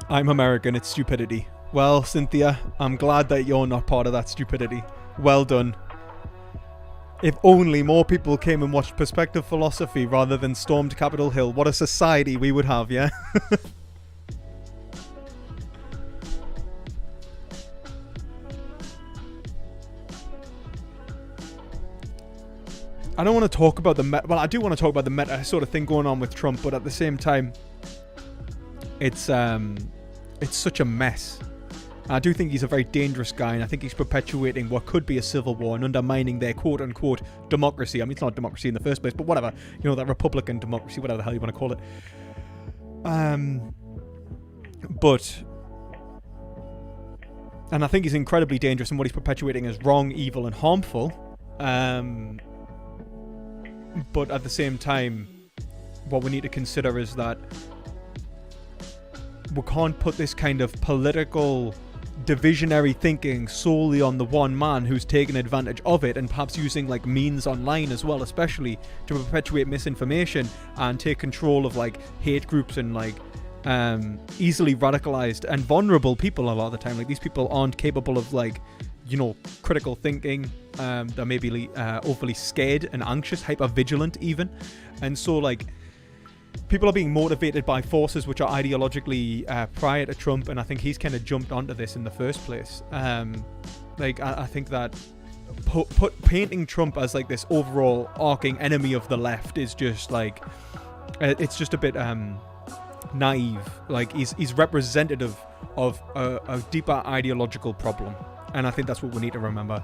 I'm American, it's stupidity. Well, Cynthia, I'm glad that you're not part of that stupidity. Well done. If only more people came and watched Perspective Philosophy rather than stormed Capitol Hill, what a society we would have, yeah? I don't want to talk about I do want to talk about the meta sort of thing going on with Trump, but at the same time, it's such a mess. I do think he's a very dangerous guy, and I think he's perpetuating what could be a civil war and undermining their quote-unquote democracy. I mean, it's not democracy in the first place, but whatever. You know, that Republican democracy, whatever the hell you want to call it. And I think he's incredibly dangerous, and what he's perpetuating is wrong, evil, and harmful. But at the same time, what we need to consider is that we can't put this kind of political divisionary thinking solely on the one man who's taken advantage of it, and perhaps using like means online as well, especially to perpetuate misinformation and take control of like hate groups and like easily radicalized and vulnerable people a lot of the time. Like these people aren't capable of like, you know, critical thinking. They're maybe overly scared and anxious, hyper vigilant even, and so like people are being motivated by forces which are ideologically prior to Trump, and I think he's kind of jumped onto this in the first place. I think that painting Trump as like this overall arcing enemy of the left is just like, it's just a bit naive. Like he's representative of a deeper ideological problem, and I think that's what we need to remember.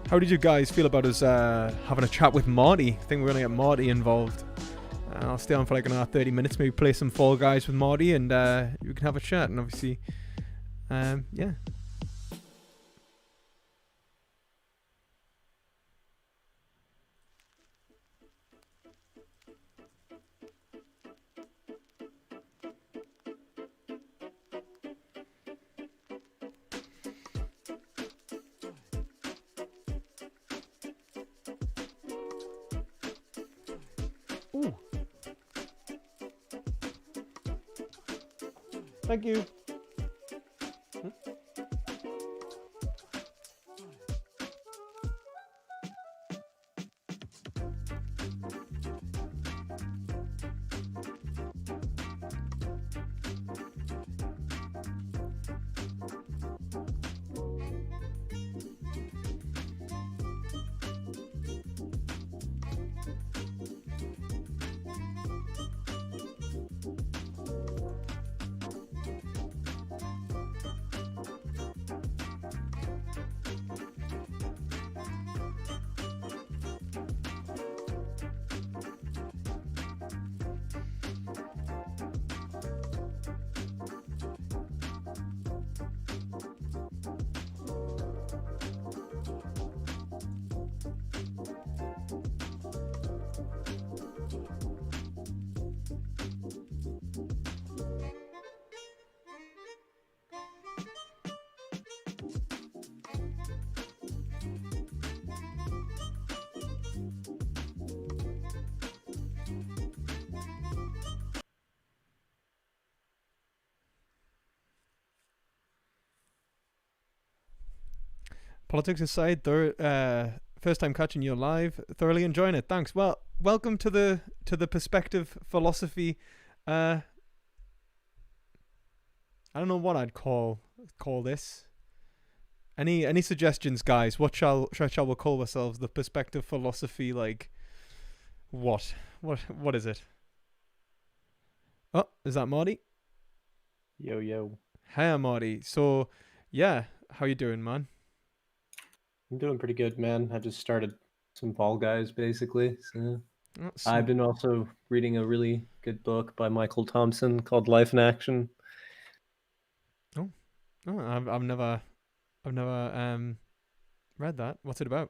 How did you guys feel about us having a chat with Marty? I think we're going to get Marty involved. I'll stay on for like another 30 minutes, maybe play some Fall Guys with Marty, and we can have a chat, and obviously, yeah. Ooh. Thank you. Politics aside, first time catching you live. Thoroughly enjoying it. Thanks. Well, welcome to the perspective philosophy. I don't know what I'd call this. Any suggestions, guys? What shall we call ourselves? The perspective philosophy, like what? What is it? Oh, is that Marty? Yo, yo. Hi, Marty. So, yeah, how you doing, man? I'm doing pretty good, man. I just started some Fall Guys, basically. So I've been also reading a really good book by Michael Thompson called Life in Action. Oh, I've never read that. What's it about?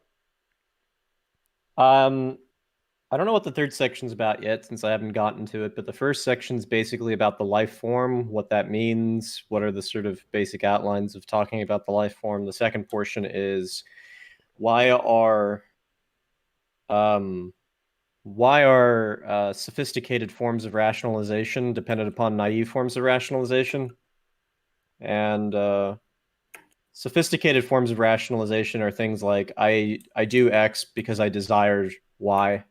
I don't know what the third section's about yet, since I haven't gotten to it, but the first section's basically about the life form, what that means, what are the sort of basic outlines of talking about the life form. The second portion is why are sophisticated forms of rationalization dependent upon naive forms of rationalization? And sophisticated forms of rationalization are things like I do X because I desire Y.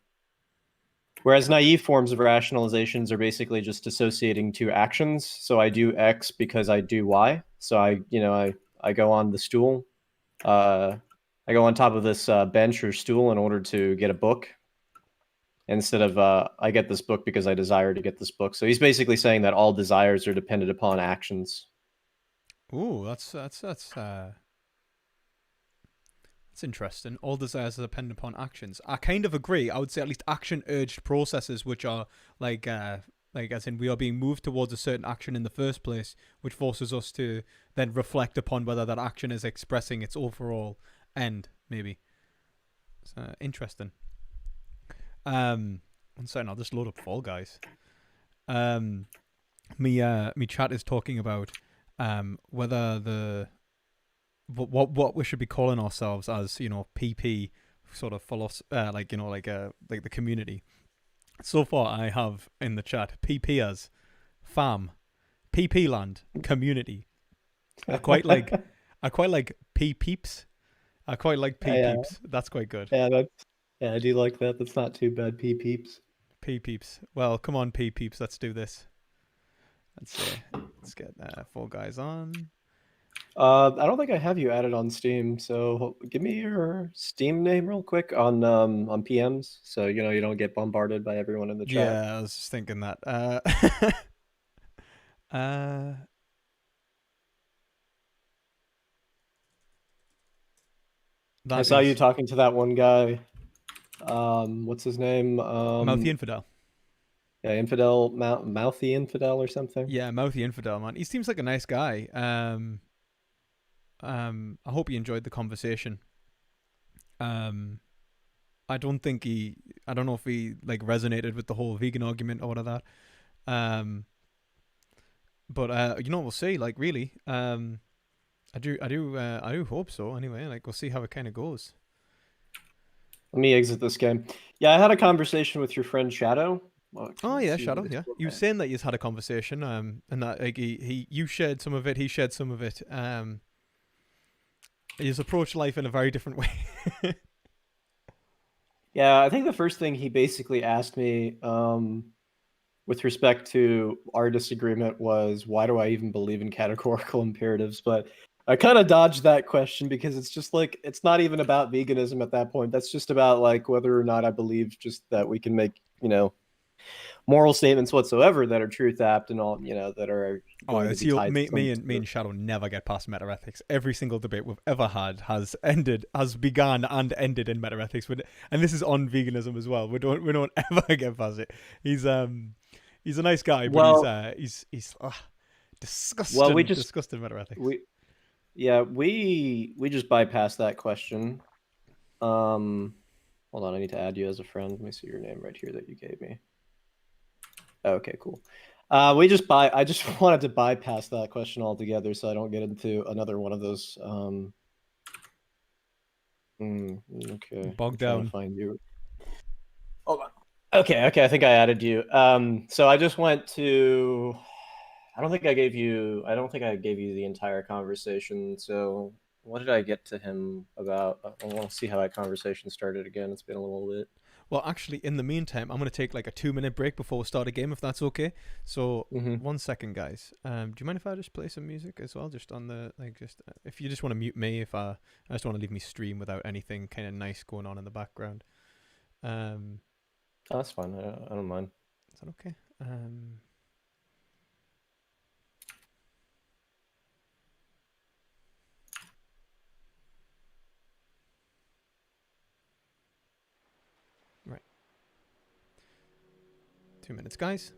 Whereas naive forms of rationalizations are basically just associating two actions. So I do X because I do Y. So I go on the stool. I go on top of this bench or stool in order to get a book. Instead of I get this book because I desire to get this book. So he's basically saying that all desires are dependent upon actions. Ooh, that's interesting. All desires are dependent upon actions. I kind of agree. I would say at least action-urged processes, which are like as in we are being moved towards a certain action in the first place, which forces us to then reflect upon whether that action is expressing its overall end. Maybe. It's interesting. One second, I'll just load up Fall Guys. Me chat is talking about whether what we should be calling ourselves as, PP sort of like the community. So far I have in the chat PP as fam, PP land, community. I quite like P peeps. I quite like P peeps. That's quite good. Yeah, I do like that. That's not too bad. P peeps. P peeps. Well, come on, P peeps. Let's do this. Let's get Fall Guys on. I don't think I have you added on Steam, so give me your Steam name real quick on PMs, so you don't get bombarded by everyone in the chat. Yeah, I was just thinking that. I saw you talking to that one guy. What's his name? Mouthy Infidel. Yeah, Infidel, Mouthy Infidel or something. Yeah, Mouthy Infidel, man. He seems like a nice guy. I hope you enjoyed the conversation. I don't know if he like resonated with the whole vegan argument or whatever that. But we'll see. Like, really, I do hope so. Anyway, like, we'll see how it kind of goes. Let me exit this game. Yeah, I had a conversation with your friend Shadow. Oh yeah, Shadow. Yeah, you were saying that you had a conversation, and that like you shared some of it, he shared some of it. He's approached life in a very different way. Yeah, I think the first thing he basically asked me, with respect to our disagreement, was why do I even believe in categorical imperatives? But I kind of dodged that question because it's just like it's not even about veganism at that point. That's just about like whether or not I believe just that we can make moral statements whatsoever that are truth apt and all that are. Me and Shadow never get past metaethics. Every single debate we've ever had has begun and ended in metaethics. And this is on veganism as well. We don't ever get past it. He's a nice guy, but he's disgusting. Well, disgusting metaethics. We just bypassed that question. Hold on, I need to add you as a friend. Let me see your name right here that you gave me. Okay, cool. I just wanted to bypass that question altogether so I don't get into another one of those. Okay. Bogged down. Find you. Hold on. Okay. I think I added you. So I just went to. I don't think I gave you the entire conversation. So what did I get to him about? I want to see how that conversation started again. It's been a little bit. Well, actually, in the meantime, I'm going to take like a 2-minute break before we start a game, if that's okay. So, 1 second, guys. Do you mind if I just play some music as well? Just on the, like, just if you just want to mute me, if I just want to leave me stream without anything kind of nice going on in the background. Oh, that's fine. I don't mind. Is that okay? Right. 2 minutes, guys.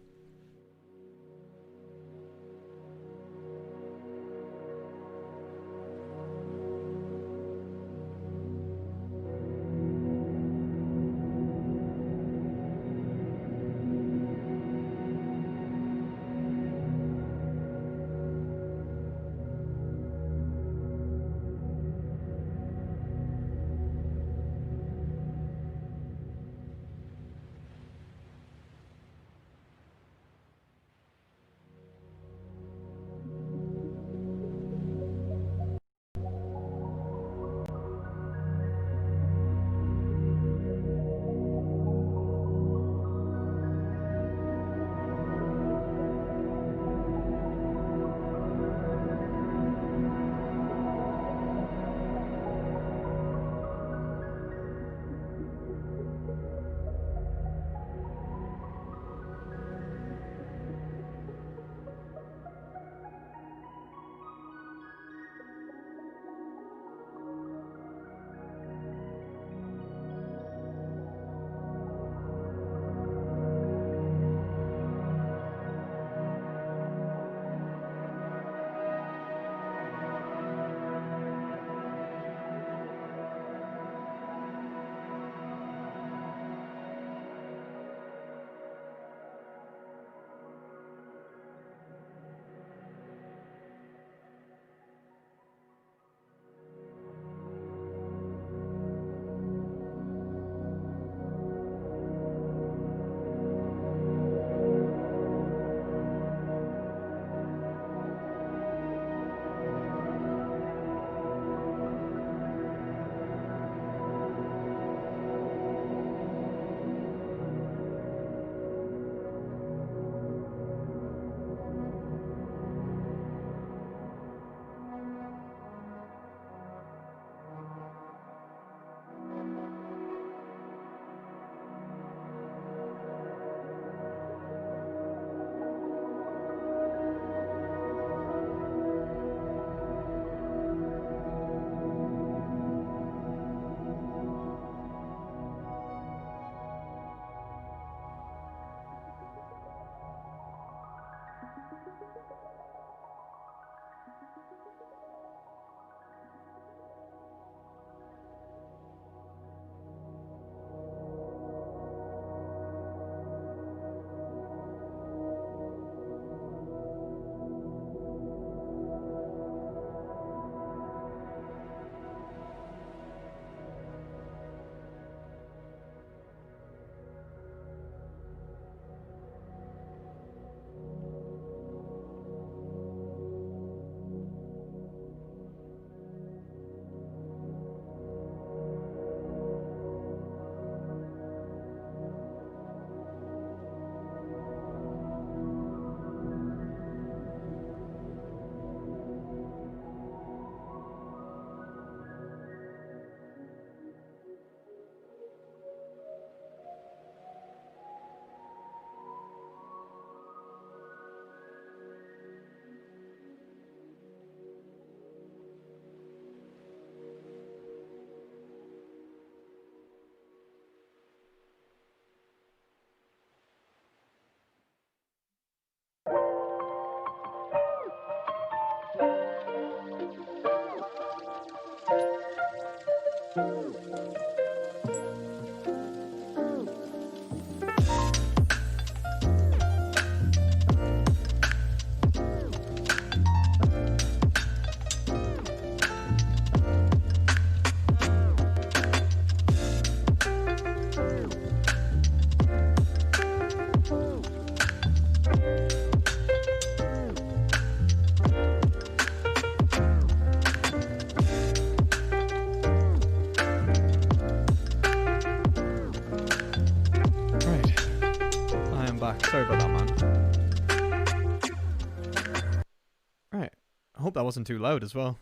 hope that wasn't too loud as well.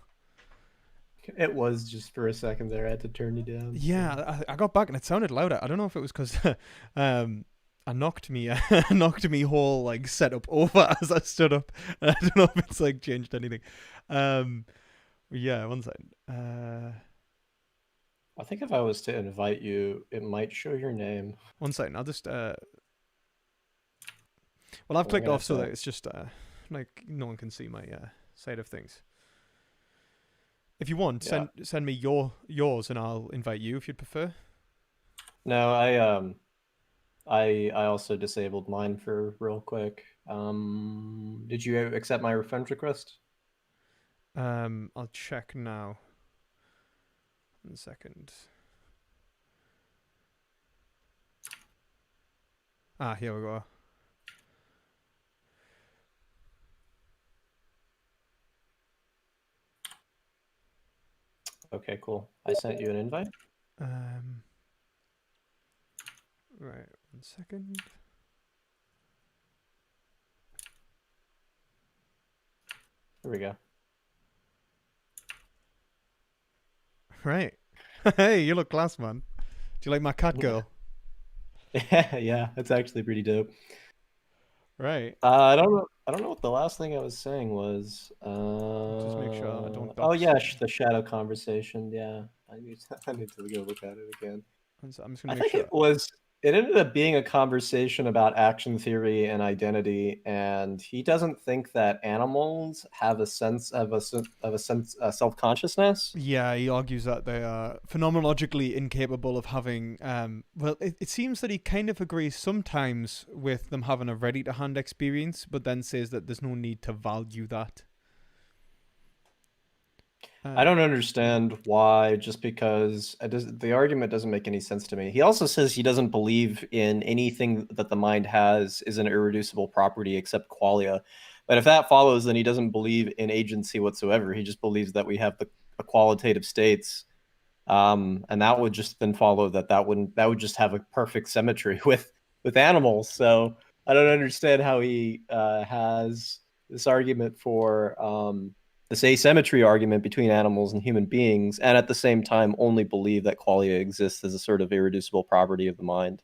It was just for a second there. I had to turn you down. Yeah, I got back and it sounded louder. I don't know if it was because I knocked me knocked me whole like setup over as I stood up. I don't know if it's like changed anything. Yeah, one second. I think if I was to invite you, it might show your name. One second. I'll just well, I've I'm clicked gonna off so have that to- it's just like no one can see my side of things. If you want, Yeah. send me yours and I'll invite you if you'd prefer. No, I also disabled mine for real quick. Did you accept my friend request? I'll check now. 1 second. Ah, here we go. Okay, cool. I sent you an invite. Right, 1 second. Here we go. Right. Hey, you look class, man. Do you like my cat girl? Yeah, it's actually pretty dope. Right. I don't know. I don't know what the last thing I was saying was. Just make sure I don't Oh dox yeah, you. the shadow conversation. Yeah, I need to go look at it again. I'm just I gonna make think sure. it ended up being a conversation about action theory and identity, and he doesn't think that animals have a sense of self-consciousness. Yeah, he argues that they are phenomenologically incapable of having. Well, it seems that he kind of agrees sometimes with them having a ready-to-hand experience, but then says that there's no need to value that. I don't understand why, just because the argument doesn't make any sense to me. He also says he doesn't believe in anything that the mind has is an irreducible property except qualia. But if that follows, then he doesn't believe in agency whatsoever. He just believes that we have the qualitative states. And that would just then follow that would just have a perfect symmetry with animals. So I don't understand how he has this argument for this asymmetry argument between animals and human beings, and at the same time only believe that qualia exists as a sort of irreducible property of the mind.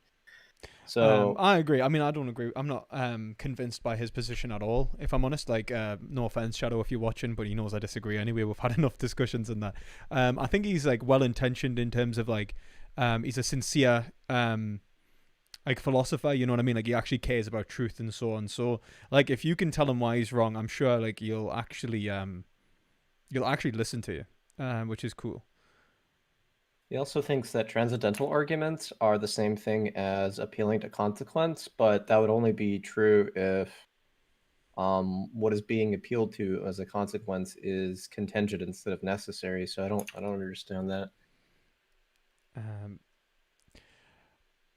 So I agree. I mean, I don't agree. I'm not convinced by his position at all. If I'm honest, like, no offense, Shadow, if you're watching, but he knows I disagree anyway. We've had enough discussions in that. I think he's like well intentioned in terms of like, he's a sincere like philosopher. You know what I mean? Like he actually cares about truth and so on. So like, if you can tell him why he's wrong, I'm sure like you'll actually listen to you, which is cool. he also thinks that transcendental arguments are the same thing as appealing to consequence, but that would only be true if what is being appealed to as a consequence is contingent instead of necessary. So I don't understand that.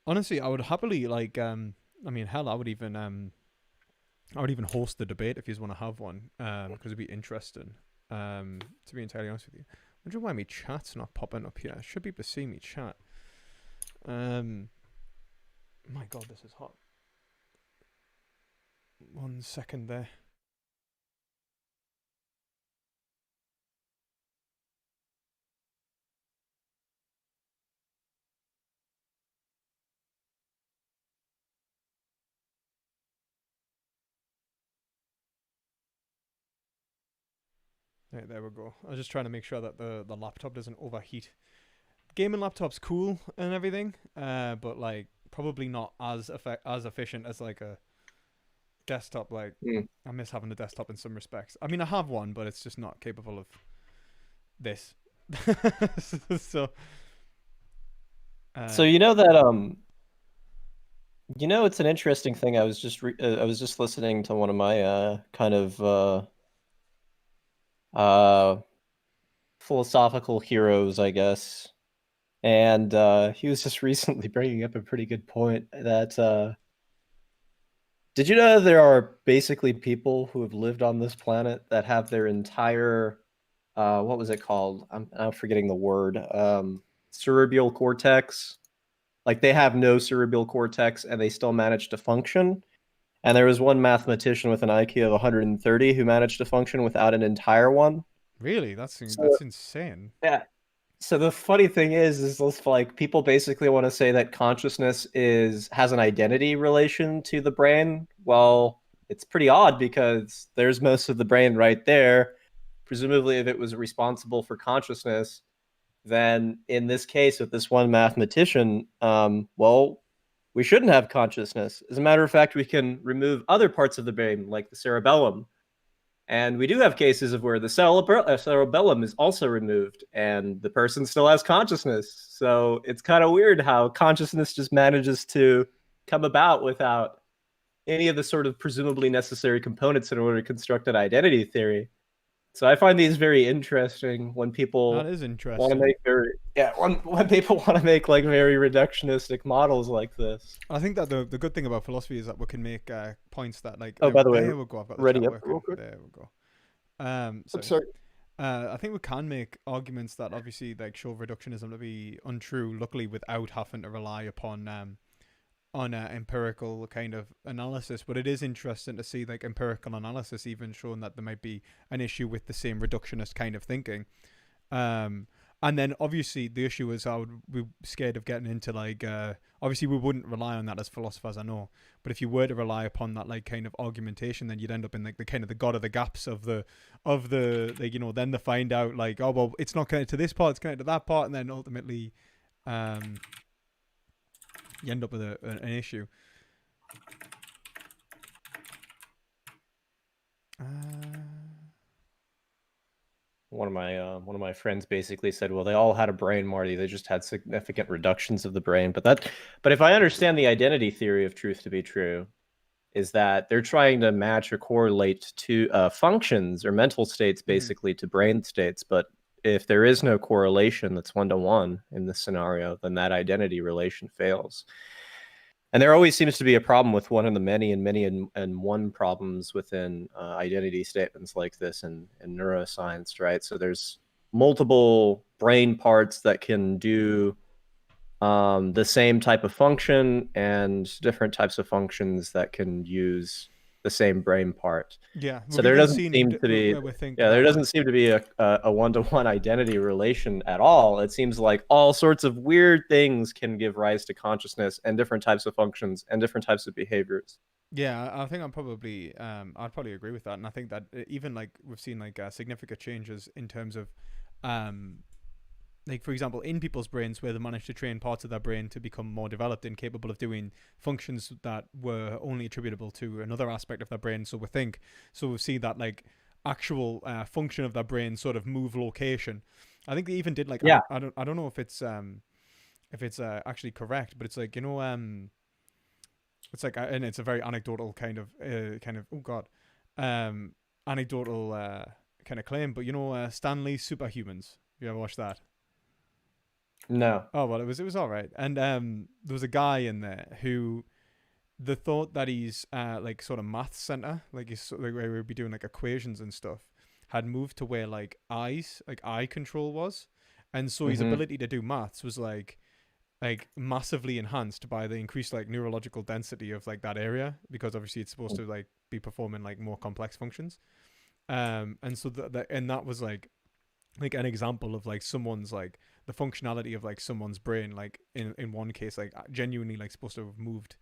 Honestly, I would happily like I mean, hell, I would even host the debate if you want to have one, because it'd be interesting. To be entirely honest with you, I wonder why my chat's not popping up here. I should be able to see me chat. My God, this is hot. 1 second there. Right, there we go. I was just trying to make sure that the laptop doesn't overheat. Gaming laptop's cool and everything, but like probably not as efficient as like a desktop. Like I miss having a desktop in some respects. I mean, I have one, but it's just not capable of this. So So you know that it's an interesting thing. I was just listening to one of my kind of philosophical heroes, I guess, and he was just recently bringing up a pretty good point that did you know there are basically people who have lived on this planet that have their entire what was it called? I'm forgetting the word. Cerebral cortex. Like they have no cerebral cortex and they still manage to function. And there was one mathematician with an IQ of 130 who managed to function without an entire one. Really? That's So, insane. yeah. So the funny thing is like people basically want to say that consciousness has an identity relation to the brain. Well, it's pretty odd because there's most of the brain right there. Presumably, if it was responsible for consciousness, then in this case with this one mathematician, well, we shouldn't have consciousness. As a matter of fact, we can remove other parts of the brain, like the cerebellum. And we do have cases of where the cerebellum is also removed and the person still has consciousness. So it's kind of weird how consciousness just manages to come about without any of the sort of presumably necessary components in order to construct an identity theory. So I find these very interesting when people That is want to interesting. make when people want to make like very reductionistic models like this. I think that the good thing about philosophy is that we can make points that like. Oh, by the way, there we go. I've got the ready chat up working. real quick. There we go. I'm So sorry. I think we can make arguments that obviously like show reductionism to be untrue. Luckily, without having to rely upon empirical kind of analysis. But it is interesting to see like empirical analysis even showing that there might be an issue with the same reductionist kind of thinking. And then obviously the issue is I would be scared of getting into like obviously we wouldn't rely on that as philosophers, I know, but if you were to rely upon that like kind of argumentation, then you'd end up in like the kind of the god of the gaps of the like, you know, then they find out like, oh well, it's not connected to this part, it's connected to that part, and then ultimately you end up with an issue. One of my friends basically said, "Well, they all had a brain, Marty. They just had significant reductions of the brain." But if I understand the identity theory of truth to be true, is that they're trying to match or correlate to functions or mental states basically to brain states. But if there is no correlation that's one-to-one in this scenario, then that identity relation fails. And there always seems to be a problem with one of the many and one problems within identity statements like this in neuroscience, right? So there's multiple brain parts that can do the same type of function and different types of functions that can use the same brain part. Yeah, So there doesn't seem to be there doesn't seem to be a one-to-one identity relation at all. It seems like all sorts of weird things can give rise to consciousness and different types of functions and different types of behaviors. Yeah, I think I'd probably agree with that, and I think that even like we've seen like significant changes in terms of like for example in people's brains where they managed to train parts of their brain to become more developed and capable of doing functions that were only attributable to another aspect of their brain. So we see that like actual function of their brain sort of move location. I think they even did like I don't know if it's actually correct, but it's like, you know, it's like and it's a very anecdotal kind of anecdotal kind of claim, but you know, Stanley's Superhumans. You ever watched that? No. Oh well, it was all right. And there was a guy in there who the thought that he's like sort of math center, like he's like where we'd be doing like equations and stuff, had moved to where like eye control was, and so his ability to do maths was like massively enhanced by the increased like neurological density of like that area, because obviously it's supposed to like be performing like more complex functions. And so that was like an example of like someone's like the functionality of like someone's brain, like in one case like genuinely like supposed to have moved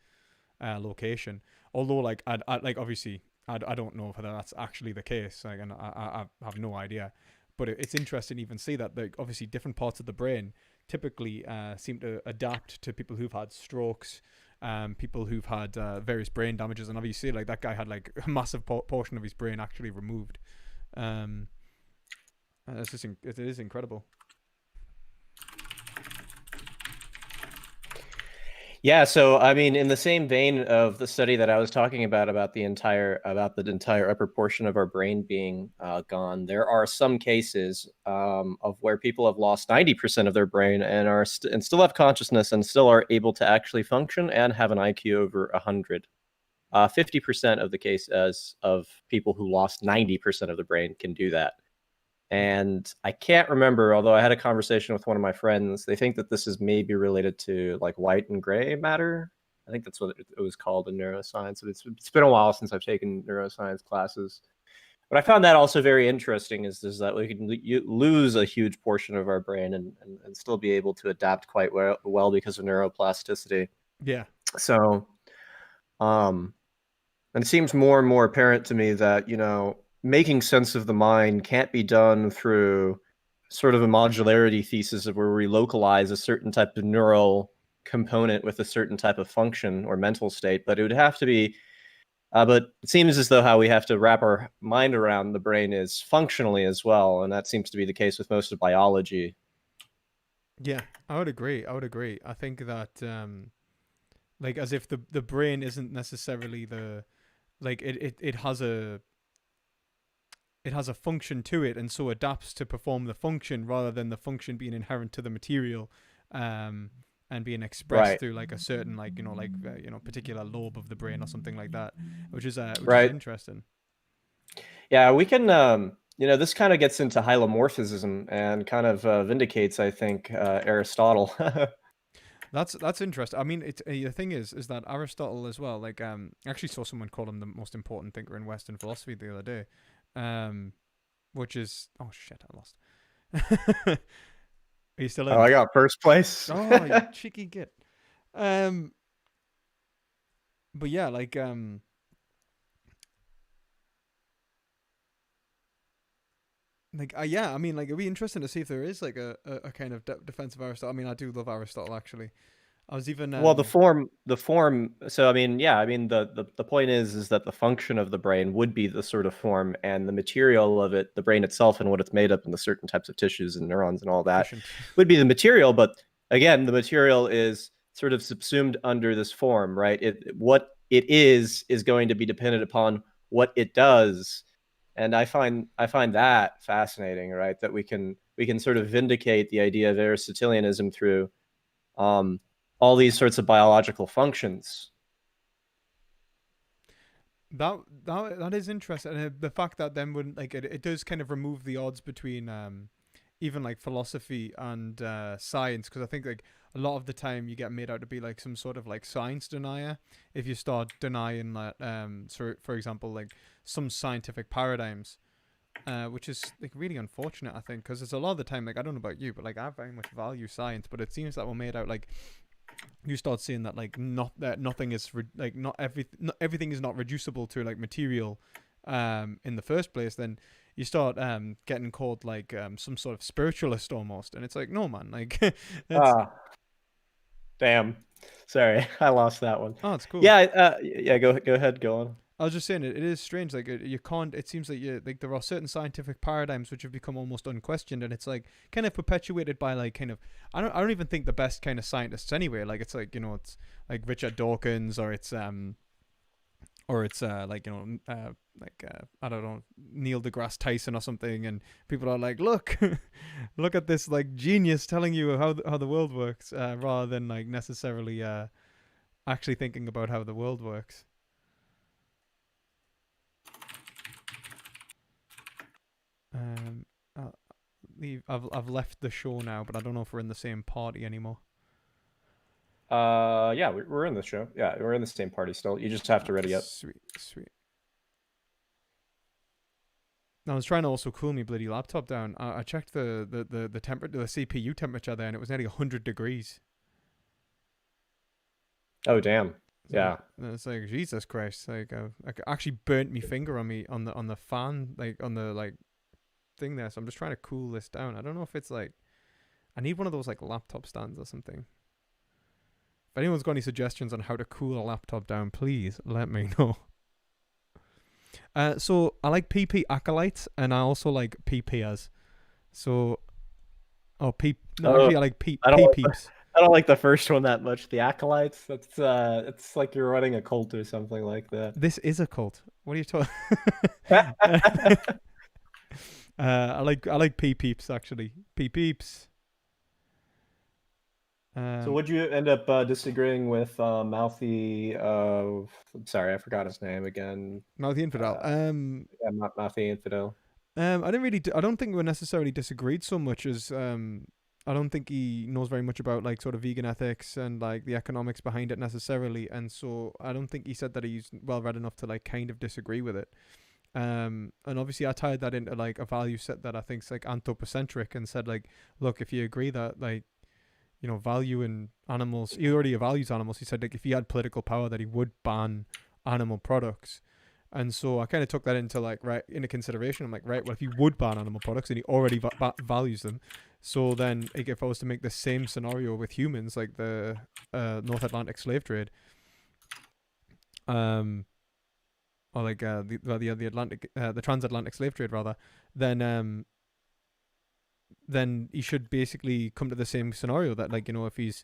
location. Although like I like obviously I don't know whether that's actually the case, like, and I have no idea, but it's interesting to even see that like obviously different parts of the brain typically seem to adapt to people who've had strokes, people who've had various brain damages, and obviously like that guy had like a massive portion of his brain actually removed. It is incredible. Yeah, so I mean, in the same vein of the study that I was talking about the entire upper portion of our brain being gone, there are some cases of where people have lost 90% of their brain and are and still have consciousness and still are able to actually function and have an IQ over 100. 50% of the cases of people who lost 90% of the brain can do that. And I can't remember, although I had a conversation with one of my friends, they think that this is maybe related to like white and gray matter. I think that's what it was called in neuroscience. It's been a while since I've taken neuroscience classes. But I found that also very interesting is that we can lose a huge portion of our brain and still be able to adapt quite well because of neuroplasticity. Yeah. So, and it seems more and more apparent to me that, making sense of the mind can't be done through sort of a modularity thesis of where we localize a certain type of neural component with a certain type of function or mental state, but it would have to be but it seems as though how we have to wrap our mind around the brain is functionally as well, and that seems to be the case with most of biology. Yeah, I would agree. I think that like as if the brain isn't necessarily it has a function to it, and so adapts to perform the function rather than the function being inherent to the material. And being expressed through like a certain particular lobe of the brain or something like that, which is is interesting. Yeah, we can. This kind of gets into hylomorphism and kind of vindicates, I think, Aristotle. That's interesting. I mean, the thing is that Aristotle as well. Like, I actually saw someone call him the most important thinker in Western philosophy the other day, which is shit, I lost. Are you still in? Oh, I got first place. Oh, you cheeky git. But yeah, like yeah, I mean, like it'd be interesting to see if there is like a kind of defense of Aristotle. I mean, I do love Aristotle actually. I was even well, the form. So I mean, yeah, I mean the point is that the function of the brain would be the sort of form, and the material of it, the brain itself, and what it's made up, and the certain types of tissues and neurons and all that would be the material. But again, the material is sort of subsumed under this form, right? What it is going to be dependent upon what it does, and I find that fascinating, right? That we can sort of vindicate the idea of Aristotelianism through all these sorts of biological functions. That is interesting, and the fact that then wouldn't like it does kind of remove the odds between even like philosophy and science, because I think like a lot of the time you get made out to be like some sort of like science denier if you start denying that so for example like some scientific paradigms, which is like really unfortunate, I think, because it's a lot of the time, like I don't know about you, but like I very much value science, but it seems that we're made out like you start seeing that like nothing is not everything is not reducible to like material in the first place, then you start getting called like some sort of spiritualist almost, and it's like, no man, like damn, sorry, I lost that one. Oh, it's cool. Yeah, go ahead, go on. I was just saying it is strange. Like you can't. It seems like there are certain scientific paradigms which have become almost unquestioned, and it's like kind of perpetuated by like kind of I don't even think the best kind of scientists anyway. Like it's like it's like Richard Dawkins or it's like I don't know, Neil deGrasse Tyson or something, and people are like, look at this like genius telling you how the world works, rather than like necessarily actually thinking about how the world works. I've left the show now, but I don't know if we're in the same party anymore. Yeah, we're in the show. Yeah, we're in the same party still. You just have to ready up. Sweet. I was trying to also cool my bloody laptop down. I checked the temperature, the CPU temperature there, and it was nearly 100 degrees. Oh damn! Yeah. It's like Jesus Christ! Like I actually burnt my finger on the fan, like on the like thing there. So I'm just trying to cool this down. I don't know if it's like I need one of those like laptop stands or something. If anyone's got any suggestions on how to cool a laptop down, please let me know. So I like PP acolytes, and I also like PPers. So, actually I like peeps. I don't like the first one that much. The acolytes, that's it's like you're running a cult or something like that. This is a cult. What are you talking? I like peeps actually. Peeps. So would you end up disagreeing with Mouthy? Sorry, I forgot his name again. Mouthy Infidel. Yeah, Mouthy Infidel. I don't think we necessarily disagreed so much as I don't think he knows very much about like sort of vegan ethics and like the economics behind it necessarily, and so I don't think he said that he's well read enough to like kind of disagree with it. And obviously I tied that into like a value set that I think's like anthropocentric, and said like, look, if you agree that like, value in animals, he already values animals. He said like if he had political power that he would ban animal products. And so I kind of took that into like right into consideration. I'm like, right, well, if he would ban animal products and he already values them, so then like, if I was to make the same scenario with humans, like the North Atlantic slave trade, or like the Atlantic the transatlantic slave trade rather, then he should basically come to the same scenario that like if he's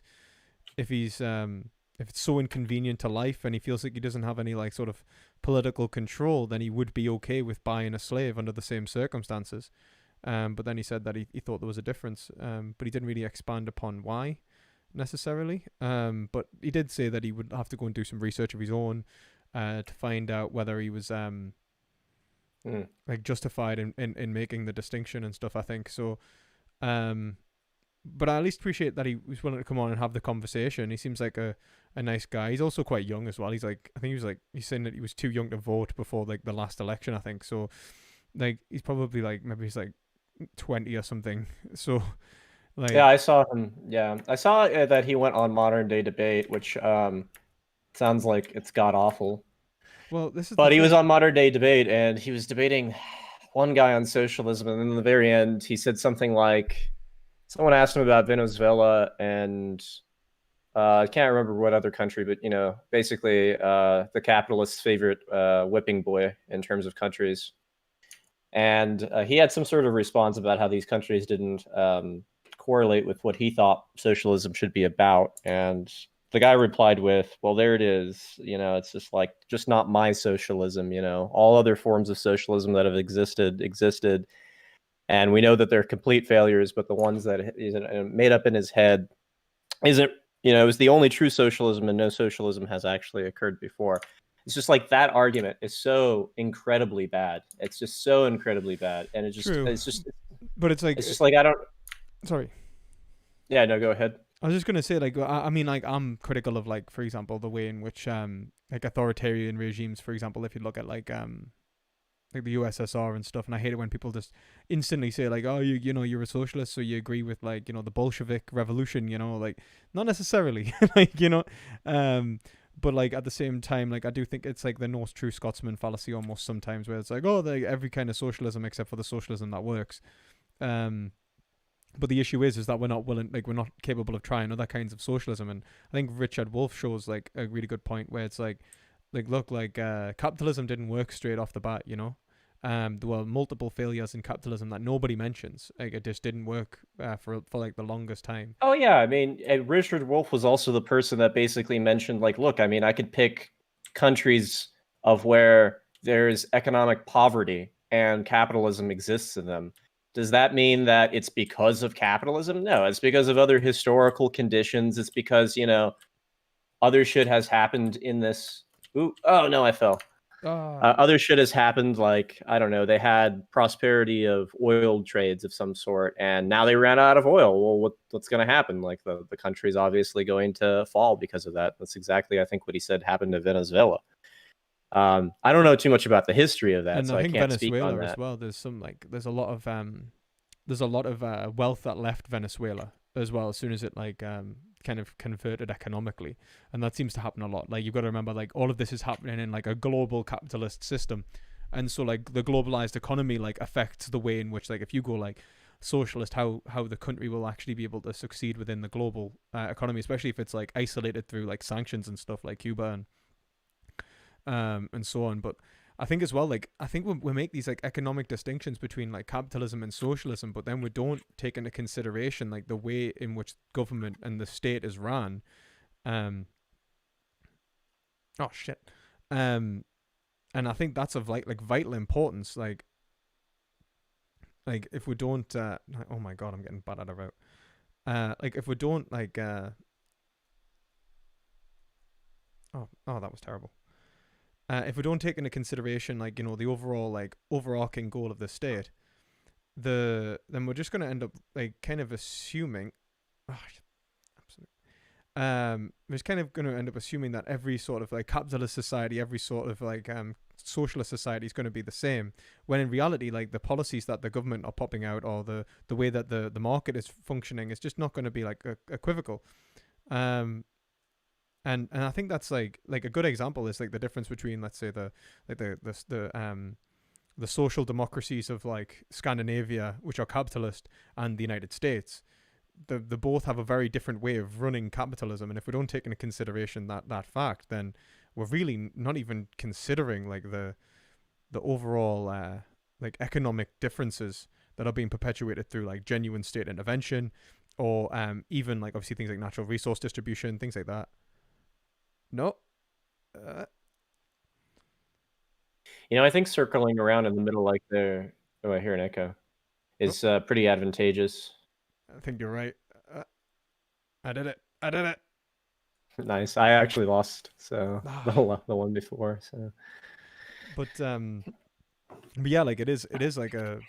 if it's so inconvenient to life and he feels like he doesn't have any like sort of political control, then he would be okay with buying a slave under the same circumstances. But then he said that he thought there was a difference, but he didn't really expand upon why necessarily. But he did say that he would have to go and do some research of his own to find out whether he was like justified in making the distinction and stuff, I think. So but I at least appreciate that he was willing to come on and have the conversation. He seems like a nice guy. He's also quite young as well. He's like, I think he's saying that he was too young to vote before like the last election, I think. So like he's probably like, maybe he's like 20 or something. So like, yeah, I saw him. Yeah, I saw that he went on Modern Day Debate, which sounds like it's god awful. well, this is But he was on Modern Day Debate, and he was debating one guy on socialism, and then in the very end, he said something like, someone asked him about Venezuela, and I can't remember what other country, but basically the capitalist's favorite whipping boy in terms of countries. And he had some sort of response about how these countries didn't correlate with what he thought socialism should be about. And the guy replied with, well, there it is. It's just like, just not my socialism. All other forms of socialism that have existed. And we know that they're complete failures, but the ones that he's made up in his head isn't, it was the only true socialism, and no socialism has actually occurred before. It's just like that argument is so incredibly bad. It's just so incredibly bad. And but it's just like, I don't. Sorry. Yeah, no, go ahead. I was just gonna say, like, I mean, like, I'm critical of, like, for example, the way in which, like, authoritarian regimes, for example, if you look at, like the USSR and stuff, and I hate it when people just instantly say, like, oh, you're a socialist, so you agree with, like, the Bolshevik revolution, like, not necessarily, like, but, like, at the same time, like, I do think it's, like, the Norse true Scotsman fallacy almost sometimes, where it's like, oh, every kind of socialism except for the socialism that works. But the issue is that we're not willing, like, we're not capable of trying other kinds of socialism. And I think Richard Wolff shows, like, a really good point where it's like look, like, capitalism didn't work straight off the bat, there were multiple failures in capitalism that nobody mentions. Like, it just didn't work for like the longest time. Oh yeah, I mean, Richard Wolff was also the person that basically mentioned, like, look, I mean, I could pick countries of where there's economic poverty and capitalism exists in them. Does that mean that it's because of capitalism? No, it's because of other historical conditions. It's because, other shit has happened in this. Ooh, oh no, I fell. Other shit has happened, like, I don't know, they had prosperity of oil trades of some sort, and now they ran out of oil. Well, what's going to happen? Like, the country's obviously going to fall because of that. That's exactly, I think, what he said happened to Venezuela. I don't know too much about the history of that, and so I think can't Venezuela speak on that as well. There's a lot of wealth that left Venezuela as well as soon as it like kind of converted economically, and that seems to happen a lot. Like, you've got to remember, like, all of this is happening in like a global capitalist system, and so like the globalized economy like affects the way in which, like, if you go like socialist, how the country will actually be able to succeed within the global economy, especially if it's like isolated through like sanctions and stuff like Cuba and so on. But I think as well, like, I think we make these like economic distinctions between like capitalism and socialism, but then we don't take into consideration like the way in which government and the state is run. And I think that's of like vital importance. Like if we don't, oh my god, I'm getting bad at about. Like, if we don't like, oh, that was terrible. If we don't take into consideration, like, the overall like overarching goal of the state, then we're just going to end up like kind of assuming. Oh, we're just kind of going to end up assuming that every sort of like capitalist society, every sort of like socialist society is going to be the same, when in reality, like the policies that the government are popping out, or the way that the market is functioning, is just not going to be like equivocal. And I think that's like a good example is like the difference between, let's say, the social democracies of like Scandinavia, which are capitalist, and the United States. They both have a very different way of running capitalism, and if we don't take into consideration that fact, then we're really not even considering like the overall like economic differences that are being perpetuated through like genuine state intervention, or even like obviously things like natural resource distribution, things like that. No. I think circling around in the middle like there, oh, I hear an echo, is pretty advantageous. I think you're right. I did it. Nice. I actually lost, so the one before. So, but yeah, like it is like a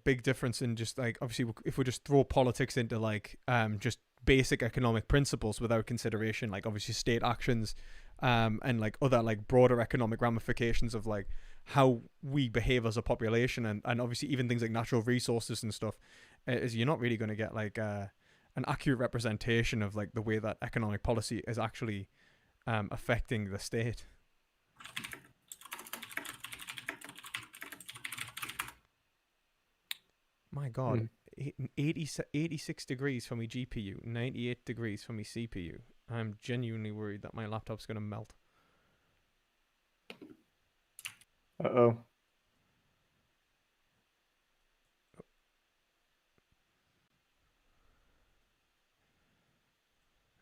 big difference in just like, obviously, if we just throw politics into like just basic economic principles without consideration, like obviously state actions, and like other like broader economic ramifications of like how we behave as a population, and obviously even things like natural resources and stuff, is you're not really going to get like an accurate representation of like the way that economic policy is actually affecting the state. My God, 86 degrees for my GPU, 98 degrees for my CPU. I'm genuinely worried that my laptop's going to melt. Uh-oh.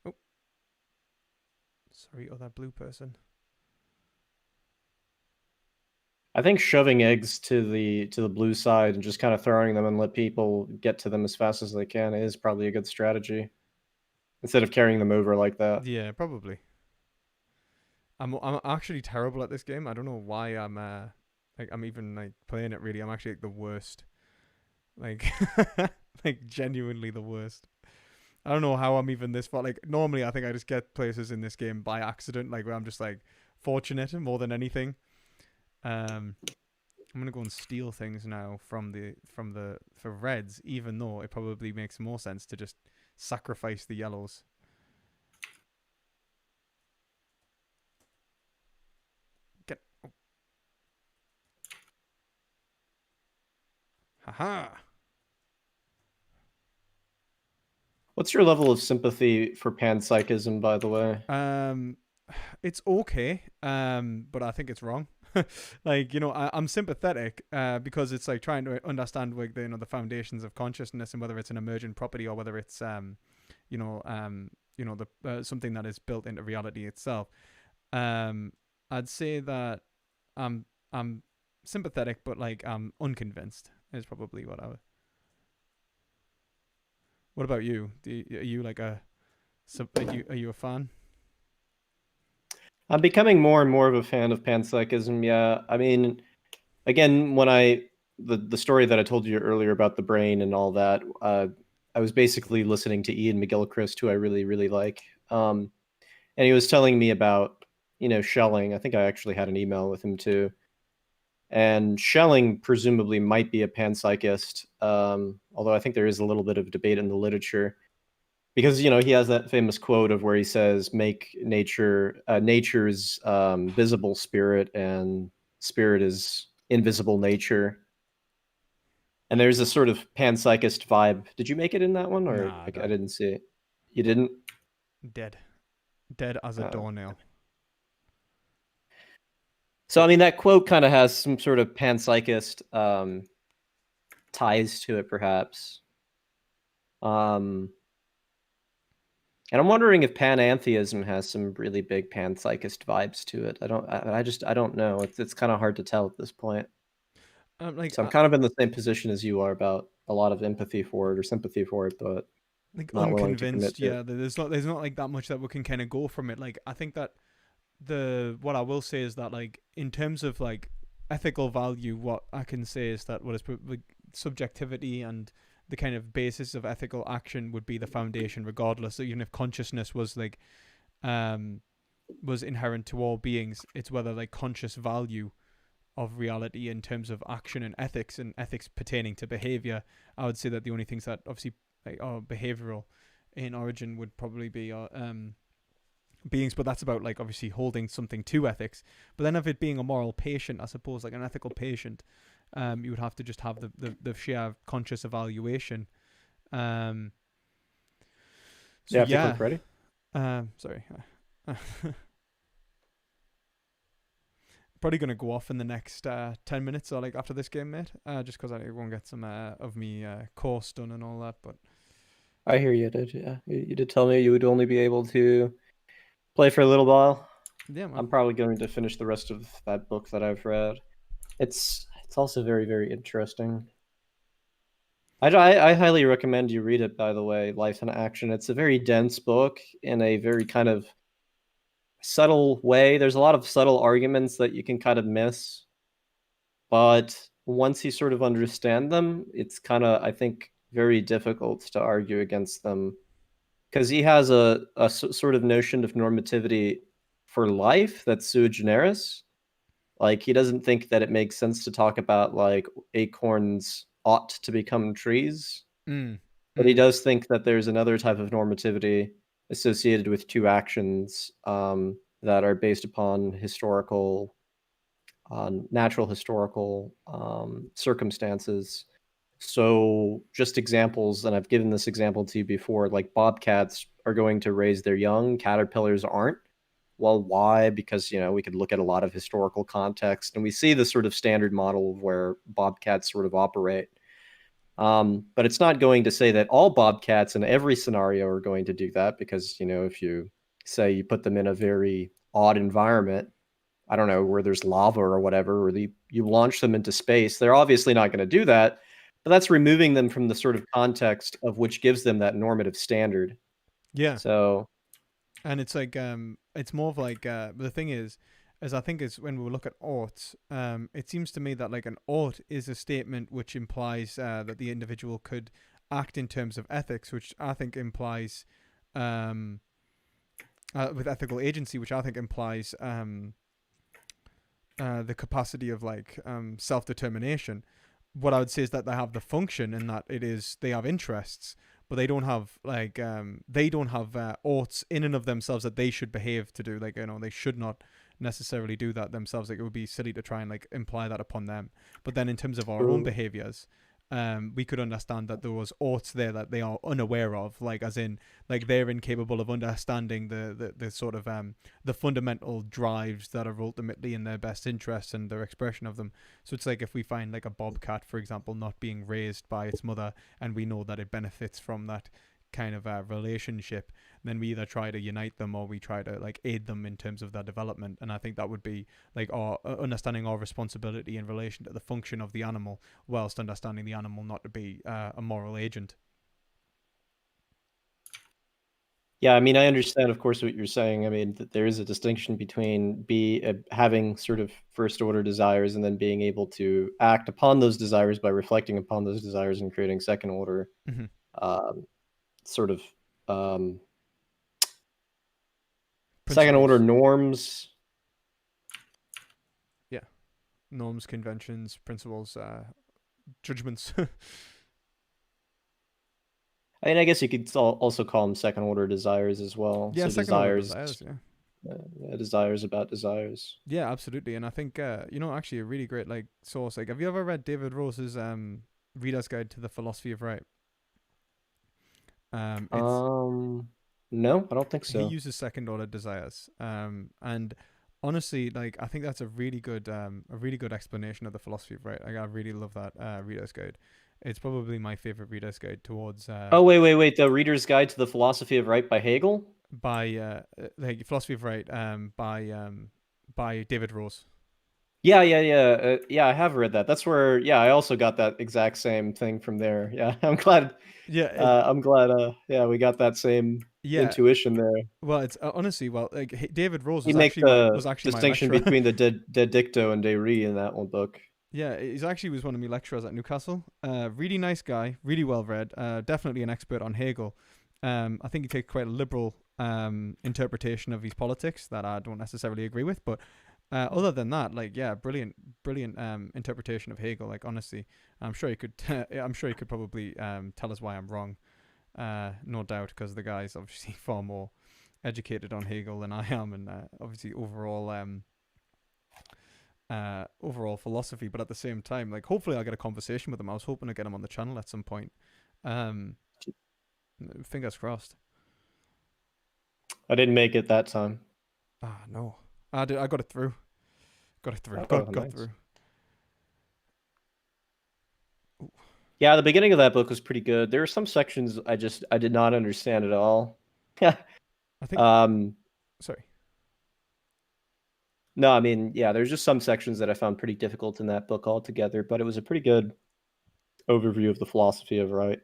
Oh. Sorry, that blue person. I think shoving eggs to the blue side and just kind of throwing them and let people get to them as fast as they can is probably a good strategy, instead of carrying them over like that. Yeah, probably. I'm actually terrible at this game. I don't know why I'm even like playing it. Really, I'm actually like the worst. Like like genuinely the worst. I don't know how I'm even this far. Like normally, I think I just get places in this game by accident, like where I'm just like fortunate more than anything. I'm gonna go and steal things now for reds, even though it probably makes more sense to just sacrifice the yellows. Get. Oh. Haha. What's your level of sympathy for panpsychism, by the way? It's okay, but I think it's wrong. Like, I'm sympathetic because it's like trying to understand like the foundations of consciousness, and whether it's an emergent property or whether it's something that is built into reality itself. I'd say that I'm sympathetic, but like I'm unconvinced is probably what I would. What about you? Are you like are you a fan? I'm becoming more and more of a fan of panpsychism. Yeah, I mean, again, when the story that I told you earlier about the brain and all that, I was basically listening to Ian McGilchrist, who I really, really like, and he was telling me about Schelling. I think I actually had an email with him too. And Schelling presumably might be a panpsychist, although I think there is a little bit of debate in the literature. Because, he has that famous quote of where he says, make nature's visible spirit, and spirit is invisible nature. And there's a sort of panpsychist vibe. Did you make it in that one? Or Nah, I didn't see it. You didn't? Dead as a doornail. So, I mean, that quote kind of has some sort of panpsychist ties to it, perhaps. And I'm wondering if panentheism has some really big panpsychist vibes to it. I don't know. It's kind of hard to tell at this point. So I'm kind of in the same position as you are about a lot of empathy for it or sympathy for it, but like not unconvinced. Yeah, there's not like that much that we can kind of go from it. Like I think that what I will say is that like in terms of like ethical value, what I can say is that what is subjectivity and the kind of basis of ethical action would be the foundation, regardless. So even if consciousness was like was inherent to all beings, it's whether like conscious value of reality in terms of action and ethics pertaining to behavior. I would say that the only things that obviously like are behavioral in origin would probably be beings, but that's about like obviously holding something to ethics. But then of it being a moral patient, I suppose, like an ethical patient, you would have to just have the sheer conscious evaluation. So You have to click ready. Sorry. Probably going to go off in the next 10 minutes or like after this game, mate. Just because I won't get some of me course done and all that. But I hear you, did. Yeah, you did tell me you would only be able to play for a little while. yeah, man. I'm probably going to finish the rest of that book that I've read. It's also very, very interesting. I highly recommend you read it, by the way, Life in Action. It's a very dense book in a very kind of subtle way. There's a lot of subtle arguments that you can kind of miss. But once you sort of understand them, it's kind of, I think, very difficult to argue against them. Because he has a sort of notion of normativity for life that's sui generis. Like, he doesn't think that it makes sense to talk about, like, acorns ought to become trees. But he does think that there's another type of normativity associated with two actions that are based upon historical, natural historical circumstances. So just examples, and I've given this example to you before, like bobcats are going to raise their young, caterpillars aren't. Well, why? Because, we could look at a lot of historical context, and we see the sort of standard model of where bobcats sort of operate. But it's not going to say that all bobcats in every scenario are going to do that, because, if you say you put them in a very odd environment, I don't know, where there's lava or whatever, or you launch them into space, they're obviously not going to do that. But that's removing them from the sort of context of which gives them that normative standard. Yeah. So, and it's like it's more of like the thing is I think is when we look at ought, it seems to me that like an ought is a statement which implies that the individual could act in terms of ethics, which I think implies with ethical agency, which I think implies the capacity of like self-determination. What I would say is that they have the function, and that they have interests, but they don't have like oughts in and of themselves that they should behave to do. Like, they should not necessarily do that themselves. Like, it would be silly to try and like imply that upon them. But then in terms of our own behaviors, we could understand that there was oughts there that they are unaware of, like as in like they're incapable of understanding the sort of the fundamental drives that are ultimately in their best interest and their expression of them. So it's like if we find like a bobcat, for example, not being raised by its mother, and we know that it benefits from that kind of relationship, then we either try to unite them or we try to like aid them in terms of their development. And I think that would be like our understanding our responsibility in relation to the function of the animal, whilst understanding the animal not to be a moral agent. Yeah, I mean, I understand, of course, what you're saying. I mean, there is a distinction between having sort of first order desires and then being able to act upon those desires by reflecting upon those desires and creating second order sort of second order norms. Yeah, norms, conventions, principles, judgments. I mean, I guess you could also call them second order desires as well. Yeah, so second order desires. Yeah. Desires about desires. Yeah, absolutely. And I think actually a really great like source. Like, have you ever read David Rose's Reader's Guide to the Philosophy of Right? No, I don't think so. He uses second order desires. And honestly, like, I think that's a really good explanation of the philosophy of right. Like, I really love that Reader's Guide. It's probably my favorite Reader's Guide towards. Oh wait! The Reader's Guide to the Philosophy of Right by Hegel. By like Philosophy of Right by David Rose. Yeah. I have read that. That's where, I also got that exact same thing from there. Yeah, I'm glad. Yeah, I'm glad. Yeah, we got that same Yeah. intuition there. Well, it's honestly, like David Rose He makes was the actually my distinction lecturer. between the de dicto and de re in that one book. Yeah, he's actually was one of my lecturers at Newcastle. Really nice guy, really well read. Definitely an expert on Hegel. I think he takes quite a liberal interpretation of his politics that I don't necessarily agree with, but other than that, like, yeah, brilliant interpretation of Hegel. Like, honestly, I'm sure he could. I'm sure he could probably tell us why I'm wrong. No doubt, because the guy's obviously far more educated on Hegel than I am, and obviously overall philosophy. But at the same time, like, hopefully I'll get a conversation with him. I was hoping to get him on the channel at some point. Fingers crossed. I didn't make it that time. Ah, no, I did. I got it through. Got Nice. through. Yeah, the beginning of that book was pretty good. There were some sections I did not understand at all. I think. Sorry. No, I mean, yeah, there's just some sections that I found pretty difficult in that book altogether, but it was a pretty good overview of the philosophy of right.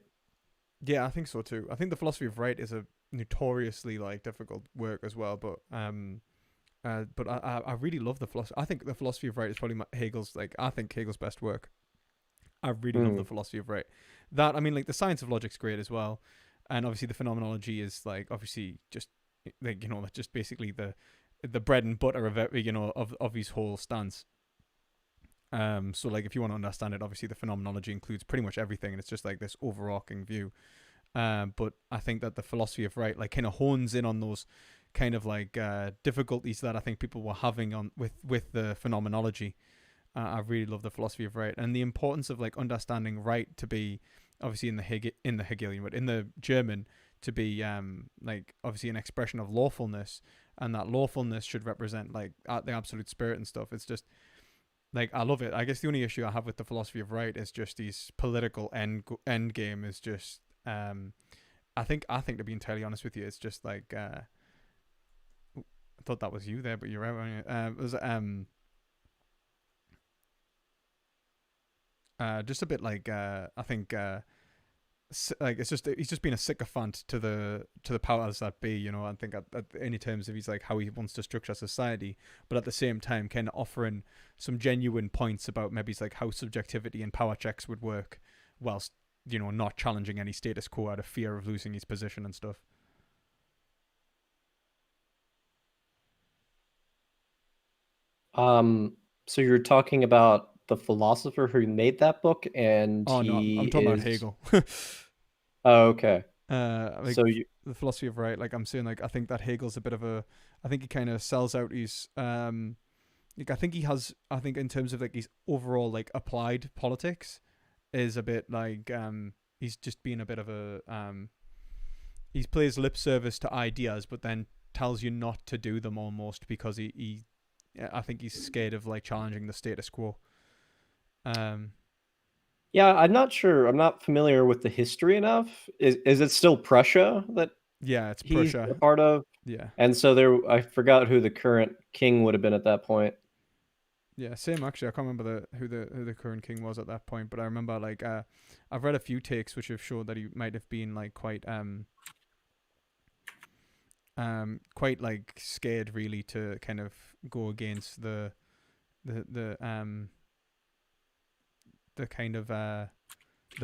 Yeah, I think so too. I think the philosophy of right is a notoriously like difficult work as well, but I really love the philosophy. I think the philosophy of right is probably Hegel's best work. I really love the philosophy of right. That, I mean, like, the science of logic's great as well, and obviously the phenomenology is like obviously just like, you know, just basically the bread and butter of it, you know, of his whole stance. So like, if you want to understand it, obviously the phenomenology includes pretty much everything, and it's just like this overarching view. But I think that the philosophy of right like kind of hones in on those kind of like difficulties that I think people were having on with the phenomenology. I really love the philosophy of right, and the importance of like understanding right to be obviously in the Hegelian, but in the German to be like obviously an expression of lawfulness, and that lawfulness should represent like the absolute spirit and stuff. It's just like, I love it. I guess the only issue I have with the philosophy of right is just these political end game is just I think to be entirely honest with you, it's just like I thought that was you there, but you're right. It was just a bit like I think like, it's just he's just been a sycophant to the powers that be, you know. I think at any terms of he's like how he wants to structure society, but at the same time kind of offering some genuine points about maybe it's like how subjectivity and power checks would work, whilst, you know, not challenging any status quo out of fear of losing his position and stuff. So you're talking about the philosopher who made that book, and Oh no, I'm talking about Hegel. Oh, okay. Like, So the philosophy of right, like, I'm saying, like, I think that Hegel's a bit of a, I think he kind of sells out his like, I think in terms of like his overall like applied politics is a bit like he's just been a bit of a he plays lip service to ideas, but then tells you not to do them almost because he I think he's scared of like challenging the status quo. Yeah, I'm not sure. I'm not familiar with the history enough. Is it still Prussia that Yeah, it's he's Prussia. a part of? Yeah. And so I forgot who the current king would have been at that point. Yeah, same actually. I can't remember who the current king was at that point, but I remember like I've read a few takes which have showed that he might have been like quite like scared really to kind of go against the kind of the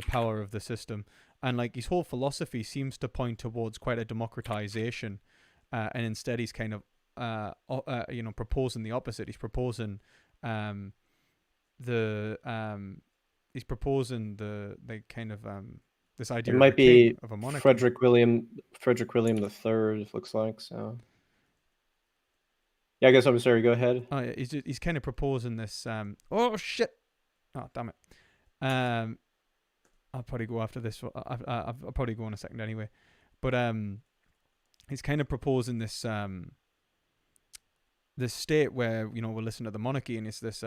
power of the system, and like his whole philosophy seems to point towards quite a democratization, and instead he's kind of you know, proposing the opposite. He's proposing the like kind of this idea It of might a be king, of a monarchy. Frederick William III. It looks like so. Yeah, I guess I'm sorry. Go ahead. Oh yeah, he's kind of proposing this. Oh shit! Oh damn it. I'll probably go after this. I'll probably go in a second anyway. But he's kind of proposing this this state where, you know, we'll listen to the monarchy, and it's this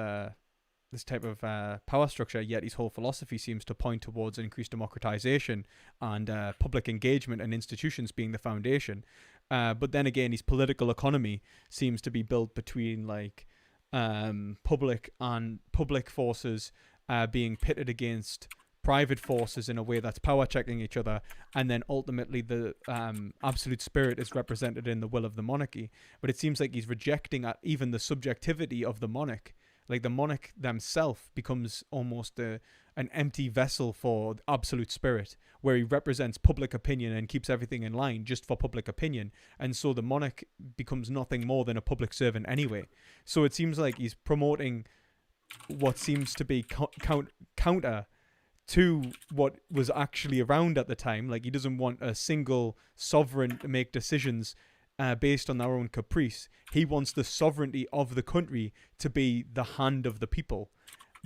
this type of power structure. Yet his whole philosophy seems to point towards increased democratization and public engagement and institutions being the foundation. But then again, his political economy seems to be built between like public forces being pitted against private forces in a way that's power checking each other, and then ultimately the absolute spirit is represented in the will of the monarchy. But it seems like he's rejecting even the subjectivity of the monarch. Like the monarch themselves becomes almost an empty vessel for the absolute spirit, where he represents public opinion and keeps everything in line just for public opinion. And so the monarch becomes nothing more than a public servant anyway. So it seems like he's promoting what seems to be counter to what was actually around at the time. Like, he doesn't want a single sovereign to make decisions based on their own caprice. He wants the sovereignty of the country to be the hand of the people,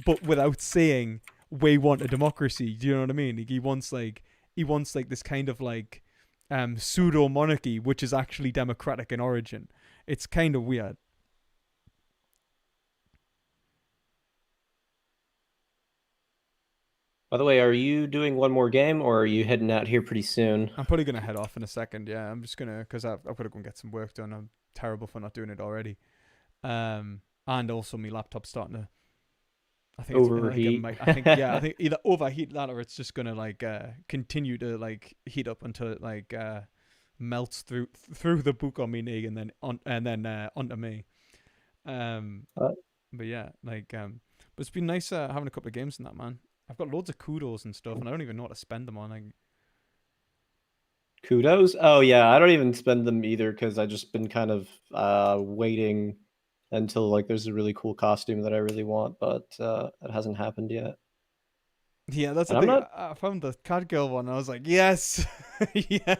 but without saying we want a democracy. Do you know what I mean? Like, he wants this kind of like pseudo monarchy, which is actually democratic in origin. It's kind of weird. By the way, are you doing one more game, or are you heading out here pretty soon? I'm probably gonna head off in a second. Yeah, I'm just gonna, because I've got to go and get some work done. I'm terrible for not doing it already. And also my laptop's starting to, I think Overheat. I think either overheat that, or it's just gonna like continue to like heat up until it like melts through the book on me knee and then onto me. But yeah, like but it's been nice having a couple of games in that, man. I've got loads of kudos and stuff, and I don't even know what to spend them on. Like, Kudos? Oh yeah, I don't even spend them either because I just been kind of waiting until like there's a really cool costume that I really want, but it hasn't happened yet. yeah, that's And the I'm thing. not. I found the cat girl one. I was like, yes, yes.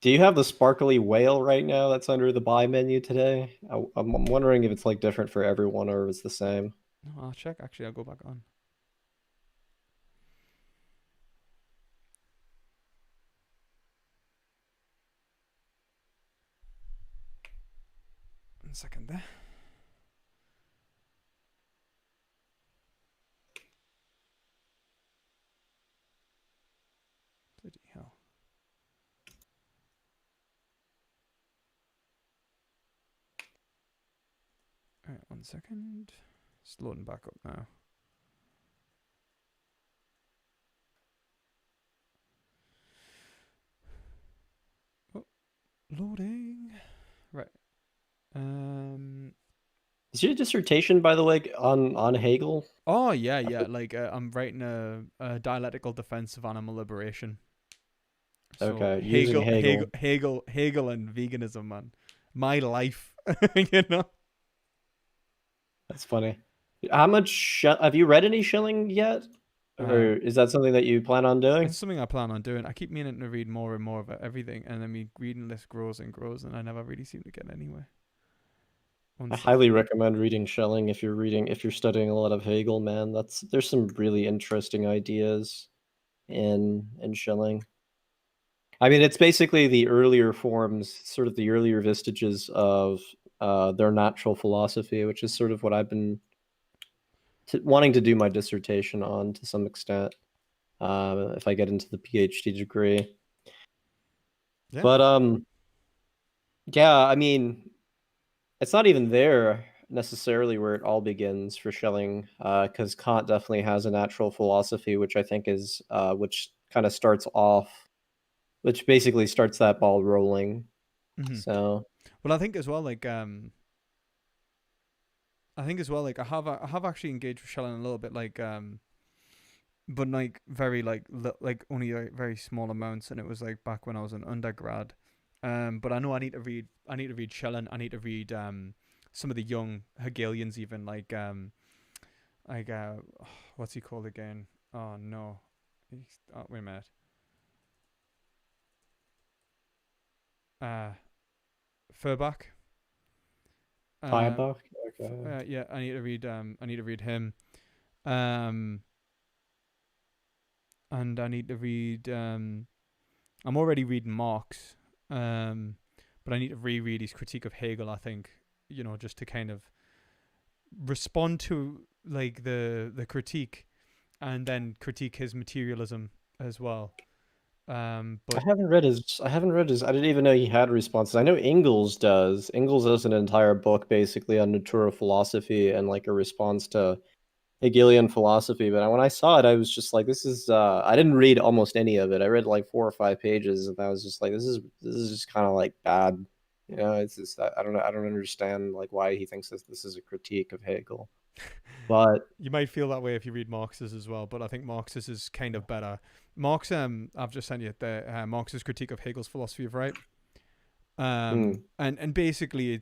Do you have the sparkly whale right now that's under the buy menu today? I'm wondering if it's like different for everyone or if it's the same. No, I'll check. Actually, I'll go back on. One second there. Bloody hell. Alright, 1 second. It's loading back up now. Oh, loading. Right. Is your dissertation, by the way, on Hegel? Oh yeah. Like I'm writing a dialectical defense of animal liberation. So Okay, using Hegel. Hegel and veganism, man. My life, you know. That's funny. How much have you read any Schilling yet? Or is that something that you plan on doing? It's something I plan on doing. I keep meaning to read more and more of everything, and then my reading list grows and grows, and I never really seem to get anywhere. I highly recommend reading Schelling if you're studying a lot of Hegel, man. There's some really interesting ideas in Schelling. I mean, it's basically the earlier forms, sort of the earlier vestiges of their natural philosophy, which is sort of what I've been wanting to do my dissertation on to some extent, if I get into the PhD degree. Yeah. But yeah, I mean, it's not even there necessarily where it all begins for Schelling, because Kant definitely has a natural philosophy, which I think is which kind of starts off, which basically starts that ball rolling. Mm-hmm. So, well, I think as well, like I have actually engaged with Schelling a little bit, like but like very like only like very small amounts, and it was like back when I was an undergrad. But I know I need to read Schelling. I need to read some of the young Hegelians, even like what's he called again? Oh no, wait a minute. Feuerbach. Feuerbach. Okay. Yeah, I need to read him. And I need to read. I'm already reading Marx. But I need to reread his critique of Hegel. I think, you know, just to kind of respond to like the critique, and then critique his materialism as well. But I haven't read his. I didn't even know he had responses. I know Engels does. Engels has an entire book basically on natural philosophy and like a response to Hegelian philosophy, but when I saw it, I was just like, this is. I didn't read almost any of it. I read like 4 or 5 pages, and I was just like, this is just kind of like bad. It's just I don't know. I don't understand like why he thinks this is a critique of Hegel. But You might feel that way if you read Marx's as well, but I think Marx's is kind of better. Marx, I've just sent you the Marx's critique of Hegel's philosophy of right. And basically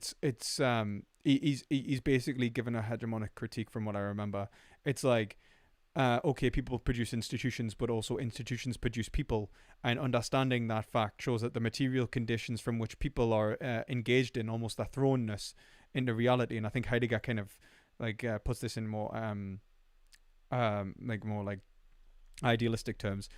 he's basically given a hegemonic critique from what I remember. It's like, okay, people produce institutions, but also institutions produce people, and understanding that fact shows that the material conditions from which people are engaged in almost a thrownness into reality. And I think Heidegger kind of like puts this in more like more like idealistic terms.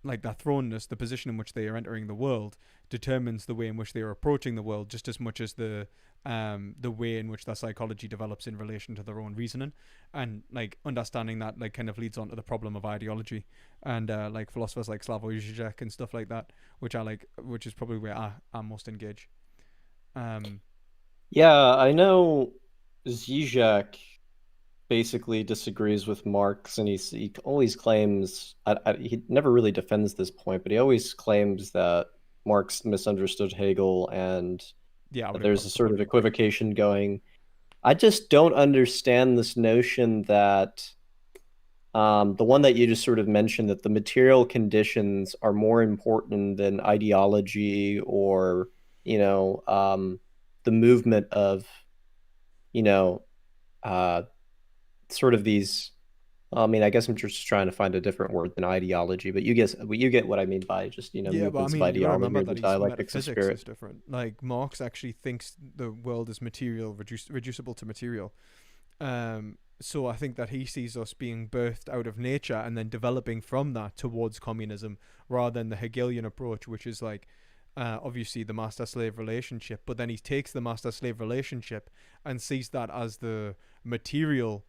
Like that thrownness, the position in which they are entering the world, determines the way in which they are approaching the world, just as much as the way in which their psychology develops in relation to their own reasoning. And like understanding that like kind of leads on to the problem of ideology, and like philosophers like Slavoj Žižek and stuff like that, which I like, which is probably where I'm most engaged. yeah, I know Zizek basically disagrees with Marx, and he always claims he never really defends this point, but he always claims that Marx misunderstood Hegel, and Yeah, there's a sort of equivocation going. I just don't understand this notion that the one that you just sort of mentioned, that the material conditions are more important than ideology or the movement of you know uh, sort of these. I mean, I guess I'm just trying to find a different word than ideology, but you get what I mean by just yeah, but I movements of mean, you got to ideology remember or the that his dialectics of metaphysics is spirit. different. Like Marx actually thinks the world is material, reducible to material. So I think that he sees us being birthed out of nature and then developing from that towards communism, rather than the Hegelian approach, which is like obviously the master-slave relationship. But then he takes the master-slave relationship and sees that as the material,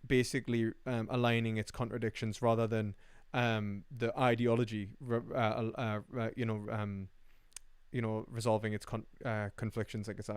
basically aligning its contradictions, rather than the ideology, resolving its conflictions, like its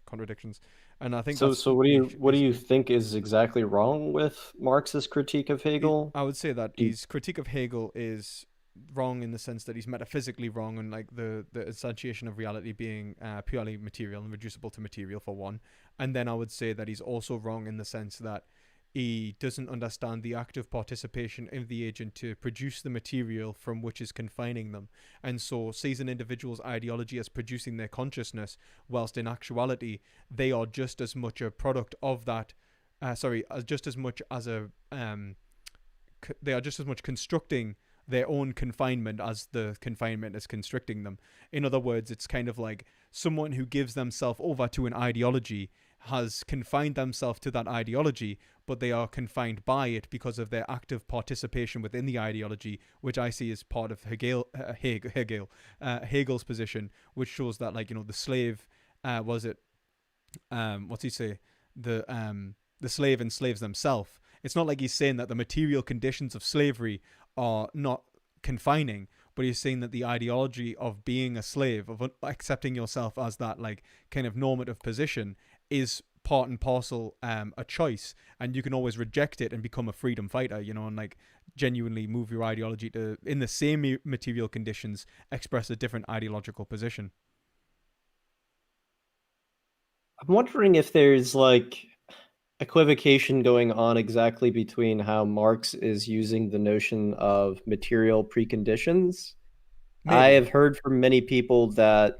contradictions. And I think So, that's so what do you basically. think is exactly wrong with Marx's critique of Hegel? I would say that Do you, his critique of Hegel is wrong in the sense that he's metaphysically wrong, and like the instantiation of reality being purely material and reducible to material, for one. And then I would say that he's also wrong in the sense that he doesn't understand the active participation of the agent to produce the material from which is confining them, and so sees an individual's ideology as producing their consciousness, whilst in actuality they are just as much a product of that. Just as much as a they are just as much constructing their own confinement as the confinement is constricting them. In other words, it's kind of like someone who gives themselves over to an ideology has confined themselves to that ideology, but they are confined by it because of their active participation within the ideology, which I see as part of Hegel's position, which shows that, like, the slave, was it, what's he say, the slave enslaves themselves. It's not like he's saying that the material conditions of slavery are not confining, but he's saying that the ideology of being a slave, of accepting yourself as that like kind of normative position, is part and parcel a choice, and you can always reject it and become a freedom fighter, and like genuinely move your ideology to, in the same material conditions, express a different ideological position. I'm wondering if there's like equivocation going on exactly between how Marx is using the notion of material preconditions. I Maybe. have heard from many people that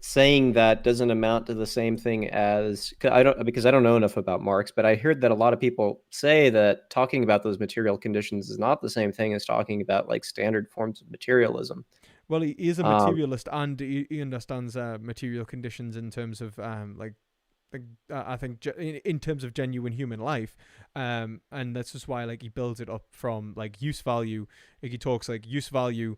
saying that doesn't amount to the same thing as, because I don't know enough about Marx, but I heard that a lot of people say that talking about those material conditions is not the same thing as talking about like standard forms of materialism. Well, he is a Um, materialist, and he understands material conditions in terms of I think in terms of genuine human life, and that's just why like he builds it up from like use value. Like he talks like use value,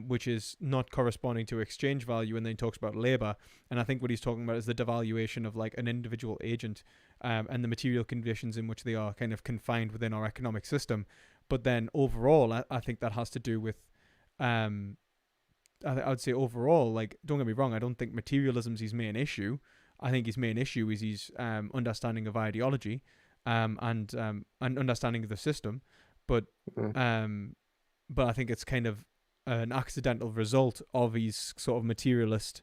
which is not corresponding to exchange value, and then he talks about labor. And I think what he's talking about is the devaluation of like an individual agent, and the material conditions in which they are kind of confined within our economic system. But then overall, I think that has to do with, I would say overall, like, don't get me wrong, I don't think materialism is his main issue. I think his main issue is his understanding of ideology, and understanding of the system, but Mhm. but I think it's kind of an accidental result of his sort of materialist,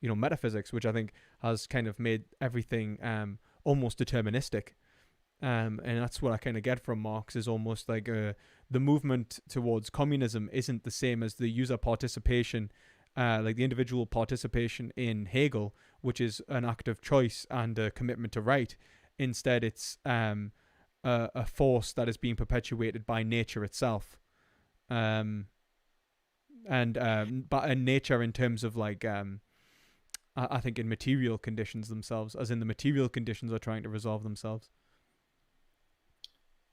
metaphysics, which I think has kind of made everything almost deterministic. And that's what I kind of get from Marx, is almost like the movement towards communism isn't the same as the user participation, like the individual participation in Hegel, which is an act of choice and a commitment to right. Instead, it's a force that is being perpetuated by nature itself. Um, but in nature, in terms of like, I think in material conditions themselves, as in the material conditions are trying to resolve themselves.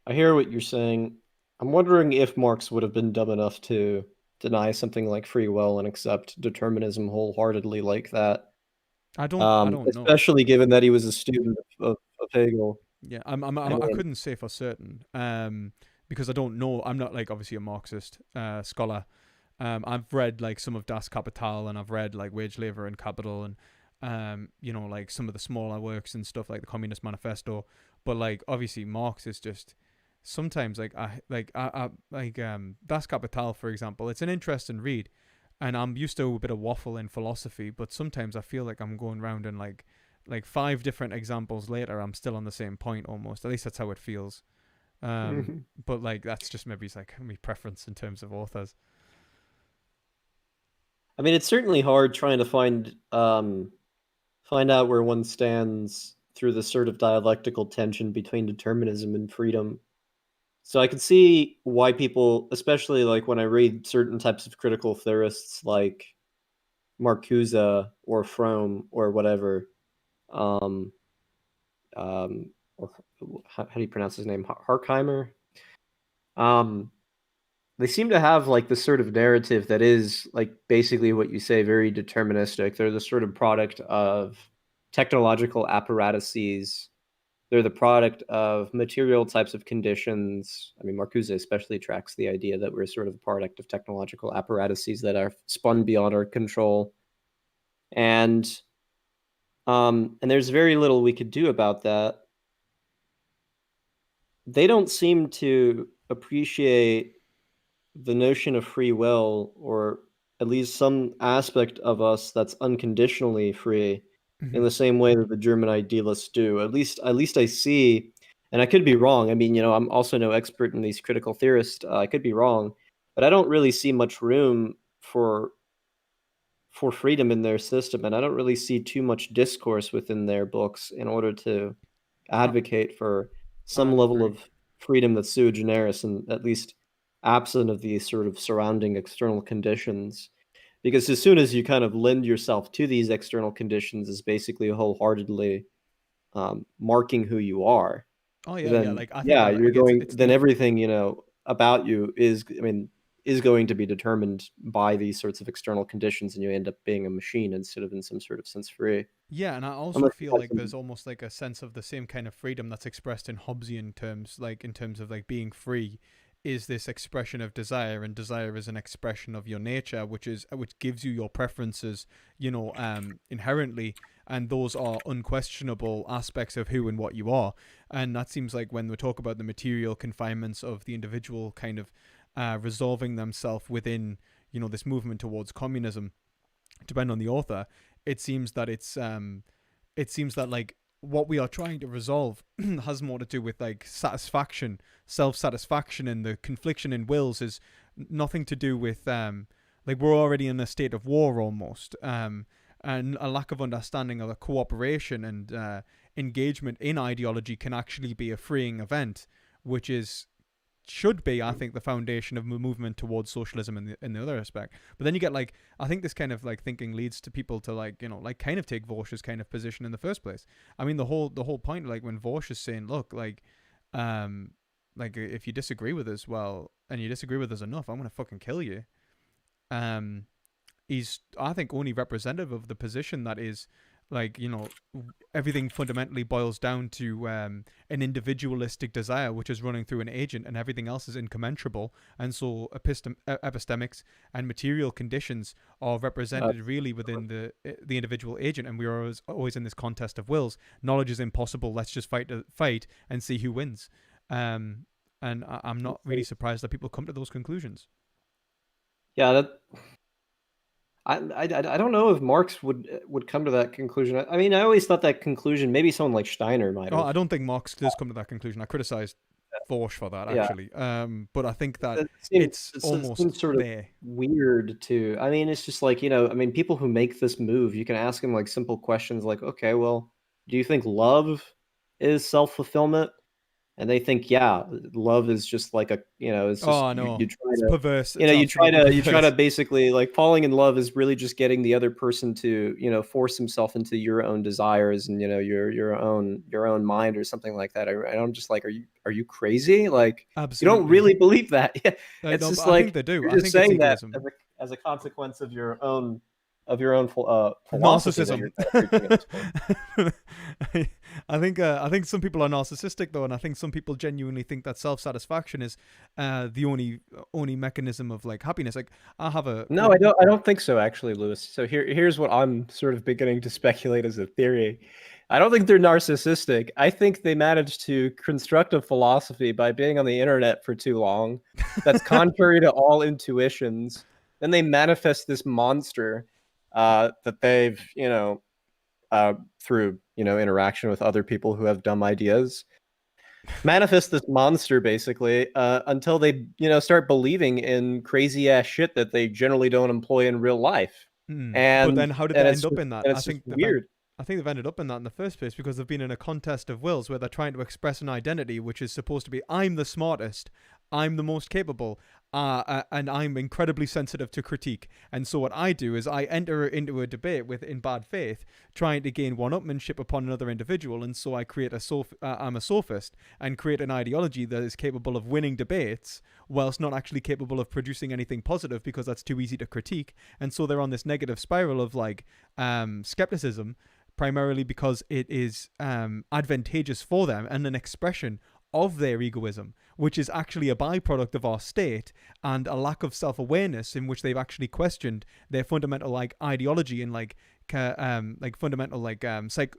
I hear what you're saying. I'm wondering if Marx would have been dumb enough to deny something like free will and accept determinism wholeheartedly like that. I don't know. Especially given that he was a student of Hegel. Yeah, I I mean, couldn't say for certain, because I don't know. I'm not like obviously a Marxist scholar. I've read like some of Das Kapital, and I've read like Wage Labor and Capital, and like some of the smaller works and stuff like the Communist Manifesto. But like obviously Marx is just sometimes like Das Kapital, for example. It's an interesting read, and I'm used to a bit of waffle in philosophy, but sometimes I feel like I'm going round and like five different examples later, I'm still on the same point almost. At least that's how it feels. But like that's just maybe it's like my preference in terms of authors. I mean, it's certainly hard trying to find out where one stands through the sort of dialectical tension between determinism and freedom. So I can see why people, especially like when I read certain types of critical theorists like Marcuse or Fromm or whatever, um, or how do you pronounce his name? Harkheimer. Um, they seem to have like this sort of narrative that is like basically what you say, very deterministic. They're the sort of product of technological apparatuses. They're the product of material types of conditions. I mean, Marcuse especially tracks the idea that we're sort of a product of technological apparatuses that are spun beyond our control. And and there's very little we could do about that. They don't seem to appreciate the notion of free will, or at least some aspect of us that's unconditionally free, in Mm-hmm. the same way that the German idealists do. At least I see, and I could be wrong. I mean, I'm also no expert in these critical theorists. I could be wrong, but I don't really see much room for freedom in their system, and I don't really see too much discourse within their books in order to I, advocate for some I'd level agree. of freedom that's sui generis and at least absent of these sort of surrounding external conditions. Because as soon as you kind of lend yourself to these external conditions is basically wholeheartedly marking who you are, Oh yeah, yeah. then Like I think yeah, like it's then the everything about you is, I mean, is going to be determined by these sorts of external conditions, and you end up being a machine instead of in some sort of sense free. yeah, and I also Unless you feel have like some there's almost like a sense of the same kind of freedom that's expressed in Hobbesian terms, like in terms of like being free, is this expression of desire, and desire is an expression of your nature, which gives you your preferences, inherently, and those are unquestionable aspects of who and what you are. And that seems like when we talk about the material confinements of the individual kind of resolving themselves within, this movement towards communism, depending on the author, it seems that it seems that like what we are trying to resolve has more to do with like satisfaction, self-satisfaction, and the confliction in wills is nothing to do with like we're already in a state of war almost, and a lack of understanding of the cooperation and engagement in ideology can actually be a freeing event, which is should be, I think, the foundation of movement towards socialism in the other aspect. But then you get like, I think this kind of like thinking leads to people to like, like kind of take Vorsh's kind of position in the first place. I mean, the whole point, like when Vorsh is saying, look, like if you disagree with us, well, and you disagree with us enough, I'm gonna fucking kill you. Um, he's, I think, only representative of the position that is like, everything fundamentally boils down to an individualistic desire which is running through an agent, and everything else is incommensurable. And so epistemics and material conditions are represented really within the individual agent, and we are always in this contest of wills. Knowledge is impossible. Let's just fight and see who wins. And I'm not really surprised that people come to those conclusions. Yeah, I don't know if Marx would come to that conclusion. I mean, I always thought that conclusion, maybe someone like Steiner might have. I don't think Marx does come to that conclusion. I criticized Forsch for that, actually. But I think that it's almost sort of weird too. I mean, it's just like, people who make this move, you can ask them like simple questions like, okay, well, do you think love is self-fulfillment? And they think, yeah, love is just like it's just, it's perverse. You try to basically, like, falling in love is really just getting the other person to, force himself into your own desires and, your own mind or something like that. I'm just like, are you crazy? Like, absolutely. You don't really believe that. Yeah. It's just like, I think they do. You're just saying that as a consequence of your own narcissism. I think some people are narcissistic though, and I think some people genuinely think that self-satisfaction is the only mechanism of like happiness. Like I don't think so, actually, Lewis. So here's what I'm sort of beginning to speculate as a theory. I don't think they're narcissistic. I think they managed to construct a philosophy by being on the internet for too long that's contrary to all intuitions. Then they manifest this monster that they've, through, interaction with other people who have dumb ideas, manifest this monster basically until they, start believing in crazy ass shit that they generally don't employ in real life. But then how did they end up in that? I think weird. I think they've ended up in that in the first place because they've been in a contest of wills where they're trying to express an identity which is supposed to be, I'm the smartest, I'm the most capable, and I'm incredibly sensitive to critique. And so what I do is I enter into a debate in bad faith, trying to gain one-upmanship upon another individual. And so I create I'm a sophist and create an ideology that is capable of winning debates whilst not actually capable of producing anything positive because that's too easy to critique. And so they're on this negative spiral of like skepticism, primarily because it is advantageous for them and an expression of their egoism, which is actually a byproduct of our state and a lack of self-awareness in which they've actually questioned their fundamental like ideology and fundamental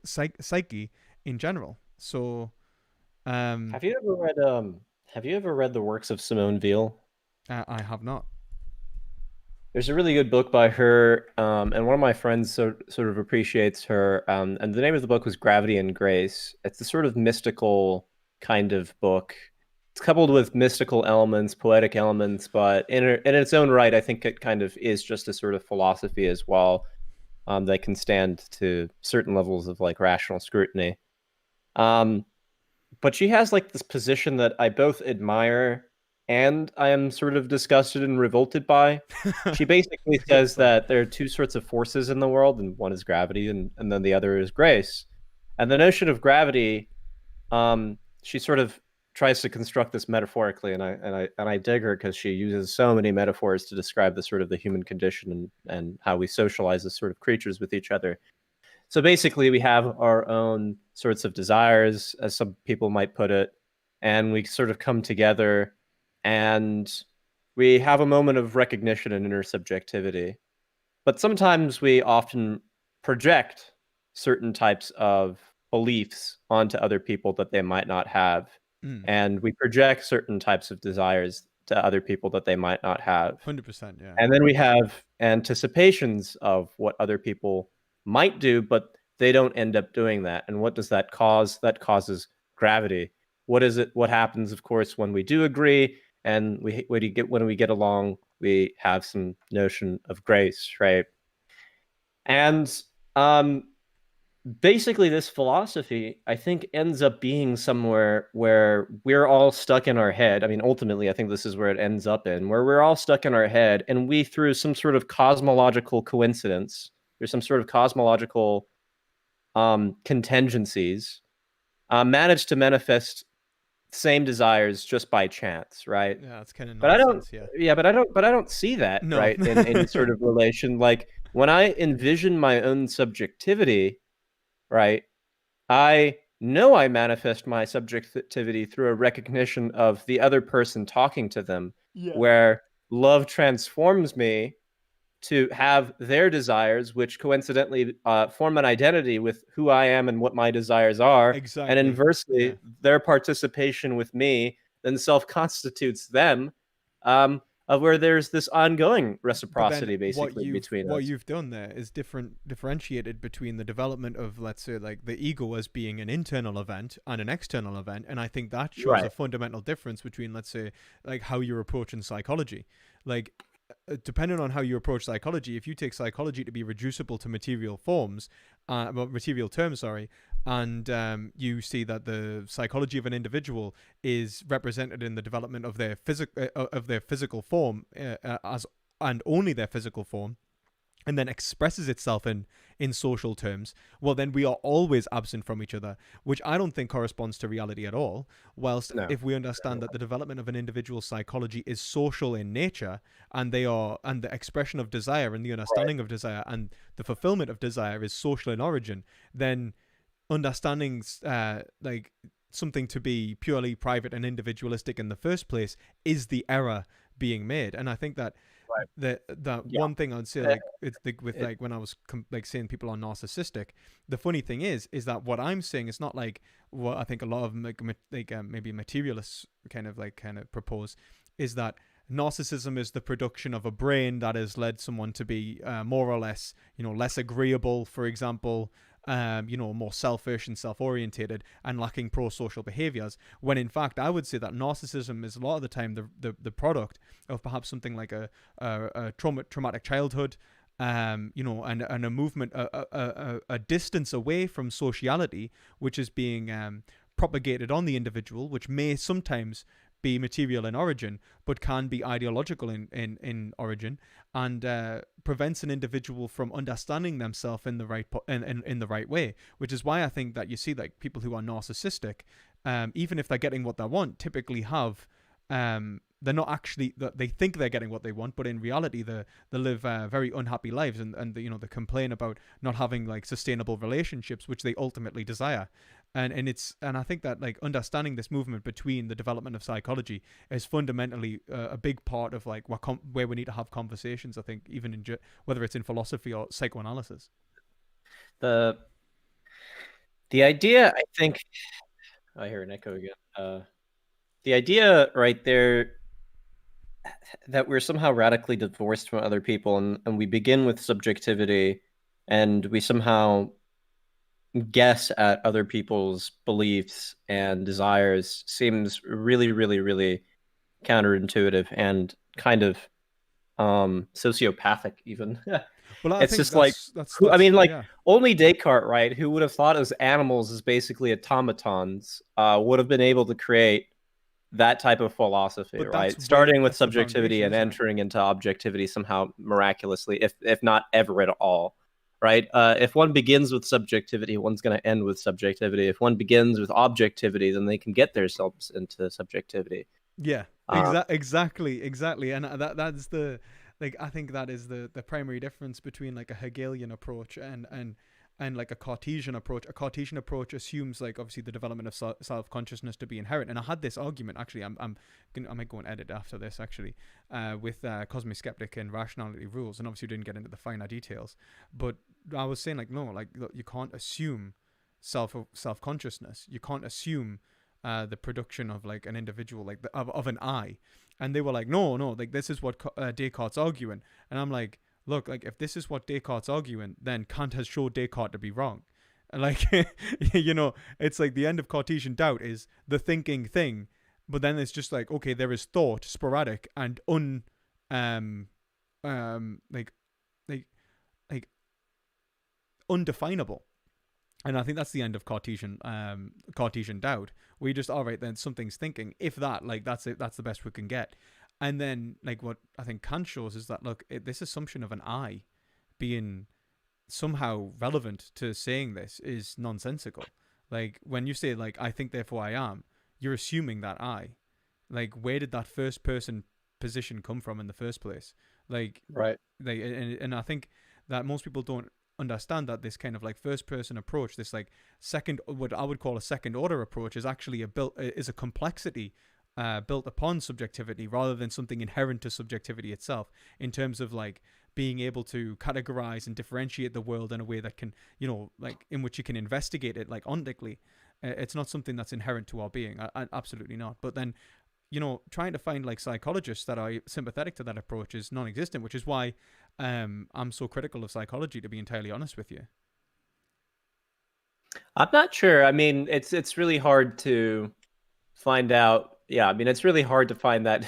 psyche in general. So have you ever read the works of Simone Weil? I have not. There's a really good book by her, and one of my friends sort of appreciates her, and the name of the book was Gravity and Grace. It's a sort of mystical kind of book. It's coupled with mystical elements, poetic elements, but in its own right, I think it kind of is just a sort of philosophy as well that can stand to certain levels of like rational scrutiny. But she has like this position that I both admire and I am sort of disgusted and revolted by. She basically says that there are two sorts of forces in the world, and one is gravity, and then the other is grace. And the notion of gravity, she sort of tries to construct this metaphorically, and I dig her because she uses so many metaphors to describe the sort of the human condition and how we socialize as sort of creatures with each other. So basically, we have our own sorts of desires, as some people might put it, and we sort of come together and we have a moment of recognition and intersubjectivity. But sometimes we often project certain types of beliefs onto other people that they might not have. And we project certain types of desires to other people that they might not have. 100%, yeah. And then we have anticipations of what other people might do, but they don't end up doing that. And what does that cause? That causes gravity. What is it? What happens, of course, when we do agree and when we get along, we have some notion of grace, right? And basically, this philosophy, I think, ends up being somewhere where we're all stuck in our head. I mean, ultimately, I think this is where it ends up in, where we're all stuck in our head, and we, through some sort of cosmological coincidence, there's some sort of cosmological contingencies, manage to manifest same desires just by chance, right? Yeah, it's kind of nonsense. But I don't see that, no. Right, in sort of relation. Like when I envision my own subjectivity, right? I know I manifest my subjectivity through a recognition of the other person talking to them, Yeah. where love transforms me to have their desires, which coincidentally form an identity with who I am and what my desires are. And Exactly. Yeah. inversely, their participation with me then self constitutes them, of where there's this ongoing But then reciprocity basically between what us. you've done there is differentiated between the development of, let's say, like the ego as being an internal event and an external event, and I think that shows a Right. fundamental difference between, let's say, like how you're approaching psychology. Like, depending on how you approach psychology, if you take psychology to be reducible to material forms, well, material terms, sorry, and you see that the psychology of an individual is represented in the development of their physical form, as and only their physical form, and then expresses itself in social terms, well, then we are always absent from each other, which I don't think corresponds to reality at all. Whilst No. if we understand that the development of an individual's psychology is social in nature, and the expression of desire and the understanding of desire and the fulfillment of desire is social in origin, then understanding like something to be purely private and individualistic in the first place is the error being made. And I think that Right. that Yeah. one thing I'd say, like, it's with like when I was like saying people are narcissistic, the funny thing is that what I'm saying is not like what I think a lot of maybe materialists kind of propose, is that narcissism is the production of a brain that has led someone to be more or less, less agreeable, for example, more selfish and self-orientated and lacking pro-social behaviors, when in fact I would say that narcissism is a lot of the time the product of perhaps something like a traumatic childhood, and a movement, a distance away from sociality, which is being propagated on the individual, which may sometimes be material in origin, but can be ideological in origin, and prevents an individual from understanding themselves in the right in the right way. Which is why I think that you see like people who are narcissistic, even if they're getting what they want, typically have they're not actually, they think they're getting what they want, but in reality they live very unhappy lives, and they complain about not having like sustainable relationships, which they ultimately desire. And I think that like understanding this movement between the development of psychology is fundamentally a big part of like where we need to have conversations, I think, even in whether it's in philosophy or psychoanalysis. The idea, I think, I hear an echo again. The idea right there that we're somehow radically divorced from other people, and we begin with subjectivity, and we somehow guess at other people's beliefs and desires, seems really, really, really counterintuitive and kind of sociopathic even. Well, I It's think just like, that's I mean, like, yeah. only Descartes, right, who would have thought as animals as basically automatons, would have been able to create that type of philosophy, But right? Starting with that's the subjectivity foundation, and isn't it? entering into objectivity somehow miraculously, if not ever at all, right? If one begins with subjectivity, one's going to end with subjectivity. If one begins with objectivity, then they can get themselves into subjectivity. Yeah, Um, exactly, and that's the, like, I think that is the primary difference between like a Hegelian approach and like a Cartesian approach. A Cartesian approach assumes like obviously the development of self consciousness to be inherent. And I had this argument actually. I might go and edit after this actually, with Cosmic Skeptic and Rationality Rules, and obviously we didn't get into the finer details. But I was saying like no, like look, you can't assume self consciousness. You can't assume the production of like an individual, like of an I. And they were like, no, like this is what Descartes' arguing. And I'm like, look, like if this is what Descartes' arguing, then Kant has showed Descartes to be wrong. And like, it's like the end of Cartesian doubt is the thinking thing, but then it's just like, okay, there is thought, sporadic and like like like undefinable. And I think that's the end of Cartesian doubt. We just, all right, then something's thinking. If that, like, that's it, that's the best we can get. And then, like, what I think Kant shows is that, look, this assumption of an I being somehow relevant to saying this is nonsensical. Like, when you say, like, I think, therefore I am, you're assuming that I. Like, where did that first person position come from in the first place? Like, right. and I think that most people don't understand that this kind of like first person approach, this like second, what I would call a second order approach, is actually is a complexity built upon subjectivity rather than something inherent to subjectivity itself, in terms of like being able to categorize and differentiate the world in a way that can, like in which you can investigate it like ontically. It's not something that's inherent to our being. Absolutely not. But then, trying to find like psychologists that are sympathetic to that approach is non-existent, which is why I'm so critical of psychology, to be entirely honest with you. I'm not sure. I mean, it's really hard to find out. Yeah, I mean, it's really hard to find that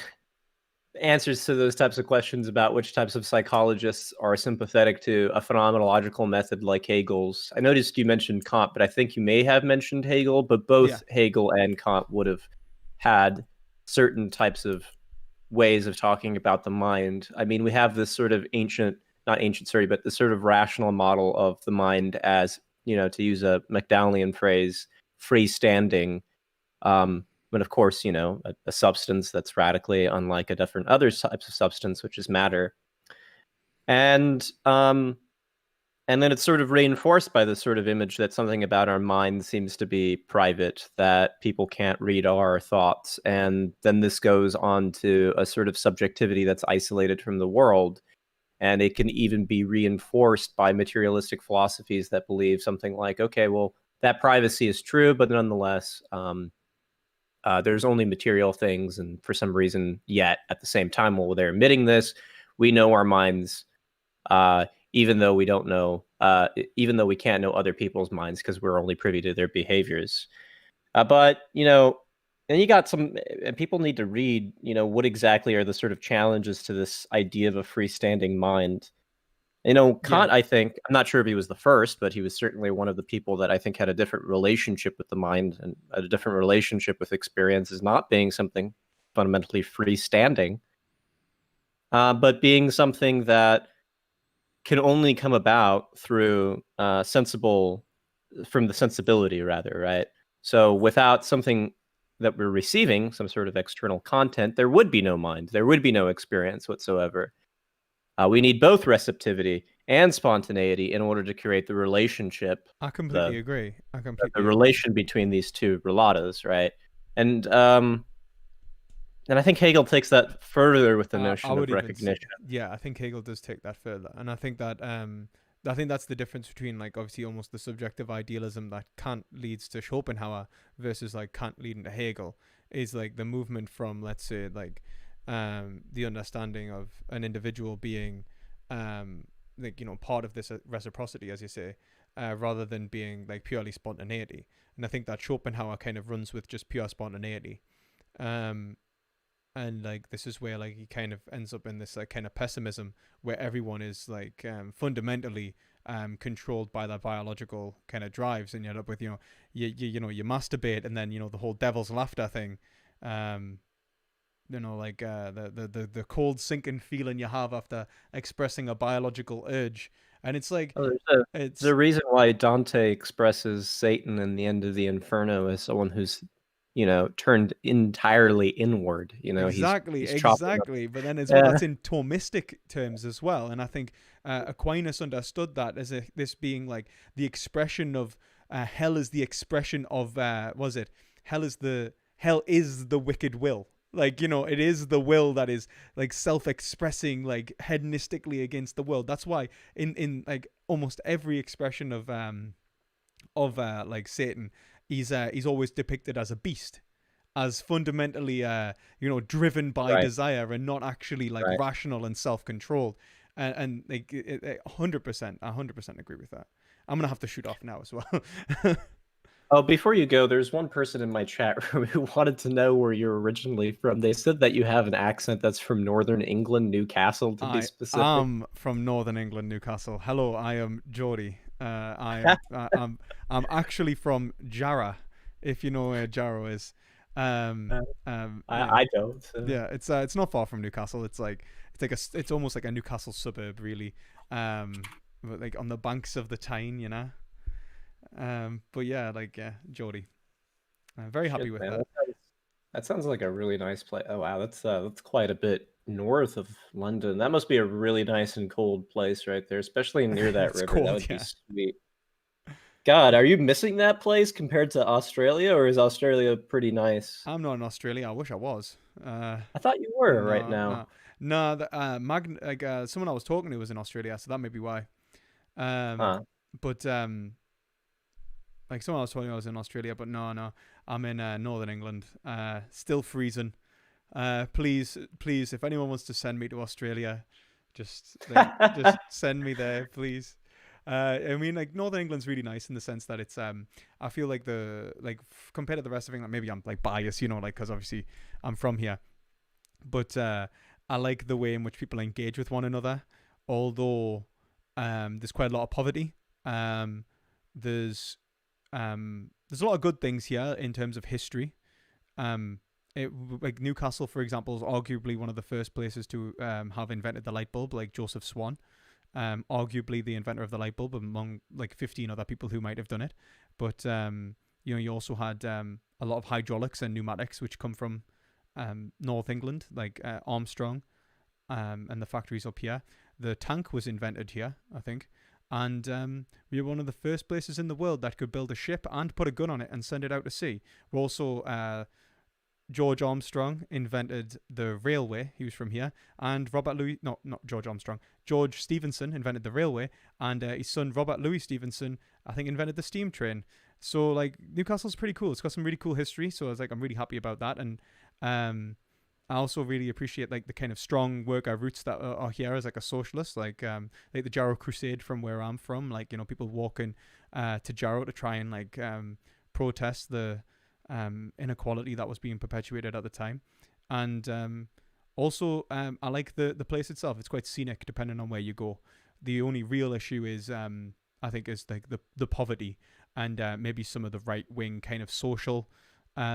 answers to those types of questions about which types of psychologists are sympathetic to a phenomenological method like Hegel's. I noticed you mentioned Kant, but I think you may have mentioned Hegel, but both Hegel and Kant would have had certain types of ways of talking about the mind. I mean, we have this sort of not ancient, sorry, but the sort of rational model of the mind as, to use a McDowellian phrase, freestanding. But of course, a substance that's radically unlike a different other types of substance, which is matter. And then it's sort of reinforced by this sort of image that something about our mind seems to be private, that people can't read our thoughts. And then this goes on to a sort of subjectivity that's isolated from the world. And it can even be reinforced by materialistic philosophies that believe something like, okay, well, that privacy is true, but nonetheless, there's only material things, and for some reason, yet at the same time, while they're admitting this, we know our minds, even though we don't know, even though we can't know other people's minds because we're only privy to their behaviors. But and you got and people need to read, what exactly are the sort of challenges to this idea of a freestanding mind. Kant, I think, I'm not sure if he was the first, but he was certainly one of the people that I think had a different relationship with the mind and a different relationship with experience as not being something fundamentally freestanding, but being something that can only come about through from the sensibility, rather, right? So without something that we're receiving, some sort of external content, there would be no mind, there would be no experience whatsoever. We need both receptivity and spontaneity in order to create the relationship. I completely agree. The relation between these two relatas, right? And I think Hegel takes that further with the notion of recognition. I think Hegel does take that further, and I think that that's the difference between like obviously almost the subjective idealism that Kant leads to Schopenhauer versus like Kant leading to Hegel, is like the movement from, let's say, like the understanding of an individual being like part of this reciprocity, as you say, rather than being like purely spontaneity. And I think that Schopenhauer kind of runs with just pure spontaneity, and like this is where like he kind of ends up in this like kind of pessimism where everyone is like fundamentally controlled by their biological kind of drives, and you end up with you masturbate, and then the whole devil's laughter thing, like the cold sinking feeling you have after expressing a biological urge. And it's like it's the reason why Dante expresses Satan in the end of the Inferno as someone who's turned entirely inward. Exactly. But then as well, that's in Thomistic terms as well. And I think Aquinas understood that as this being like the expression of hell is the expression of hell is the wicked will. Like, it is the will that is like self-expressing, like hedonistically against the world. That's why in like almost every expression of like Satan, he's always depicted as a beast, as fundamentally driven by desire and not actually like rational and self-controlled. And like 100% agree with that. I'm gonna have to shoot off now as well. Oh, before you go, there's one person in my chat room who wanted to know where you're originally from. They said that you have an accent that's from Northern England, Newcastle, to be specific. I'm from Northern England, Newcastle. Hello, I am Geordie. I'm actually from Jarrow, if you know where Jarrow is. I don't. So. Yeah, it's not far from Newcastle. It's almost like a Newcastle suburb, really. But like on the banks of the Tyne, but yeah, Geordie. I'm very happy with that. That sounds like a really nice place. Oh wow, that's quite a bit north of London. That must be a really nice and cold place right there, especially near that It's river. cold, That would be yeah. sweet. God, are you missing that place compared to Australia, or is Australia pretty nice? I'm not in Australia. I wish I was. I thought you were right No, now. no, no. Someone I was talking to was in Australia, so that may be why. Huh. But like someone I was talking to was in Australia, but no, I'm in Northern England. Still freezing. Please, if anyone wants to send me to Australia, just send me there, please. I mean, like Northern England's really nice in the sense that it's I feel like compared to the rest of England, maybe I'm like biased, you know, like because obviously I'm from here, but I like the way in which people engage with one another. Although there's quite a lot of poverty. There's a lot of good things here in terms of history. Like Newcastle, for example, is arguably one of the first places to have invented the light bulb, like Joseph Swan. Arguably the inventor of the light bulb among like 15 other people who might have done it. But you also had a lot of hydraulics and pneumatics which come from North England, like Armstrong, and the factories up here. The tank was invented here, I think. And we were one of the first places in the world that could build a ship and put a gun on it and send it out to sea. We're also George Armstrong invented the railway. He was from here. And not George Armstrong. George Stephenson invented the railway. And his son, Robert Louis Stephenson, I think invented the steam train. So, like, Newcastle's pretty cool. It's got some really cool history. So, I'm really happy about that. And I also really appreciate, like, the kind of strong worker roots that are here as, like, a socialist. Like the Jarrow Crusade from where I'm from. Like, you know, people walking to Jarrow to try and, like, protest the inequality that was being perpetuated at the time. And also I like the place itself. It's quite scenic depending on where you go. The only real issue is I think is like the poverty and maybe some of the right wing kind of social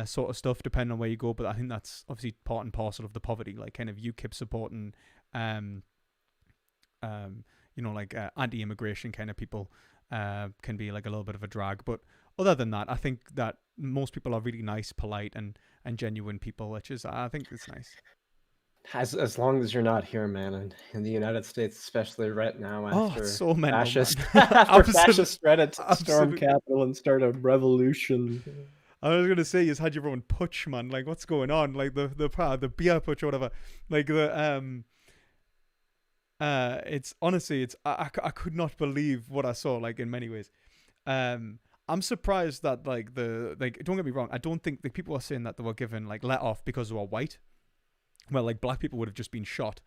sort of stuff depending on where you go. But I think that's obviously part and parcel of the poverty, like kind of UKIP supporting like anti-immigration kind of people can be like a little bit of a drag. But other than that, I think that most people are really nice, polite, and genuine people, which is, I think it's nice. As long as you're not here, man, in the United States, especially right now, after so mental, fascist, man. after fascist threat to storm Absolutely. Capitol and start a revolution. I was gonna say, you had your own putsch, man. Like, what's going on? Like the beer putsch or whatever. Like it's honestly, I could not believe what I saw. Like in many ways, I'm surprised that don't get me wrong, I don't think the people are saying that they were given like let off because they were white. Well, like black people would have just been shot.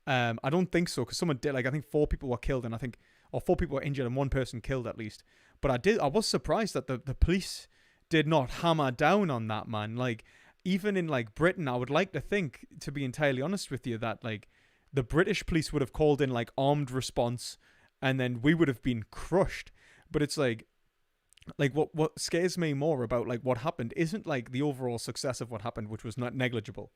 I don't think so, because someone did. Like I think 4 people were killed, and 4 people were injured, and 1 person killed at least. But I was surprised that the police did not hammer down on that, man. Like even in like Britain, I would like to think, to be entirely honest with you, that like the British police would have called in like armed response, and then we would have been crushed. But it's like what scares me more about like what happened isn't like the overall success of what happened, which was not negligible,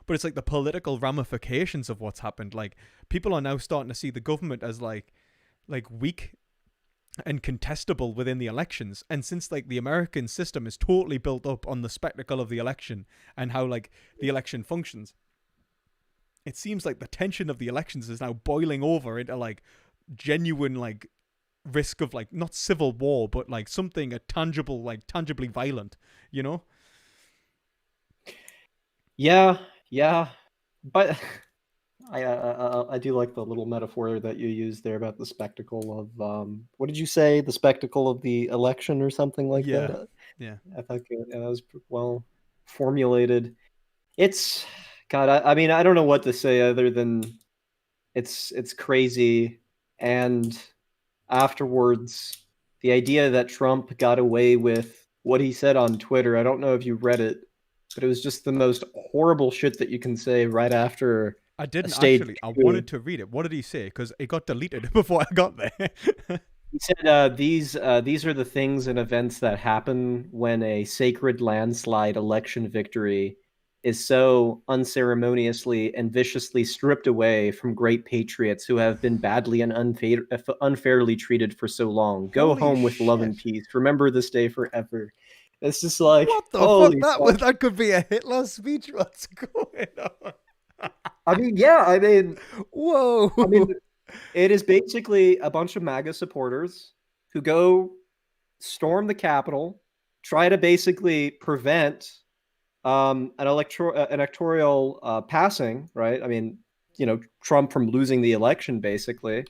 but it's like the political ramifications of what's happened. Like people are now starting to see the government as like weak and contestable within the elections. And since like the American system is totally built up on the spectacle of the election and how like the election functions, it seems like the tension of the elections is now boiling over into like genuine like risk of like not civil war, but like something tangible, like tangibly violent, you know? Yeah, but I do like the little metaphor that you used there about the spectacle of what did you say? The spectacle of the election or something like that. Yeah. I thought that was well formulated. It's God. I mean, I don't know what to say other than it's crazy. And afterwards, the idea that Trump got away with what he said on Twitter. I don't know if you read it, but it was just the most horrible shit that you can say right after. I didn't actually. I wanted to read it. What did he say? Because it got deleted before I got there. He said, these are the things and events that happen when a sacred landslide election victory is so unceremoniously and viciously stripped away from great patriots who have been badly and unfairly treated for so long. Go home with love and peace. Remember this day forever. It's just like, what the fuck? That could be a Hitler speech. What's going on? I mean, yeah, I mean, Whoa. it is basically a bunch of MAGA supporters who go storm the Capitol, try to basically prevent an electoral passing, right? I mean, Trump from losing the election, basically,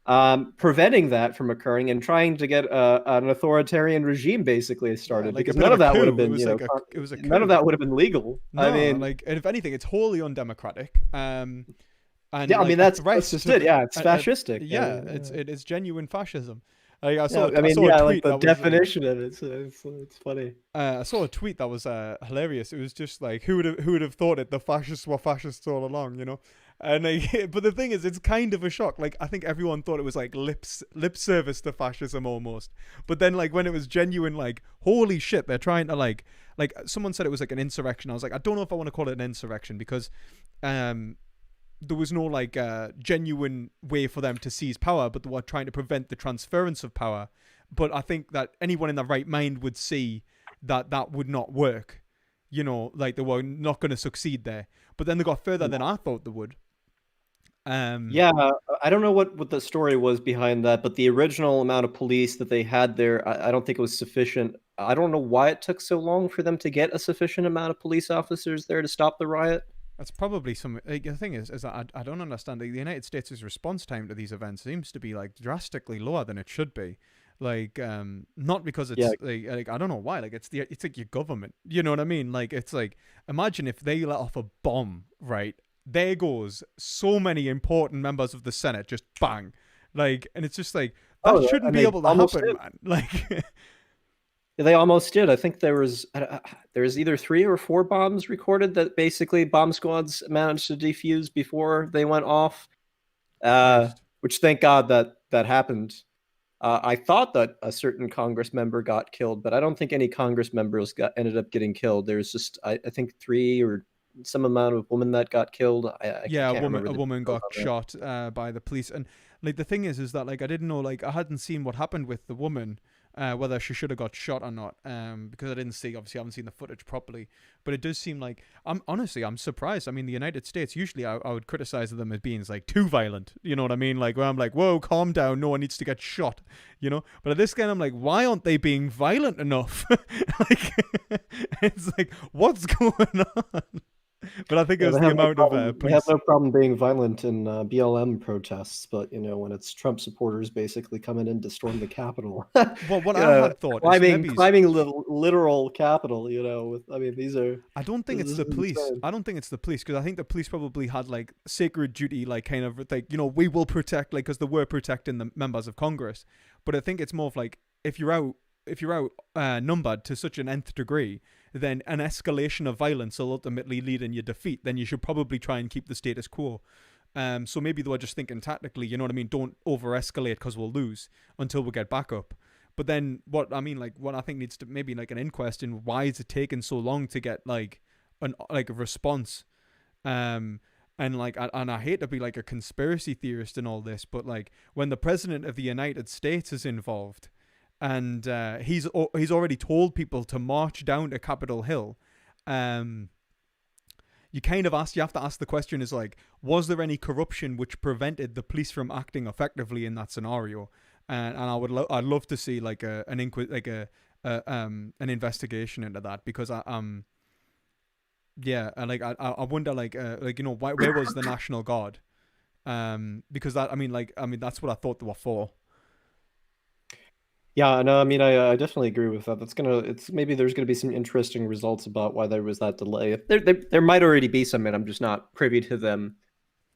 preventing that from occurring and trying to get an authoritarian regime basically started, like a because bit none of of a that would have coup. It been, was like it was a none of coup. that would have been legal. I No, mean, like, and if anything, it's wholly undemocratic. And yeah, I like mean a that's threat just to it. the, Yeah, it's fascistic. I yeah, mean, it is genuine fascism. Like I yeah, saw I I mean, saw a yeah, like tweet the that was definition of it. It's funny. I saw a tweet that was hilarious. It was just like, who would have thought it? The fascists were fascists all along, you know. And like, but the thing is, it's kind of a shock. Like, I think everyone thought it was like lip service to fascism almost. But then, like, when it was genuine, like, holy shit, they're trying to like someone said it was like an insurrection. I was like, I don't know if I want to call it an insurrection because, there was no like genuine way for them to seize power, but they were trying to prevent the transference of power. But I think that anyone in their right mind would see that that would not work. You know, like they were not going to succeed there. But then they got further than I thought they would. Yeah, I don't know what the story was behind that, but the original amount of police that they had there, I don't think it was sufficient. I don't know why it took so long for them to get a sufficient amount of police officers there to stop the riot. That's probably some. Like, the thing is that I don't understand. Like, the United States' response time to these events seems to be like drastically lower than it should be. Like, not because it's like I don't know why. Like, it's like your government. You know what I mean? Like, it's like, imagine if they let off a bomb, right? There goes so many important members of the Senate, just bang, like, and it's just like that shouldn't be able to happen, man. Like. They almost did. I think there was either 3 or 4 bombs recorded that basically bomb squads managed to defuse before they went off. Which, thank God that happened. I thought that a certain Congress member got killed, but I don't think any Congress members ended up getting killed. There's just I think 3 or some amount of women that got killed. I yeah, can't a woman got shot by the police, and like the thing is that like I didn't know, like I hadn't seen what happened with the woman. Whether she should have got shot or not, because I didn't see. Obviously, I haven't seen the footage properly. But it does seem like I'm surprised. I mean, the United States, usually I would criticize them as being like too violent. You know what I mean? Like, where I'm like, whoa, calm down. No one needs to get shot. You know. But at this game, I'm like, why aren't they being violent enough? Like, it's like, what's going on? But I think it was the amount of police. We have no problem being violent in BLM protests, but when it's Trump supporters basically coming in to storm the Capitol. Well, what I had thought climbing literal Capitol. These are. I don't think it's the police. Insane. I don't think it's the police, because I think the police probably had like sacred duty, like kind of like we will protect, like, because they were protecting the members of Congress. But I think it's more of like if you're outnumbered to such an nth degree, then an escalation of violence will ultimately lead in your defeat. Then you should probably try and keep the status quo. So maybe they were just thinking tactically, you know what I mean? Don't over-escalate because we'll lose until we get back up. But then what I think needs to maybe like an inquest in why is it taking so long to get like a response. And I hate to be like a conspiracy theorist in all this, but like when the president of the United States is involved, and he's already told people to march down to Capitol Hill. You have to ask the question is like, was there any corruption which prevented the police from acting effectively in that scenario? And I'd love to see like an investigation into that, because I wonder where was the National Guard? Because that's what I thought they were for. Yeah, no, I mean, I definitely agree with that. Maybe there's gonna be some interesting results about why there was that delay. There might already be some, and I'm just not privy to them.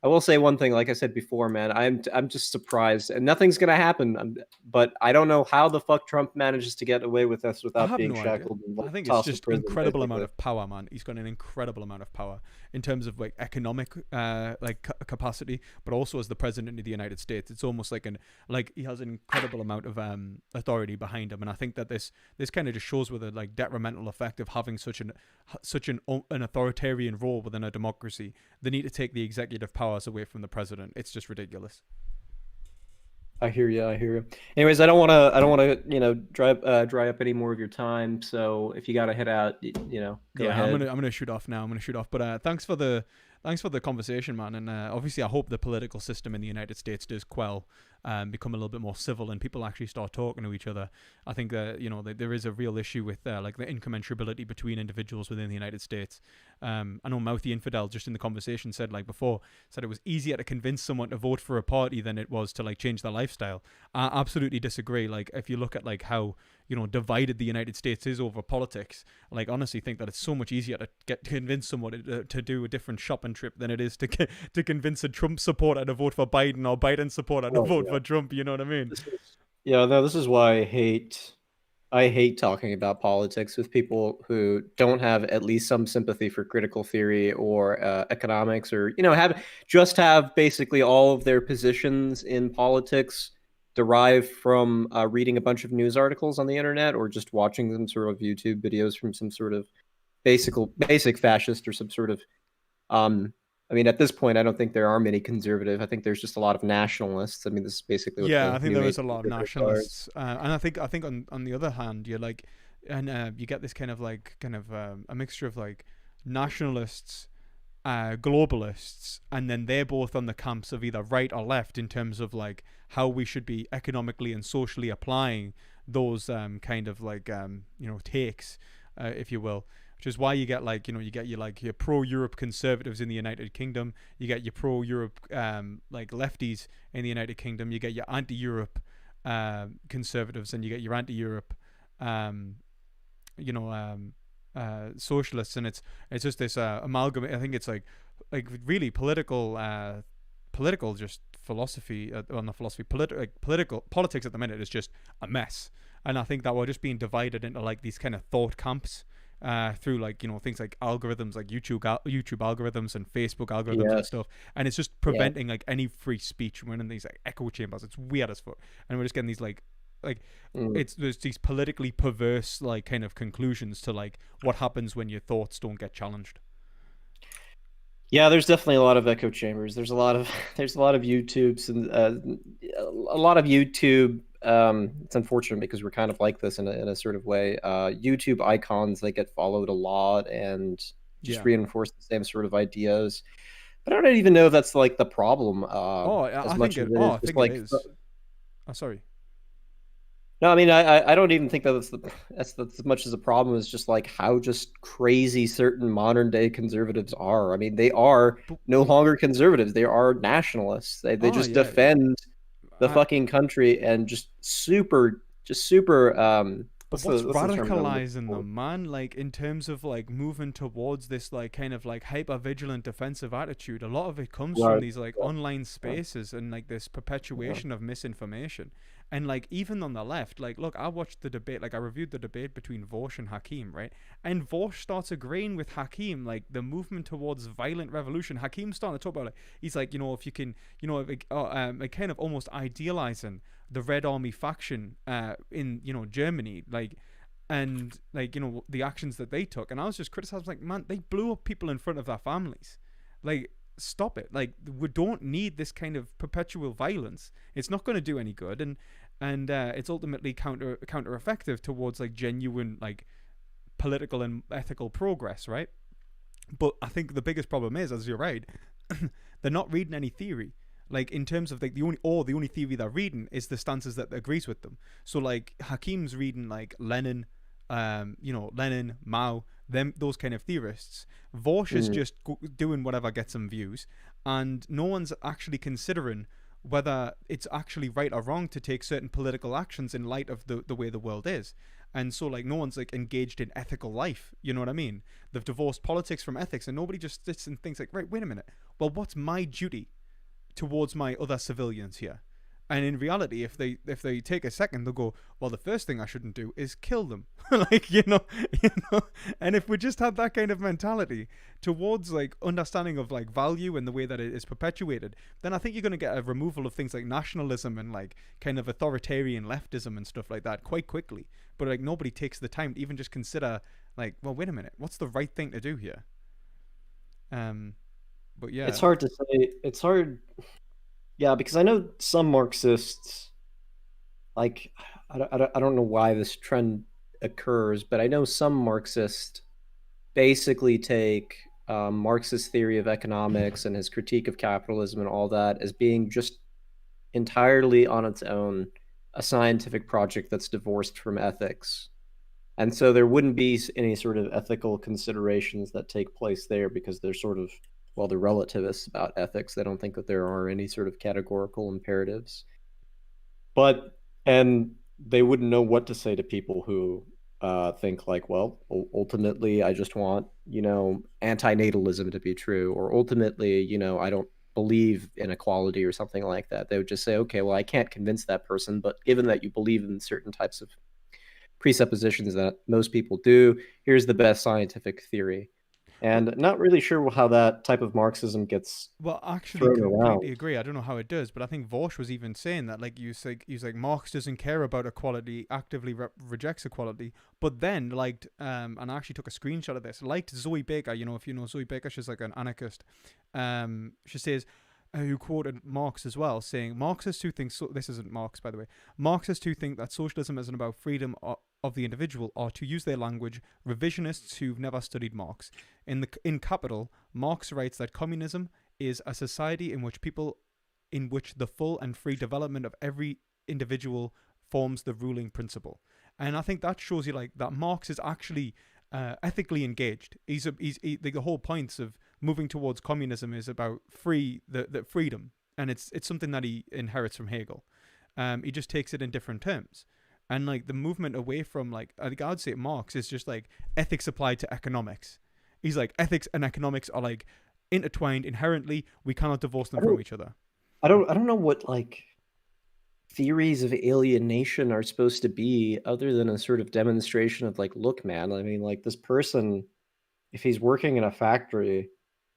I will say one thing, like I said before, man, I'm just surprised, and nothing's gonna happen. But I don't know how the fuck Trump manages to get away with this without being shackled. I think it's just incredible amount of power, man. He's got an incredible amount of power in terms of like economic capacity, but also as the president of the United States. It's almost like he has an incredible amount of authority behind him, and I think that this kind of just shows with a like detrimental effect of having such an authoritarian role within a democracy. They need to take the executive powers away from the president. It's just ridiculous. I hear you. Anyways, I don't want to dry up any more of your time. So if you got to head out, go ahead. I'm gonna shoot off now. But thanks for the Thanks for the conversation, man. And obviously, I hope the political system in the United States does become a little bit more civil, and people actually start talking to each other. I think that there is a real issue with like the incommensurability between individuals within the United States. I know Mouthy Infidel just in the conversation said it was easier to convince someone to vote for a party than it was to like change their lifestyle. I absolutely disagree. Like if you look at like how divided the United States is over politics, like honestly think that it's so much easier to convince someone to do a different shopping trip than it is to convince a Trump supporter to vote for Biden or Biden supporter to vote for Trump. You know what I mean? This is why I hate talking about politics with people who don't have at least some sympathy for critical theory or economics, or have basically all of their positions in politics derived from reading a bunch of news articles on the internet or just watching some sort of YouTube videos from some sort of basic fascist or some sort of at this point, I don't think there are many conservative. I think there's just a lot of nationalists. I mean, this is basically what I think there is a lot of nationalists, and I think on the other hand, you're like, and you get this kind of a mixture of like nationalists, globalists, and then they're both on the camps of either right or left in terms of like how we should be economically and socially applying those takes, if you will. Which is why you get your pro-Europe conservatives in the United Kingdom, you get your pro-Europe lefties in the United Kingdom, you get your anti-Europe conservatives, and you get your anti-Europe socialists, and it's just this amalgam. I think it's like really political just philosophy politics at the minute is just a mess, and I think that we're just being divided into like these kind of thought camps. Through things like algorithms, like YouTube algorithms and Facebook algorithms and stuff, and it's just preventing like any free speech. We're in these like echo chambers. It's weird as fuck, and we're just getting these there's these politically perverse like kind of conclusions to like what happens when your thoughts don't get challenged. Yeah, there's definitely a lot of echo chambers. There's a lot of YouTubes and a lot of YouTube. It's unfortunate because we're kind of like this in a sort of way. YouTube icons, they get followed a lot and just reinforce the same sort of ideas. But I don't even know if that's like the problem. I think it is. Oh, sorry. No, I mean, I don't even think that's as much as a problem as just like how just crazy certain modern day conservatives are. I mean, they are no longer conservatives; they are nationalists. They just defend the fucking country and just super. But what's radicalizing them, man? Like in terms of like moving towards this like kind of like hyper vigilant defensive attitude, a lot of it comes from these like online spaces and like this perpetuation of misinformation. And like even on the left, like look, I watched the debate, like I reviewed the debate between Vosh and Hakeem, right? And Vosh starts agreeing with Hakeem, like the movement towards violent revolution. Hakeem's starting to talk about it. He's like, if you can, like kind of almost idealizing the Red Army faction in Germany, like, and like the actions that they took. And I was just criticizing, like, man, they blew up people in front of their families, like. Stop it. Like we don't need this kind of perpetual violence. It's not going to do any good, and it's ultimately counter effective towards like genuine like political and ethical progress, right? But I think the biggest problem is, as you're right, they're not reading any theory. Like in terms of like the only theory they're reading is the stances that agrees with them. So like Hakeem's reading like Lenin, Lenin, Mao, those kind of theorists. Vosh is just doing whatever gets them views, and no one's actually considering whether it's actually right or wrong to take certain political actions in light of the way the world is. And so like no one's like engaged in ethical life, you know what I mean? They've divorced politics from ethics, and nobody just sits and thinks like, right, wait a minute, well, what's my duty towards my other civilians here? And in reality, if they take a second, they'll go, well, the first thing I shouldn't do is kill them. Like, and if we just had that kind of mentality towards like understanding of like value and the way that it is perpetuated, then I think you're going to get a removal of things like nationalism and like kind of authoritarian leftism and stuff like that quite quickly. But like nobody takes the time to even just consider like, well, wait a minute, what's the right thing to do here? But yeah, it's hard to say. It's hard. Yeah, because I know some Marxists, like, I don't know why this trend occurs, but I know some Marxists basically take Marxist theory of economics and his critique of capitalism and all that as being just entirely on its own a scientific project that's divorced from ethics. And so there wouldn't be any sort of ethical considerations that take place there because they're sort of, well, they're relativists about ethics. They don't think that there are any sort of categorical imperatives. But, and they wouldn't know what to say to people who think like, well, ultimately, I just want, antinatalism to be true, or ultimately, I don't believe in equality or something like that. They would just say, okay, well, I can't convince that person, but given that you believe in certain types of presuppositions that most people do, here's the best scientific theory. And not really sure how that type of Marxism gets Well, actually, thrown completely around. agree. I don't know how it does, but I think Vosh was even saying that, like, he's like Marx doesn't care about equality, actively rejects equality, but then liked, and I actually took a screenshot of this, liked Zoe Baker. If you know Zoe Baker, she's like an anarchist. She says, who quoted Marx as well, saying Marxists who think this isn't Marx, by the way. Marxists who think that socialism isn't about freedom of the individual are, to use their language, revisionists who've never studied Marx. In Capital, Marx writes that communism is a society in which the full and free development of every individual forms the ruling principle. And I think that shows you like that Marx is actually ethically engaged. The whole points of moving towards communism is about the freedom, and it's something that he inherits from Hegel. He just takes it in different terms. And like the movement away from I think I'd say Marx is just like ethics applied to economics. He's like ethics and economics are like intertwined inherently. We cannot divorce them from each other. I don't know what like theories of alienation are supposed to be other than a sort of demonstration of like, look, man, I mean, like this person, if he's working in a factory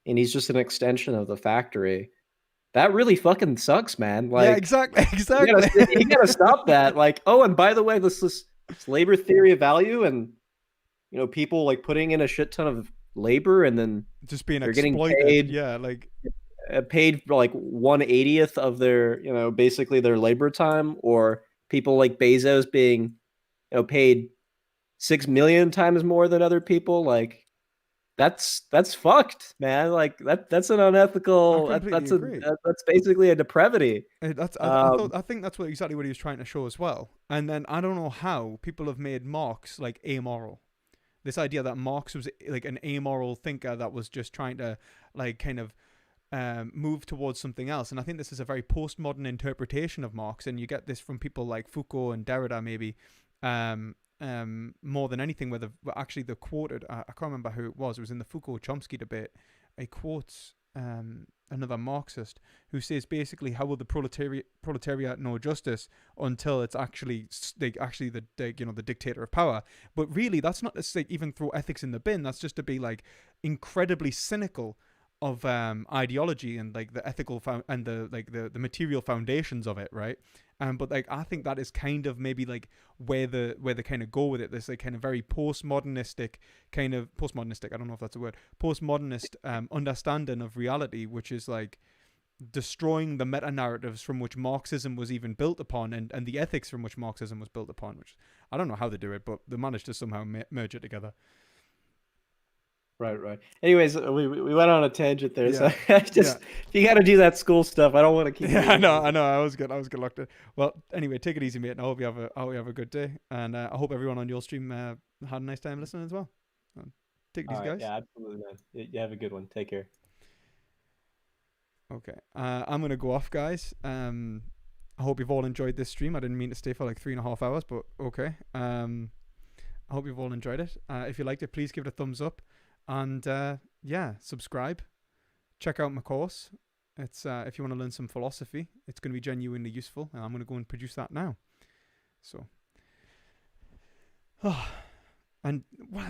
and he's just an extension of the factory, that really fucking sucks, man. Like, yeah, exactly. You gotta stop that. Like, oh, and by the way, this labor theory of value, and people like putting in a shit ton of labor and then just being they're exploited. getting paid, yeah, like paid for like 1/80th of their, basically their labor time, or people like Bezos being, paid 6 million times more than other people. Like, that's fucked, man. Like that's an unethical. I completely agree. That's basically a depravity. I think that's exactly what he was trying to show as well. And then I don't know how people have made Marx like amoral. This idea that Marx was like an amoral thinker that was just trying to like kind of move towards something else. And I think this is a very postmodern interpretation of Marx. And you get this from people like Foucault and Derrida, maybe. More than anything, where actually the quoted, I can't remember who it was in the Foucault-Chomsky debate, he quotes another Marxist who says basically, how will the proletariat know justice until it's actually the dictator of power? But really, that's not to say even throw ethics in the bin. That's just to be like incredibly cynical of ideology and like the ethical and the material foundations of it, right? But like I think that is kind of maybe like where they kind of go with it. This like kind of very postmodernistic. I don't know if that's a word. Postmodernist understanding of reality, which is like destroying the meta narratives from which Marxism was even built upon, and the ethics from which Marxism was built upon. Which I don't know how they do it, but they managed to somehow merge it together. Right. Anyways, we went on a tangent there. Yeah. So you got to do that school stuff. I don't want to keep. Yeah, I know. I was good locked in. Well, anyway, take it easy, mate. And I hope you have a good day. And I hope everyone on your stream had a nice time listening as well. Take it easy, guys. Yeah, absolutely, man. You have a good one. Take care. Okay. I'm gonna go off, guys. I hope you've all enjoyed this stream. I didn't mean to stay for like 3.5 hours, but okay. I hope you've all enjoyed it. If you liked it, please give it a thumbs up. And subscribe. Check out my course. It's if you want to learn some philosophy, it's going to be genuinely useful, and I'm going to go and produce that now. So, and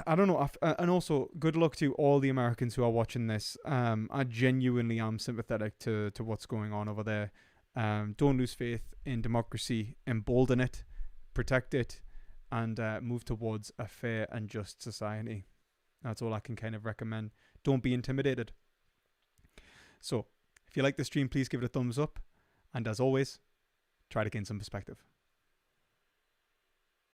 I don't know. And also, good luck to all the Americans who are watching this. I genuinely am sympathetic to what's going on over there. Don't lose faith in democracy. Embolden it, protect it, and move towards a fair and just society. That's all I can kind of recommend. Don't be intimidated. So, if you like the stream, please give it a thumbs up. And as always, try to gain some perspective.